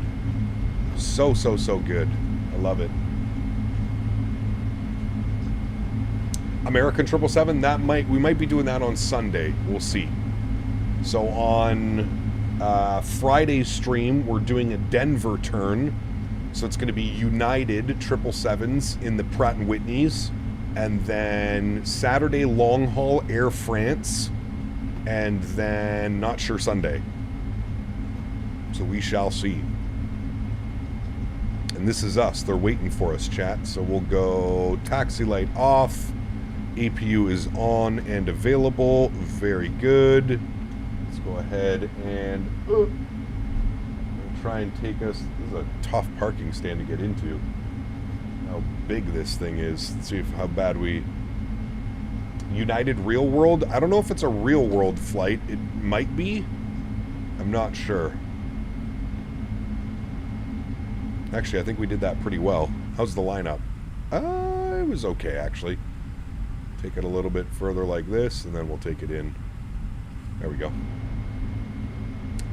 So good. I love it. American 777, we might be doing that on Sunday. We'll see. So on Friday's stream, we're doing a Denver turn. So it's going to be United 777s in the Pratt & Whitneys. And then Saturday, long haul Air France. And then not sure Sunday. So we shall see. And this is us. They're waiting for us, chat. So we'll go taxi light off. APU is on and available. Very good. Let's go ahead and try and take us. This is a tough parking stand to get into. How big this thing is. Let's see how bad we... United Real World? I don't know if it's a real world flight. It might be. I'm not sure. Actually, I think we did that pretty well. How's the lineup? It was okay, actually. Take it a little bit further like this, and then we'll take it in. There we go.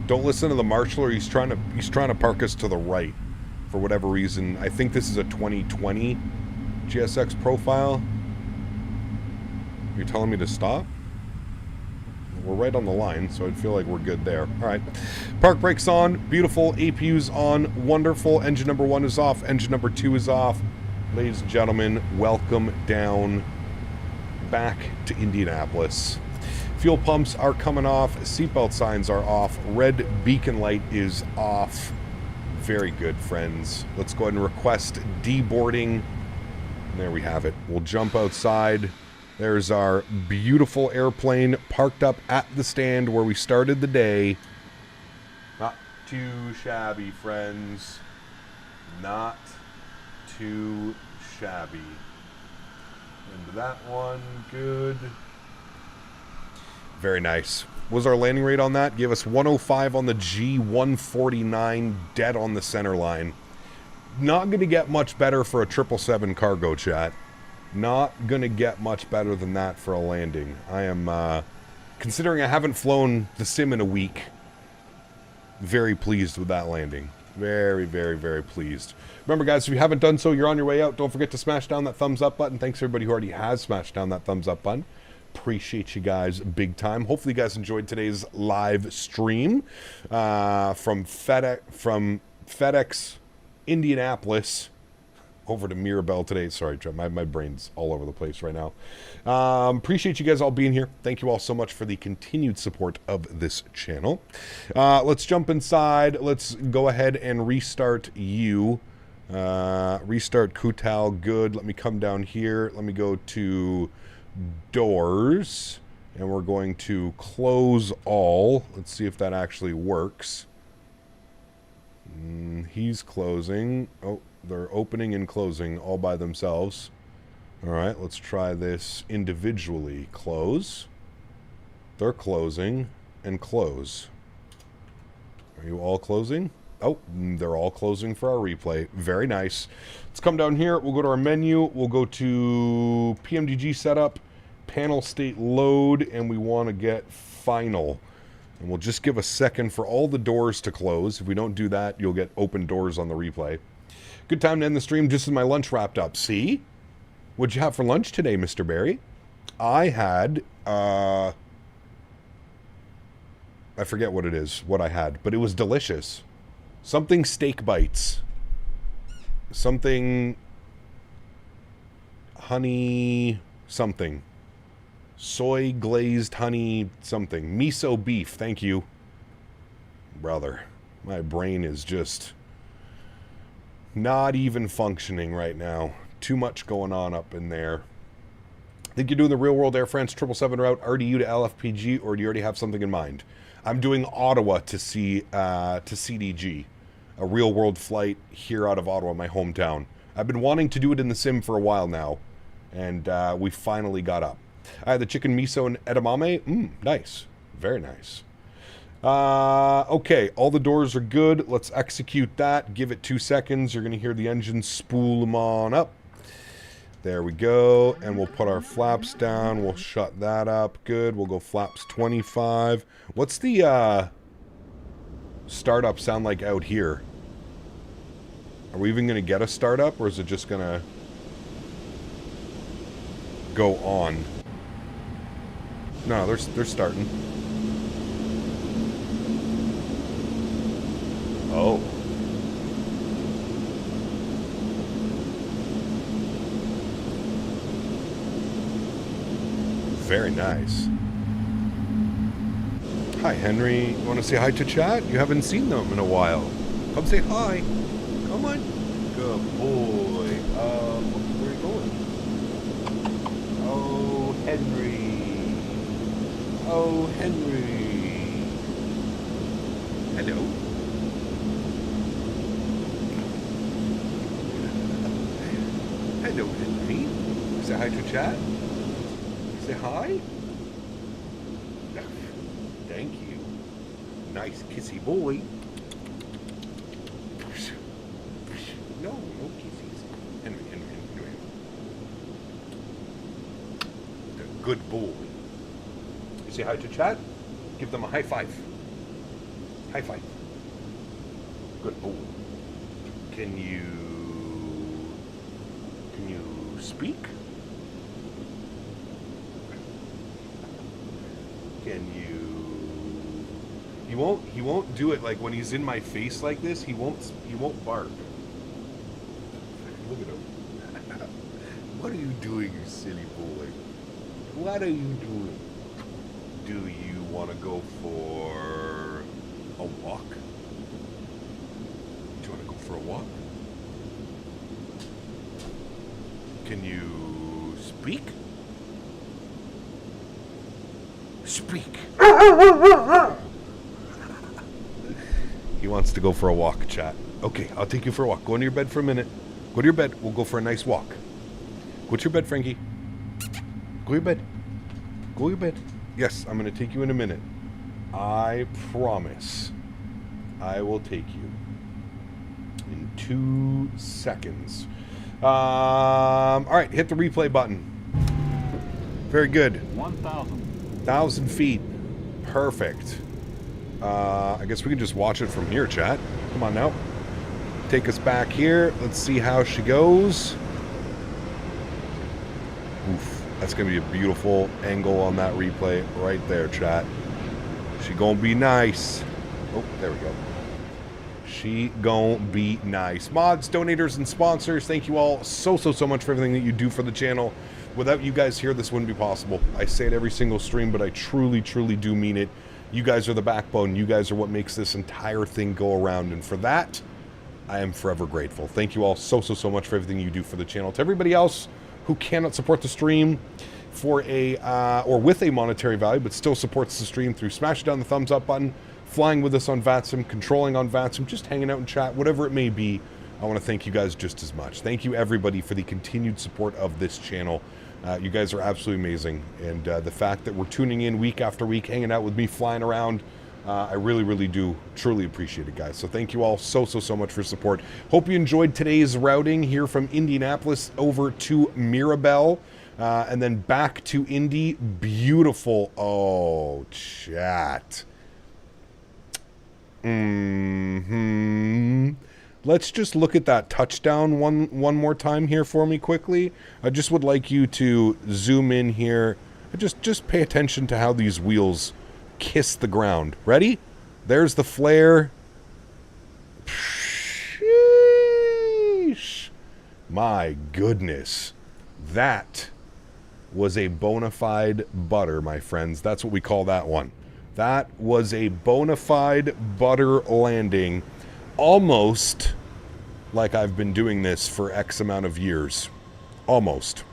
Don't listen to the marshaller. He's trying to park us to the right for whatever reason. I think this is a 2020 GSX profile. You're telling me to stop? We're right on the line, so I feel like we're good there. All right. Park brakes on. Beautiful. APU's on. Wonderful. Engine number 1 is off. Engine number 2 is off. Ladies and gentlemen, welcome down back to Indianapolis. Fuel pumps are coming off. Seatbelt signs are off. Red beacon light is off. Very good, friends. Let's go ahead and request deboarding. There we have it. We'll jump outside. There's our beautiful airplane parked up at the stand where we started the day. Not too shabby, friends. Not too shabby. Into that one. Good. Very nice. What was our landing rate on that? Give us 105 on the G, 149 dead on the center line. Not going to get much better for a 777 cargo, chat. Not going to get much better than that for a landing. I am, considering I haven't flown the sim in a week, very pleased with that landing. Very, very, very pleased. Remember, guys, if you haven't done so, you're on your way out. Don't forget to smash down that thumbs up button. Thanks, everybody who already has smashed down that thumbs up button. Appreciate you guys big time. Hopefully, you guys enjoyed today's live stream from FedEx Indianapolis over to Mirabel today. Sorry, my brain's all over the place right now. Appreciate you guys all being here. Thank you all so much for the continued support of this channel. Let's jump inside. Let's go ahead and restart you. Restart Kutal. Good. Let me come down here. Let me go to doors. And we're going to close all. Let's see if that actually works. He's closing. Oh, they're opening and closing all by themselves. All right, let's try this individually. Close. They're closing and close. Are you all closing? Oh, they're all closing for our replay. Very nice. Let's come down here. We'll go to our menu. We'll go to PMDG setup, panel state load, and we want to get final. And we'll just give a second for all the doors to close. If we don't do that, you'll get open doors on the replay. Good time to end the stream just as my lunch wrapped up. See? What'd you have for lunch today, Mr. Barry? I had, I forget what it is, what I had, but it was delicious. Something steak bites. Something honey something. Soy glazed honey something. Miso beef, thank you. Brother, my brain is just not even functioning right now. Too much going on up in there. Think you're doing the real world Air France 777 route, RDU to LFPG, or do you already have something in mind? I'm doing Ottawa to CDG, a real world flight here out of Ottawa, my hometown. I've been wanting to do it in the sim for a while now, and we finally got up. I had the chicken miso and edamame. Nice. Very nice. Okay, all the doors are good. Let's execute that. Give it 2 seconds. You're going to hear the engine spool them on up. There we go. And we'll put our flaps down. We'll shut that up. Good. We'll go flaps 25. What's the startup sound like out here? Are we even going to get a startup, or is it just going to go on? No, they're starting. Oh. Very nice. Hi, Henry. You want to say hi to chat? You haven't seen them in a while. Come say hi. Come on. Good boy. Where are you going? Oh, Henry. Oh, Henry. Hello. Hello, Henry. Say hi to chat. Say hi. Thank you. Nice kissy boy. No kisses. Henry. The good boy. You say hi to chat? Give them a high five. High five. Good boy. Can you speak? Can you... He won't do it like when he's in my face like this. He won't bark. Look at him. What are you doing, you silly boy? What are you doing? Do you want to go for a walk? Do you want to go for a walk? Can you speak? Speak. He wants to go for a walk, chat. Okay, I'll take you for a walk. Go into your bed for a minute. Go to your bed. We'll go for a nice walk. Go to your bed, Frankie. Go to your bed. Go to your bed. Yes, I'm going to take you in a minute. I promise I will take you in 2 seconds. All right, hit the replay button. Very good. 1,000 feet. Perfect. I guess we can just watch it from here, chat. Come on now. Take us back here. Let's see how she goes. Oof. That's going to be a beautiful angle on that replay right there, chat. She going to be nice. Oh, there we go. She gon' be nice. Mods, donators, and sponsors, thank you all so much for everything that you do for the channel. Without you guys here, this wouldn't be possible. I say it every single stream, but I truly do mean it. You guys are the backbone. You guys are what makes this entire thing go around. And for that, I am forever grateful. Thank you all so much for everything you do for the channel. To everybody else who cannot support the stream for a or with a monetary value, but still supports the stream through smashing down the thumbs up button, flying with us on VATSIM, controlling on VATSIM, just hanging out in chat, whatever it may be, I want to thank you guys just as much. Thank you, everybody, for the continued support of this channel. You guys are absolutely amazing. And the fact that we're tuning in week after week, hanging out with me, flying around, I really do truly appreciate it, guys. So thank you all so much for support. Hope you enjoyed today's routing here from Indianapolis over to Mirabel. And then back to Indy. Beautiful. Oh, chat. Let's just look at that touchdown one more time here for me quickly. I just would like you to zoom in here. Just pay attention to how these wheels kiss the ground. Ready? There's the flare. Sheesh. My goodness. That was a bona fide butter, my friends. That's what we call that one. That was a bona fide butter landing. Almost like I've been doing this for X amount of years. Almost.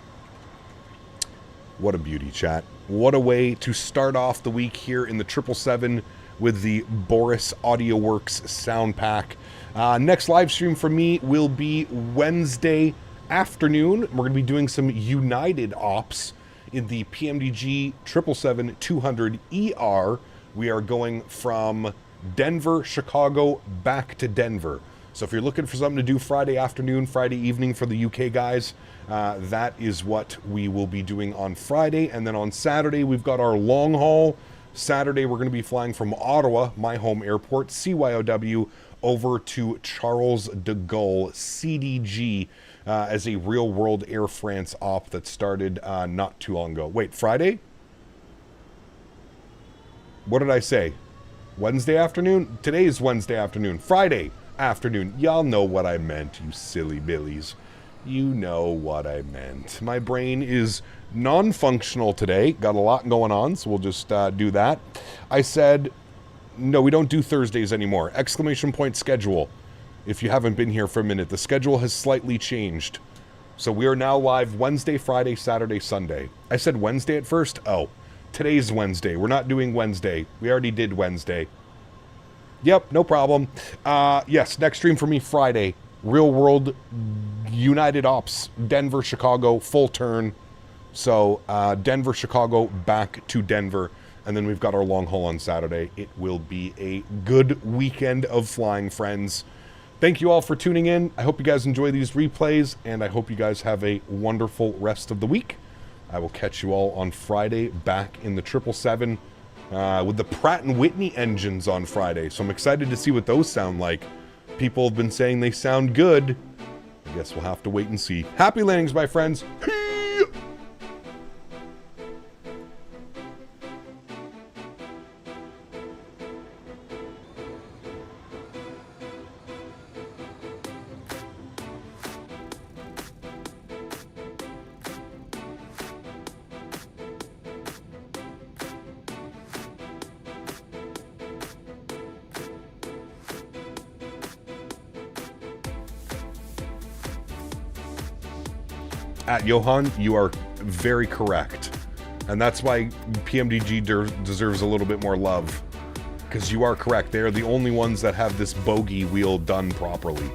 What a beauty, chat. What a way to start off the week here in the 777 with the Boris AudioWorks sound pack. Next live stream for me will be Wednesday afternoon. We're going to be doing some United ops in the PMDG 777-200ER. We are going from Denver, Chicago, back to Denver. So if you're looking for something to do Friday afternoon, Friday evening for the UK guys, that is what we will be doing on Friday. And then on Saturday, we've got our long haul. Saturday, we're going to be flying from Ottawa, my home airport, CYOW, over to Charles de Gaulle, CDG, as a real-world Air France op that started not too long ago. Wait, Friday? What did I say? Wednesday afternoon? Today's Wednesday afternoon. Friday afternoon. Y'all know what I meant, you silly billies. You know what I meant. My brain is non-functional today. Got a lot going on, so we'll just do that. I said, no, we don't do Thursdays anymore. Exclamation point schedule. If you haven't been here for a minute, the schedule has slightly changed. So we are now live Wednesday, Friday, Saturday, Sunday. I said Wednesday at first. Oh, today's Wednesday. We're not doing Wednesday. We already did Wednesday. Yep, no problem. Yes, next stream for me Friday. Real World United Ops, Denver, Chicago, full turn. So Denver, Chicago, back to Denver. And then we've got our long haul on Saturday. It will be a good weekend of flying, friends. Thank you all for tuning in. I hope you guys enjoy these replays, and I hope you guys have a wonderful rest of the week. I will catch you all on Friday back in the 777 with the Pratt & Whitney engines on Friday. So I'm excited to see what those sound like. People have been saying they sound good. I guess we'll have to wait and see. Happy landings, my friends. At Johan, you are very correct. And that's why PMDG deserves a little bit more love. Because you are correct. They are the only ones that have this bogey wheel done properly.